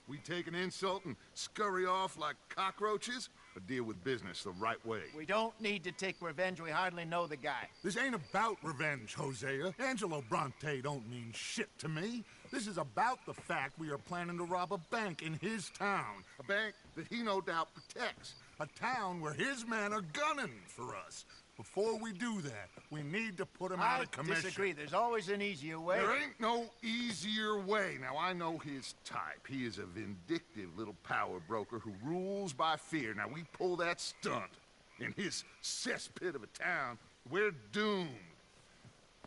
We take an insult and scurry off like cockroaches, or deal with business the right way? We don't need to take revenge. We hardly know the guy. This ain't about revenge, Hosea. Angelo Bronte don't mean shit to me. This is about the fact we are planning to rob a bank in his town. A bank that he no doubt protects. A town where his men are gunning for us. Before we do that, we need to put him out of commission. I disagree. There's always an easier way. There ain't no easier way. Now, I know his type. He is a vindictive little power broker who rules by fear. Now, we pull that stunt in his cesspit of a town, we're doomed.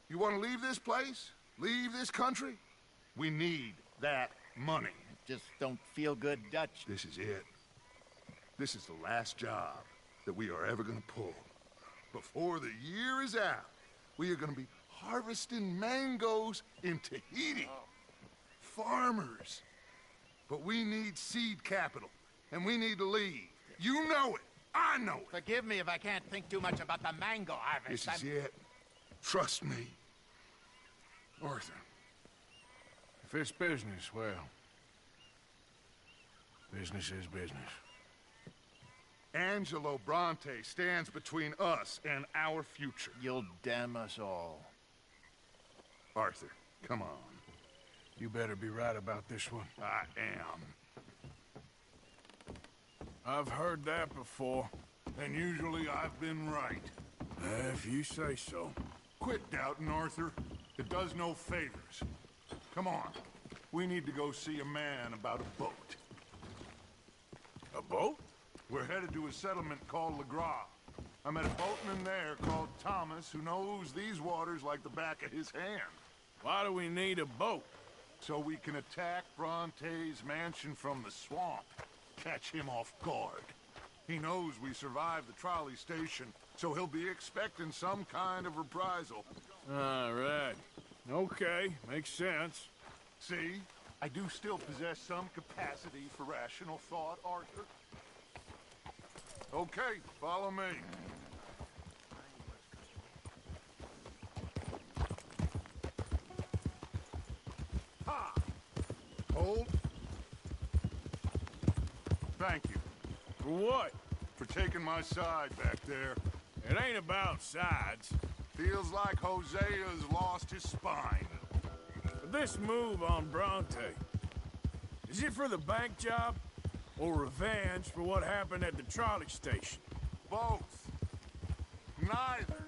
You want to leave this place? Leave this country? We need that money. Just don't feel good, Dutch. This is it. This is the last job that we are ever going to pull. Before the year is out, we are going to be harvesting mangoes in Tahiti. Farmers. But we need seed capital, and we need to leave. You know it. I know it. Forgive me if I can't think too much about the mango harvest. This is it. Trust me. Arthur. If it's business, well, business is business. Angelo Bronte stands between us and our future. You'll damn us all. Arthur, come on. You better be right about this one. I am. I've heard that before. And usually I've been right. If you say so. Quit doubting, Arthur. It does no favors. Come on. We need to go see a man about a boat. A boat? We're headed to a settlement called LeGras. I met a boatman there called Thomas who knows these waters like the back of his hand. Why do we need a boat? So we can attack Bronte's mansion from the swamp. Catch him off guard. He knows we survived the trolley station, so he'll be expecting some kind of reprisal. All right. Okay, makes sense. See? I do still possess some capacity for rational thought, Arthur. Okay, follow me. Ha! Hold. Thank you. For what? For taking my side back there. It ain't about sides. Feels like Hosea's lost his spine. But this move on Bronte, is it for the bank job? Or revenge for what happened at the trolley station? Both. Neither.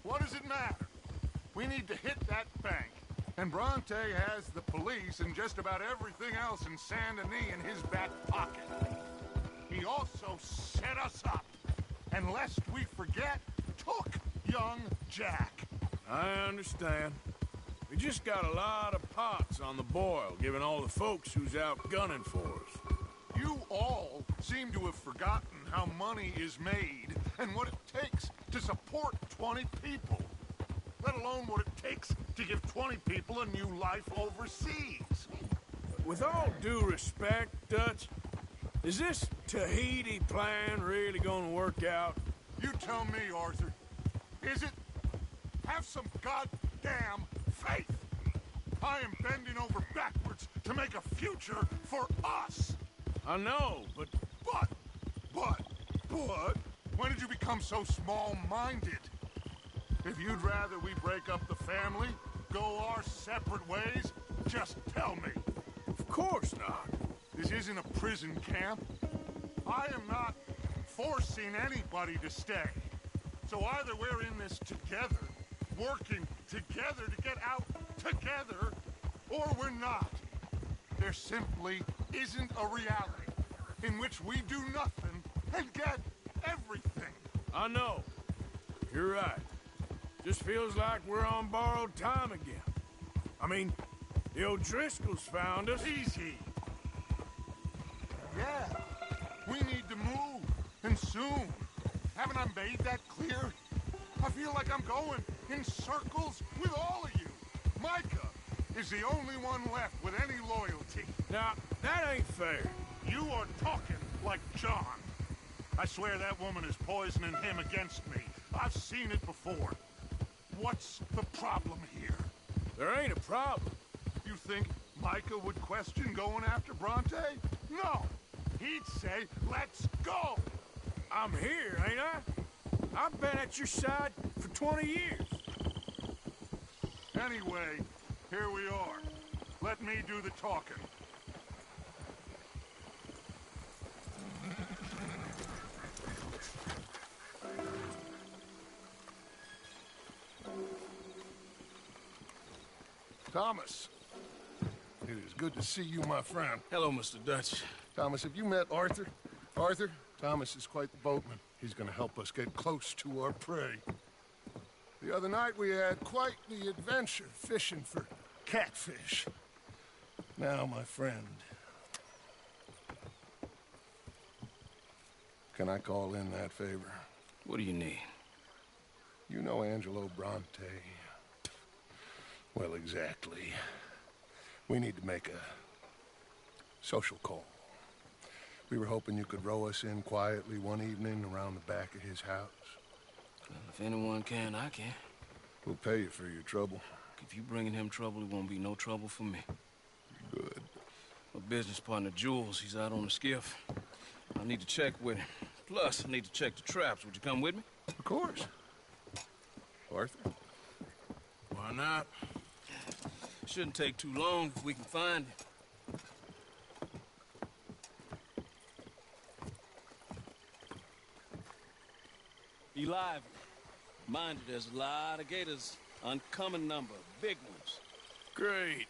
What does it matter? We need to hit that bank. And Bronte has the police and just about everything else in Saint Denis in his back pocket. He also set us up. And lest we forget, took young Jack. I understand. We just got a lot of pots on the boil, given all the folks who's out gunning for us. You all seem to have forgotten how money is made and what it takes to support 20 people. Let alone what it takes to give 20 people a new life overseas. With all due respect, Dutch, is this Tahiti plan really gonna work out? You tell me, Arthur. Is it? Have some goddamn faith. I am bending over backwards to make a future for us. I know, but... But... When did you become so small-minded? If you'd rather we break up the family, go our separate ways, just tell me. Of course not. This isn't a prison camp. I am not forcing anybody to stay. So either we're in this together, working together to get out together, or we're not. There simply isn't a reality in which we do nothing and get everything. I know. You're right. Just feels like we're on borrowed time again. I mean, The O'Driscolls found us. Easy. Yeah. We need to move. And soon. Haven't I made that clear? I feel like I'm going in circles with all of you. Micah is the only one left with any loyalty. Now, that ain't fair. You are talking like John. I swear that woman is poisoning him against me. I've seen it before. What's the problem here? There ain't a problem. You think Micah would question going after Bronte? No. He'd say, let's go. I'm here, ain't I? I've been at your side for 20 years. Anyway, here we are. Let me do the talking. Thomas, it is good to see you, my friend. Hello, Mr. Dutch. Thomas, have you met Arthur? Arthur, Thomas is quite the boatman. He's gonna help us get close to our prey. The other night we had quite the adventure fishing for catfish. Now, my friend, can I call in that favor? What do you need? You know Angelo Bronte. Well, exactly. We need to make a social call. We were hoping you could row us in quietly one evening around the back of his house. Well, if anyone can, I can. We'll pay you for your trouble. If you bringing him trouble, it won't be no trouble for me. Good. My business partner, Jules, he's out on the skiff. I need to check with him. Plus, I need to check the traps. Would you come with me? Of course. Arthur? Why not? Shouldn't take too long if we can find him. Be lively. Mind you, there's a lot of gators. Uncommon number. Big ones. Great.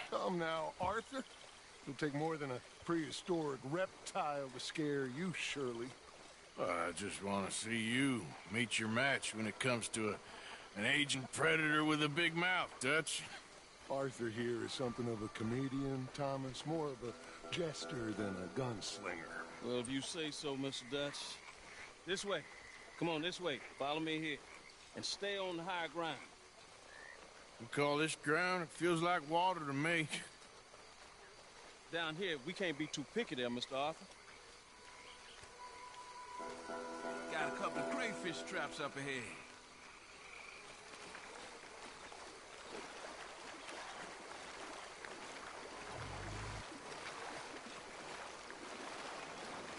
Come now, Arthur. It'll take more than a prehistoric reptile to scare you, surely. I just want to see you meet your match when it comes to an aging predator with a big mouth, Dutch. Arthur here is something of a comedian, Thomas. More of a jester than a gunslinger. Well, if you say so, Mr. Dutch. This way. Come on, this way. Follow me here. And stay on the higher ground. You call this ground? It feels like water to me. Down here, we can't be too picky there, Mr. Arthur. Got a couple of crayfish traps up ahead.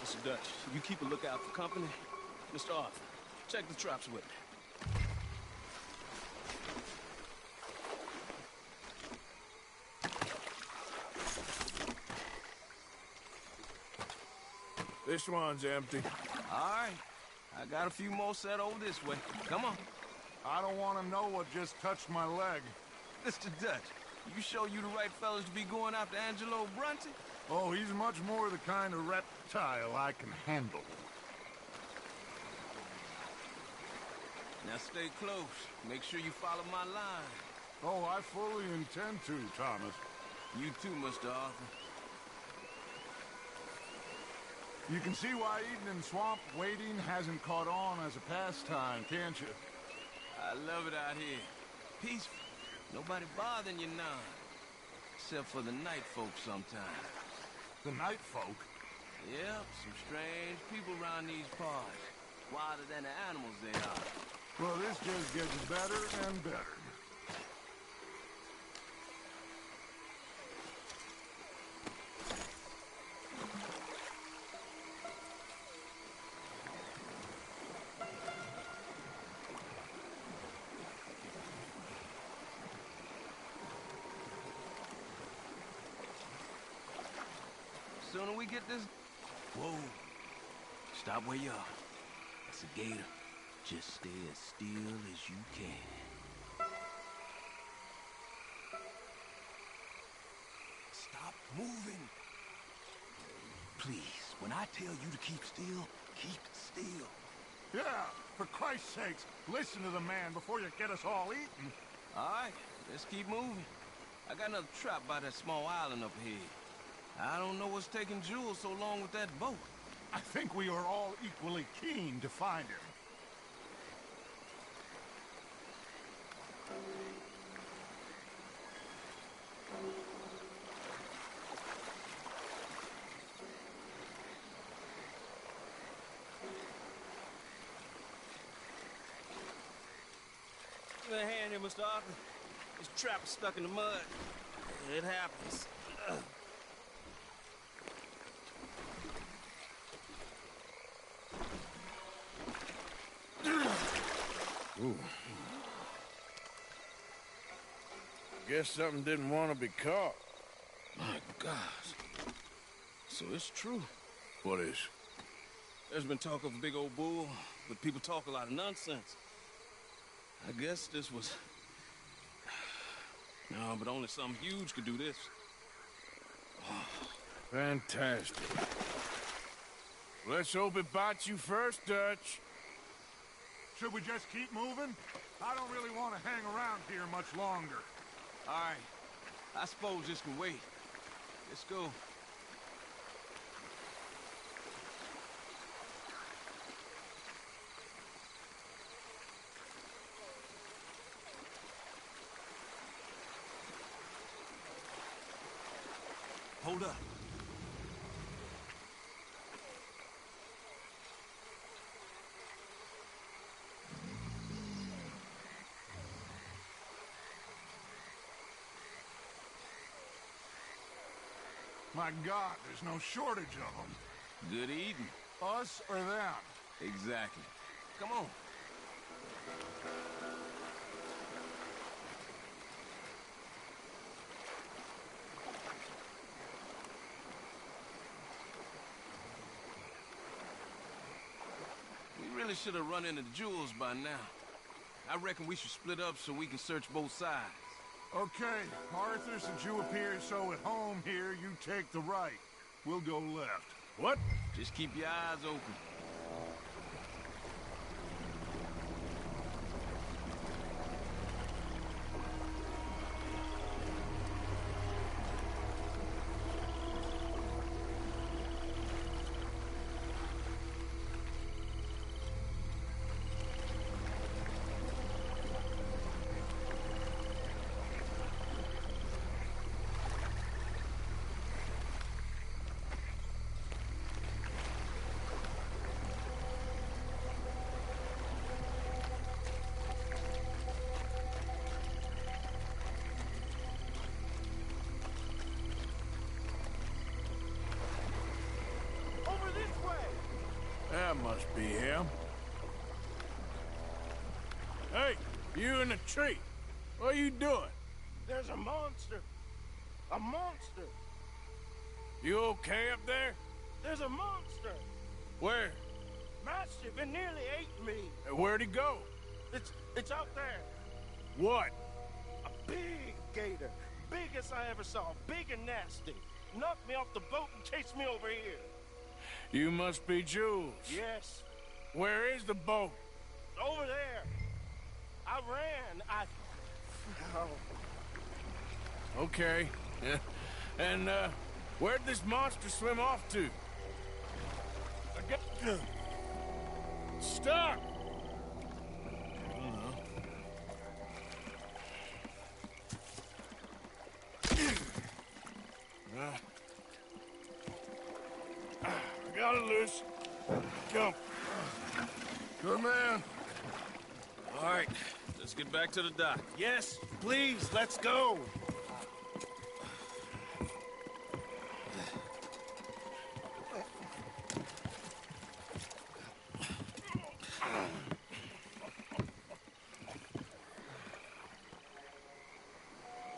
Mr. Dutch, you keep a lookout for company. Mr. Arthur, check the traps with me. This one's empty. All right. I got a few more set over this way. Come on. I don't want to know what just touched my leg. Mr. Dutch, you sure you the right fellas to be going after Angelo Bronte? Oh, he's much more the kind of reptile I can handle. Now stay close. Make sure you follow my line. Oh, I fully intend to, Thomas. You too, Mr. Arthur. You can see why eating in swamp wading hasn't caught on as a pastime, can't you? I love it out here. Peaceful. Nobody bothering you now. Except for the night folk sometimes. The night folk? Yep, some strange people around these parts. Wilder than the animals they are. Well, this just gets better and better. Sooner we get this... Whoa. Stop where you are. It's a gator. Just stay as still as you can. Stop moving. Please, when I tell you to keep still, keep still. Yeah, for Christ's sakes, listen to the man before you get us all eaten. All right, let's keep moving. I got another trap by that small island up ahead. I don't know what's taking Jules so long with that boat. I think we are all equally keen to find him. Give me a hand here, Mr. Arthur. This trap is stuck in the mud. It happens. Ooh. Guess something didn't want to be caught. My gosh. So it's true. What is? There's been talk of a big old bull, but people talk a lot of nonsense. I guess this was... No, but only something huge could do this. Oh, fantastic. Let's hope it bites you first, Dutch. Should we just keep moving? I don't really want to hang around here much longer. All right. I suppose this can wait. Let's go. Hold up. My God, there's no shortage of them. Good eating. Us or them? Exactly. Come on. We really should have run into Jules by now. I reckon we should split up so we can search both sides. Okay, Arthur, since you appear so at home here, you take the right. We'll go left. What? Just keep your eyes open. That must be him. Hey, you in the tree. What are you doing? There's a monster. A monster. You okay up there? There's a monster. Where? Massive, it nearly ate me. Where'd he go? It's out there. What? A big gator. Biggest I ever saw. Big and nasty. Knocked me off the boat and chased me over here. You must be Jules. Yes. Where is the boat? Over there. I ran. Oh. Okay. Yeah. And, where'd this monster swim off to? Stop! Got it loose. Jump. Good man. All right, let's get back to the dock. Yes, please, let's go.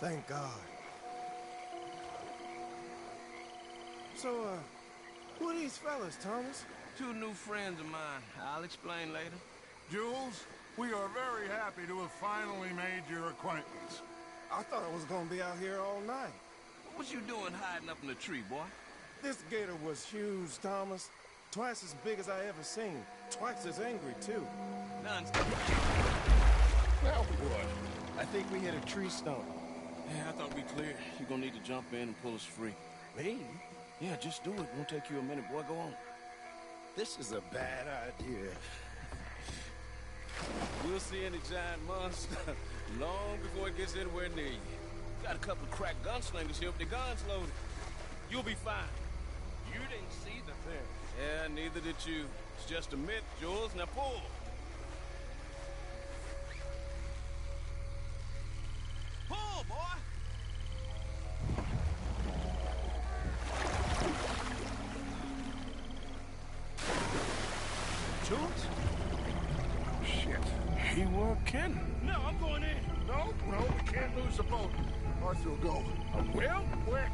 Thank God. So, who are these fellas, Thomas? Two new friends of mine. I'll explain later. Jules, we are very happy to have finally made your acquaintance. I thought I was gonna be out here all night. What you doing hiding up in the tree, boy? This gator was huge, Thomas. Twice as big as I ever seen. Twice as angry, too. None. Now what? I think we hit a tree stump. Yeah, I thought we cleared. You're gonna need to jump in and pull us free. Me? Yeah, just do it. Won't take you a minute, boy. Go on. This is a bad idea. We'll see any giant monster long before it gets anywhere near you. Got a couple of crack gunslingers here with their guns loaded. You'll be fine. You didn't see the thing. Yeah, neither did you. It's just a myth, Jules. Now pull. Pull, boy! Jules? Shit. He weren't kidding. No, I'm going in. No, we can't lose the boat. Arthur will go. I will? Quick!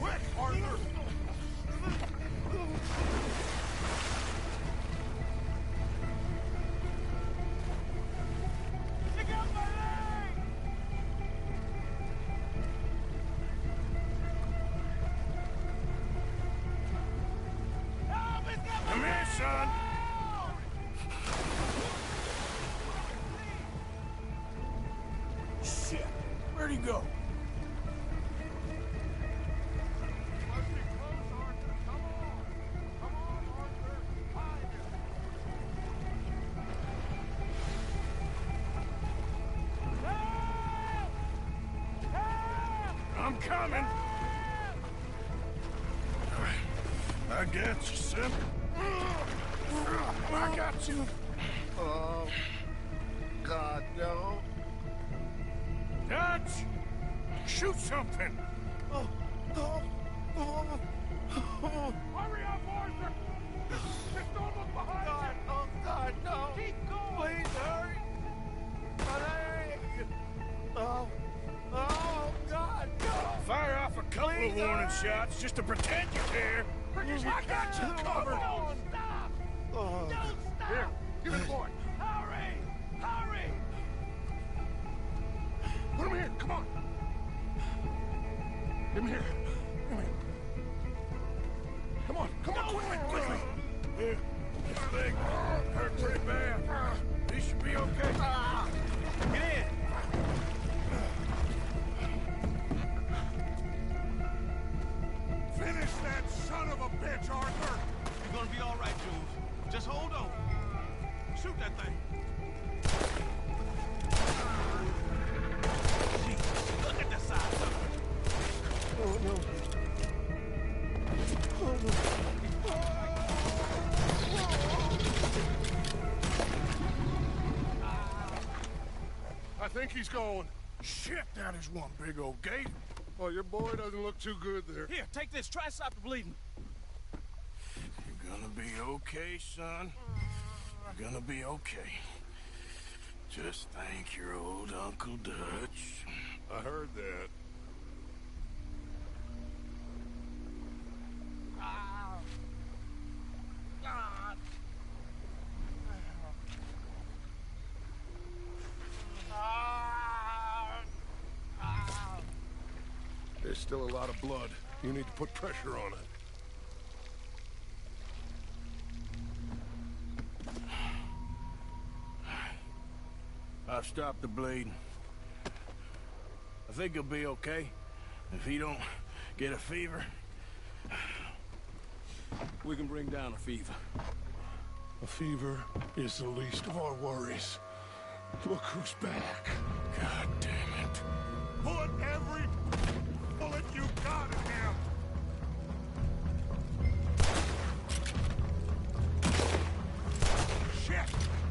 Quick, Arthur! Check out my leg! Help! It's got my Come here, son. Shit! Where'd he go? I'm coming. I got you, son. I got you. Oh, God, no. Dutch! Shoot something! Oh. Hurry up, Arthur! Just don't look behind God, you! oh, God, no. Keep going! Please, hurry. My leg. Oh, God, no. Fire off a couple of warning shots just to pretend you care. I got you covered! Don't stop! Oh. Don't stop! Here, give me the boy. Hurry! Hurry! Put him here, come on. Give him here. Come here. Come on, quickly. Here, this leg hurt pretty bad. He should be okay. Get in. Finish that son of a bitch, Arthur. You're gonna be all right, Jules. Just hold on. Shoot that thing. Jesus, look at the size of it. Oh, no. Oh, no. I think he's going. Shit, that is one big old gate. Oh, your boy doesn't look too good there. Here, take this. Try and stop the bleeding. You're gonna be okay, son. You're gonna be okay. Just thank your old Uncle Dutch. I heard that. There's still a lot of blood. You need to put pressure on it. I've stopped the bleeding. I think he'll be okay. If he don't get a fever, we can bring down a fever. A fever is the least of our worries. Look who's back. God damn it. Put every bullet you got in him! Shit!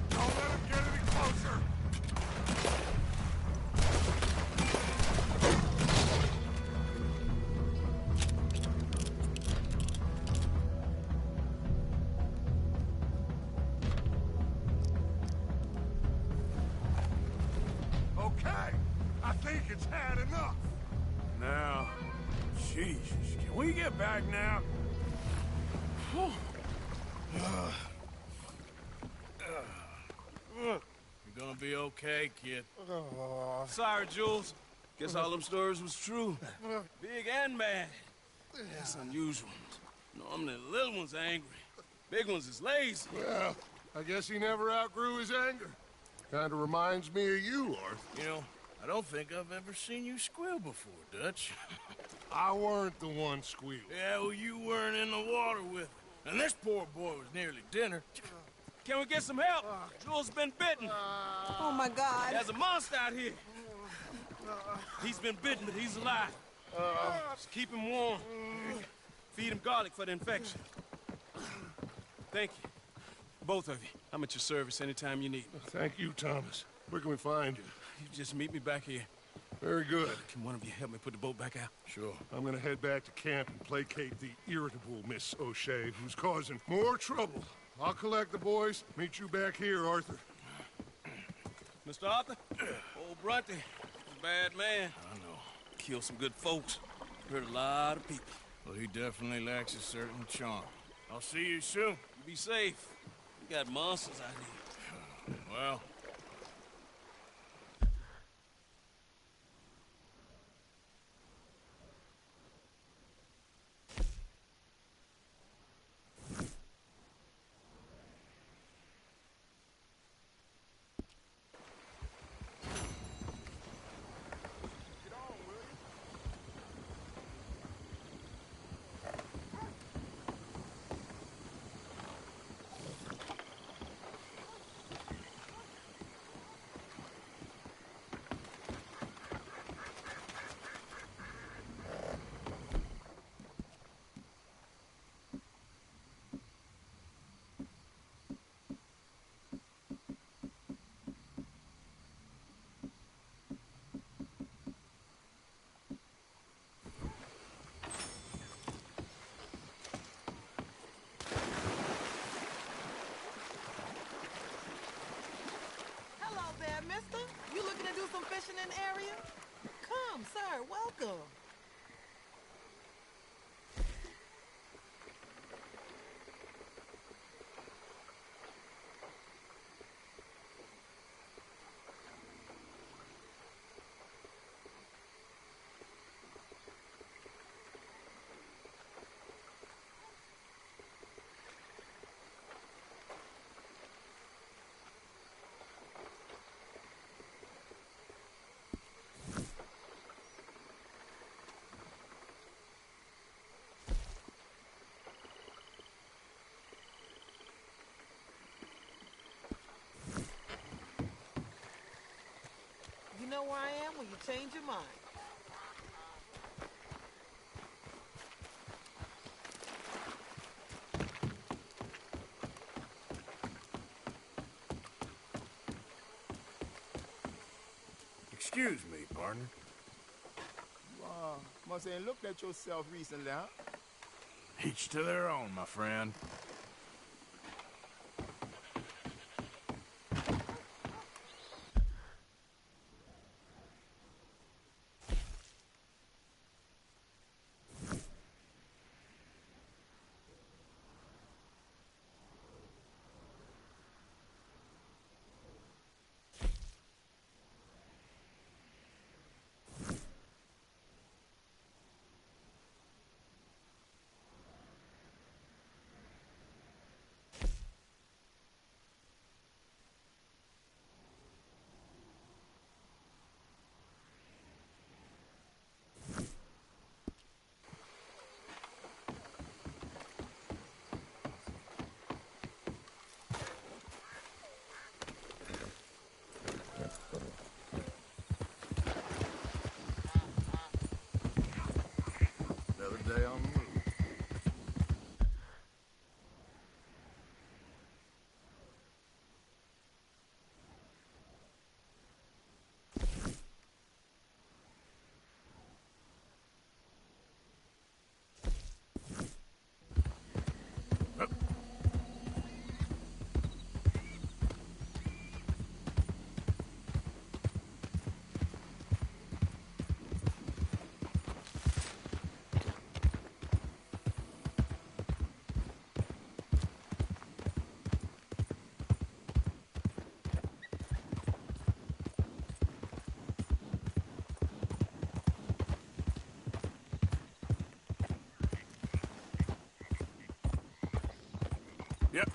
Don't let him get any closer! Okay, I think it's had enough. Now, Jesus, can we get back now? You're gonna be okay, kid. Sorry, Jules. Guess all them stories was true. Big and bad. That's unusual. Normally the little ones are angry. Big ones is lazy. Well, I guess he never outgrew his anger. Kinda reminds me of you, Arthur. You know, I I don't think I've ever seen you squeal before, Dutch. I weren't the one squealing. Yeah, well, you weren't in the water with her. And this poor boy was nearly dinner. Can we get some help? Jules been bitten. Oh, my God. There's a monster out here. He's been bitten, but he's alive. Just keep him warm. Feed him garlic for the infection. Thank you. Both of you. I'm at your service anytime you need me. Thank you, Thomas. Where can we find you? You just meet me back here. Very good. Can one of you help me put the boat back out? Sure. I'm gonna head back to camp and placate the irritable Miss O'Shea, who's causing more trouble. I'll collect the boys. Meet you back here, Arthur. Mr. Arthur? Old Brunty. A bad man. I know. Killed some good folks. Hurt a lot of people. Well, he definitely lacks a certain charm. I'll see you soon. You be safe. We got monsters out here. Well... mister? You looking to do some fishing in the area? Come, sir, welcome. You know where I am when you change your mind. Excuse me, partner. Must ain't looked at yourself recently, huh? Each to their own, my friend. Another day on the move. Yep.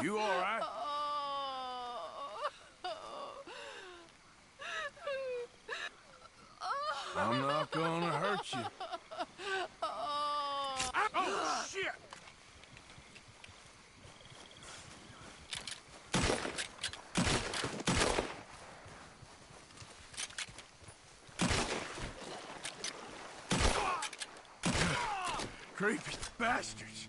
You all right? I'm not gonna hurt you. Oh, shit! Creepy bastards.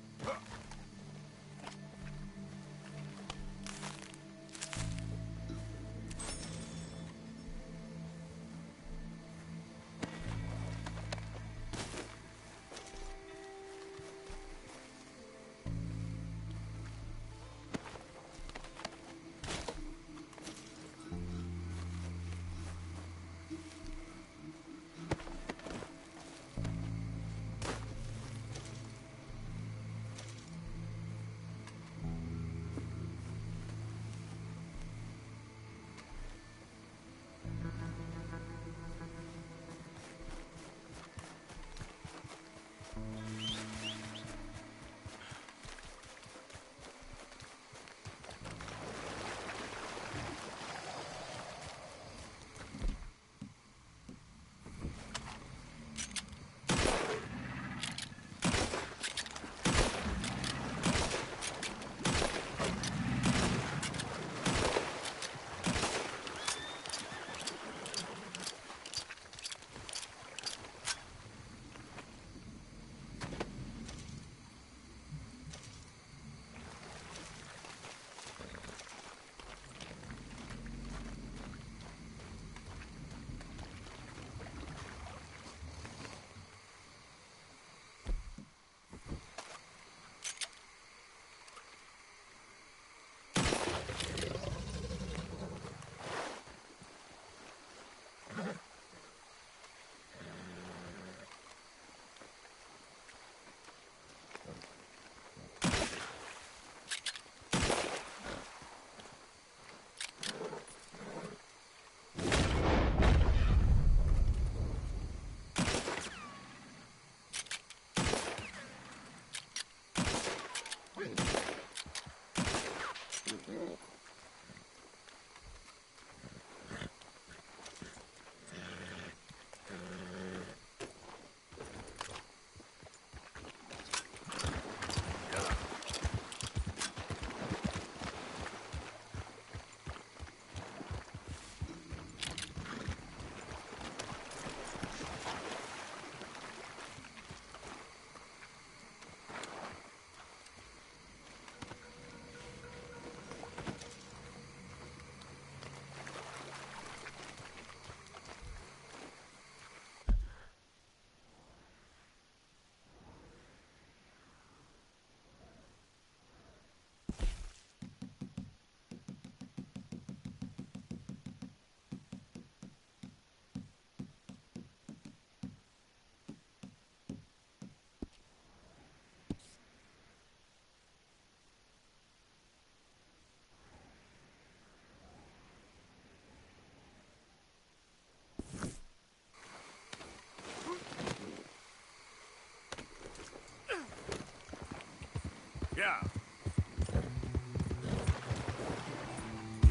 Yeah.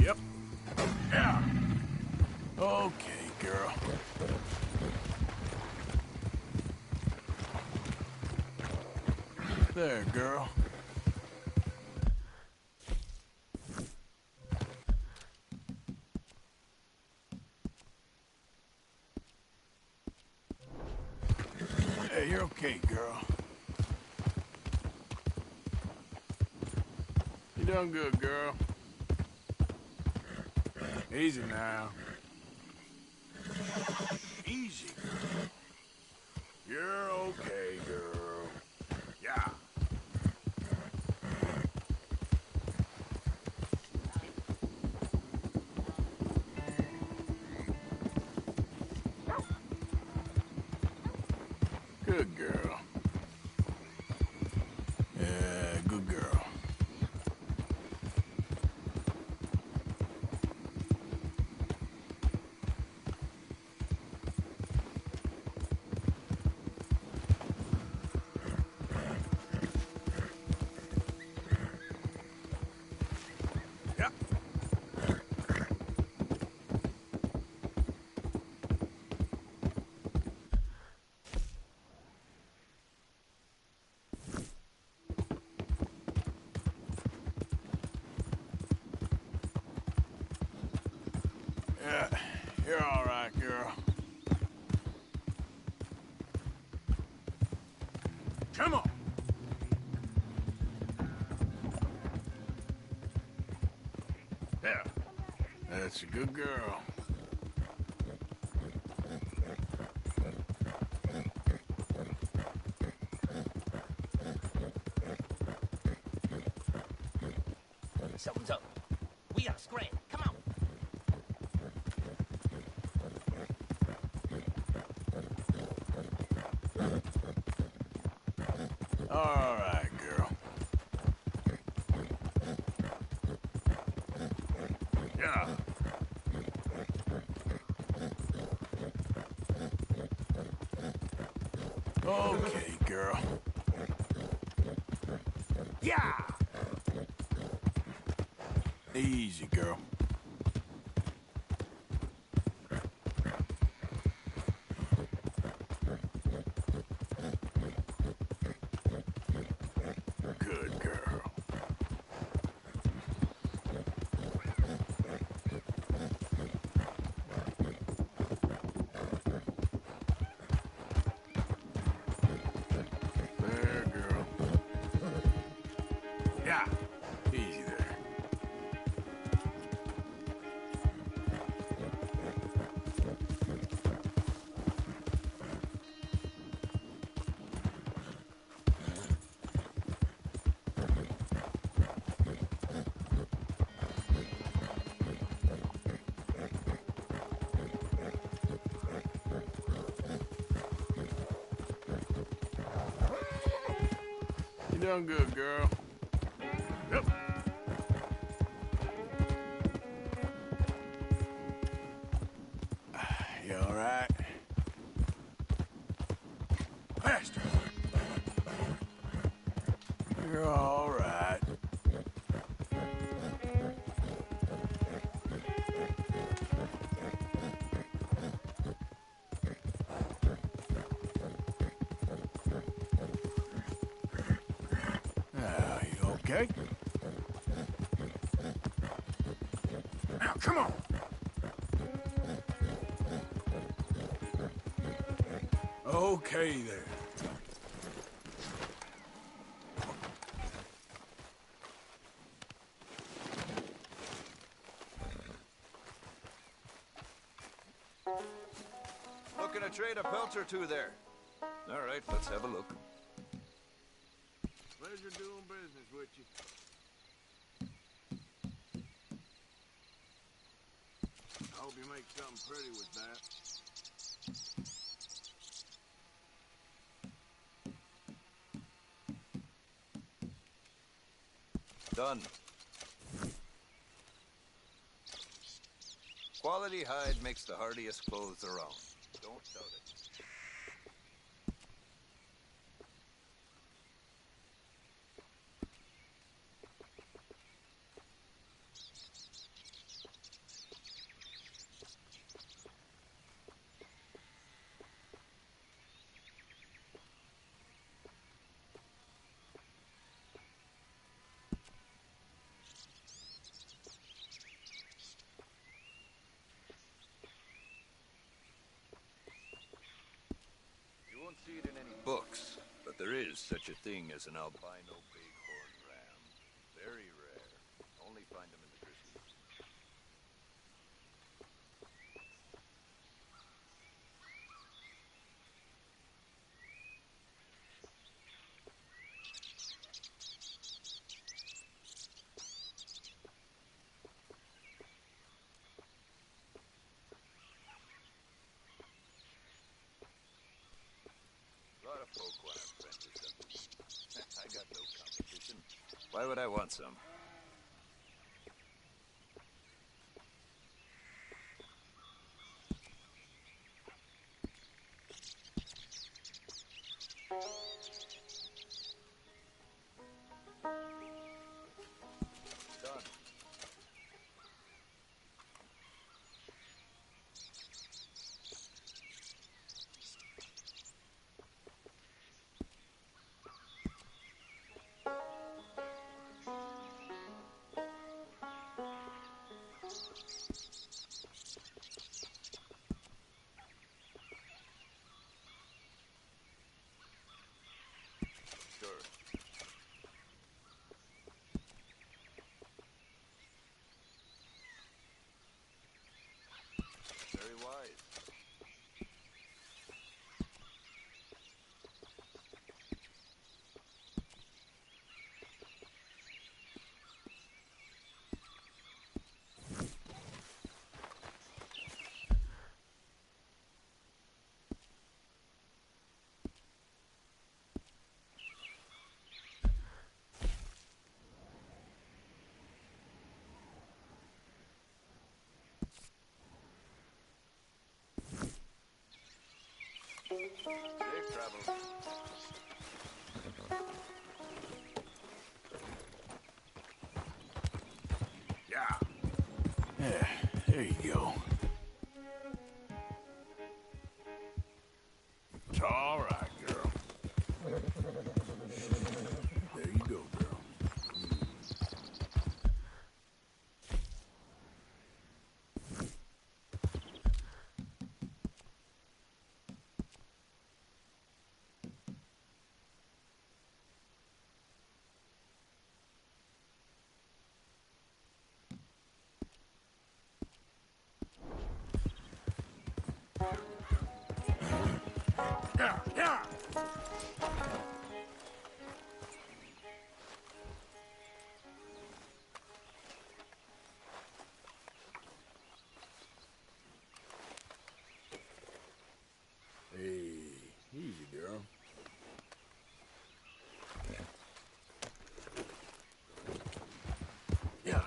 Yep. Yeah. Okay, girl. There, girl. Hey, you're okay, girl. You done good, girl. Easy now. Easy, girl. You're okay, girl. Yeah. Good girl. Yeah, good girl. You're all right, girl. Come on. Yeah. That's a good girl. Something's up. We gotta scram. Come on. All right, girl. Yeah. Okay, girl. Yeah! Easy, girl. Good girl. There, girl. Yeah. Easy there. You done good, girl. Yep. You all right? Faster. You're all right. You okay? Now, come on. Okay, there. Looking to trade a pelt or two there. All right, let's have a look. Pleasure doing business with you. I hope you make something pretty with that. Done. Quality hide makes the hardiest clothes around. Don't doubt it. You won't see it in any books, but there is such a thing as an albino bighorn ram. Very rare. Only find them in the grizzlies. A lot of folk want to apprentice of me. I got no competition. Why would I want some? Done. Safe travel. Yeah, there you go. It's all right, girl. There you go, girl. Yeah, yeah. Hey, easy, girl. Yeah. Yeah!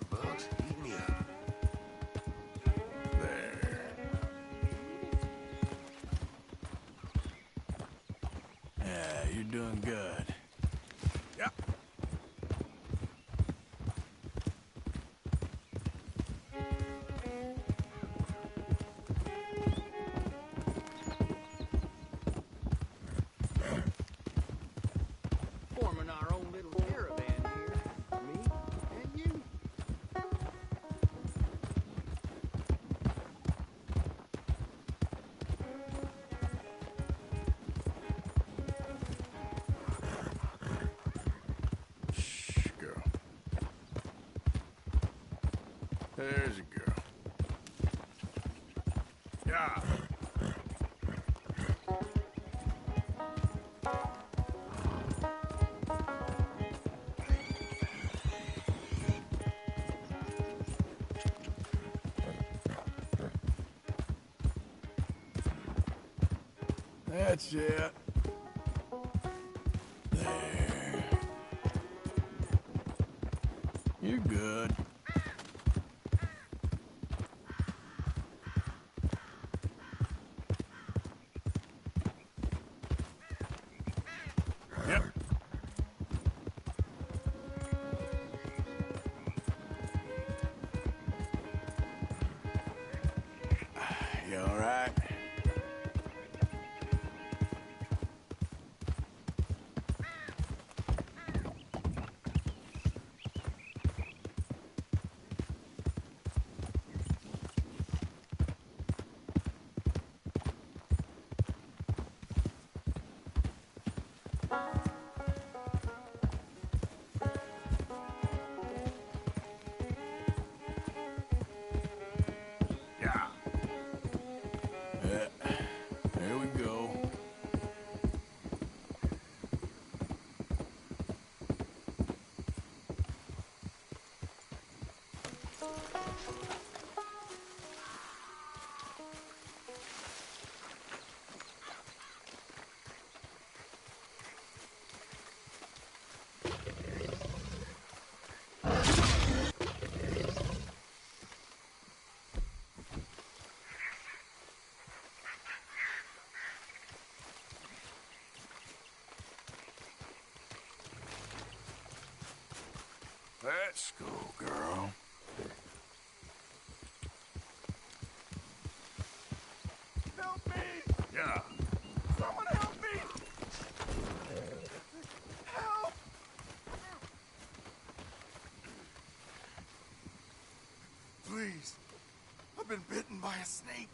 Bugs, eat me up. There. Yeah, you're doing good. Yep. Forming our own little caravan here. Me and you. Shh, girl. There's a girl. Yeah. That's it. There. You're good. Yep. You all right? Yeah. Yeah. There we go. Let's go, girl. Help me! Yeah. Someone help me! Help! Please. I've been bitten by a snake.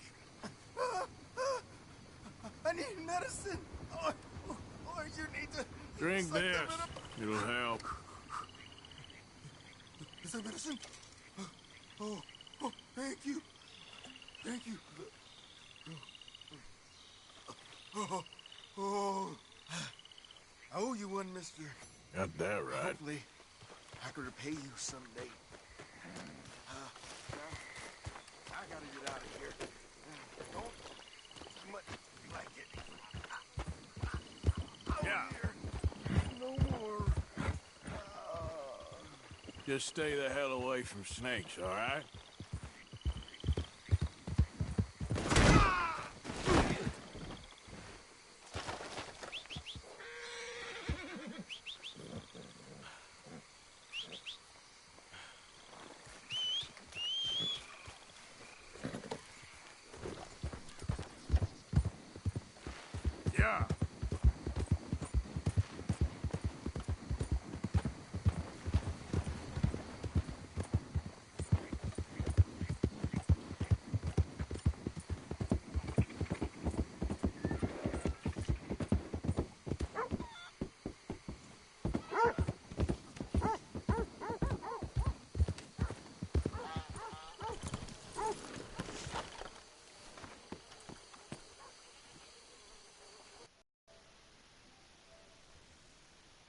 I need medicine. Or you need to... Drink suck this. them in It'll help. Is that medicine? Oh, thank you. Thank you. Oh. I owe you one, mister. Got that right. Hopefully, I could repay you someday. I gotta get out of here. Don't much like it. Yeah. No more. Just stay the hell away from snakes, all right?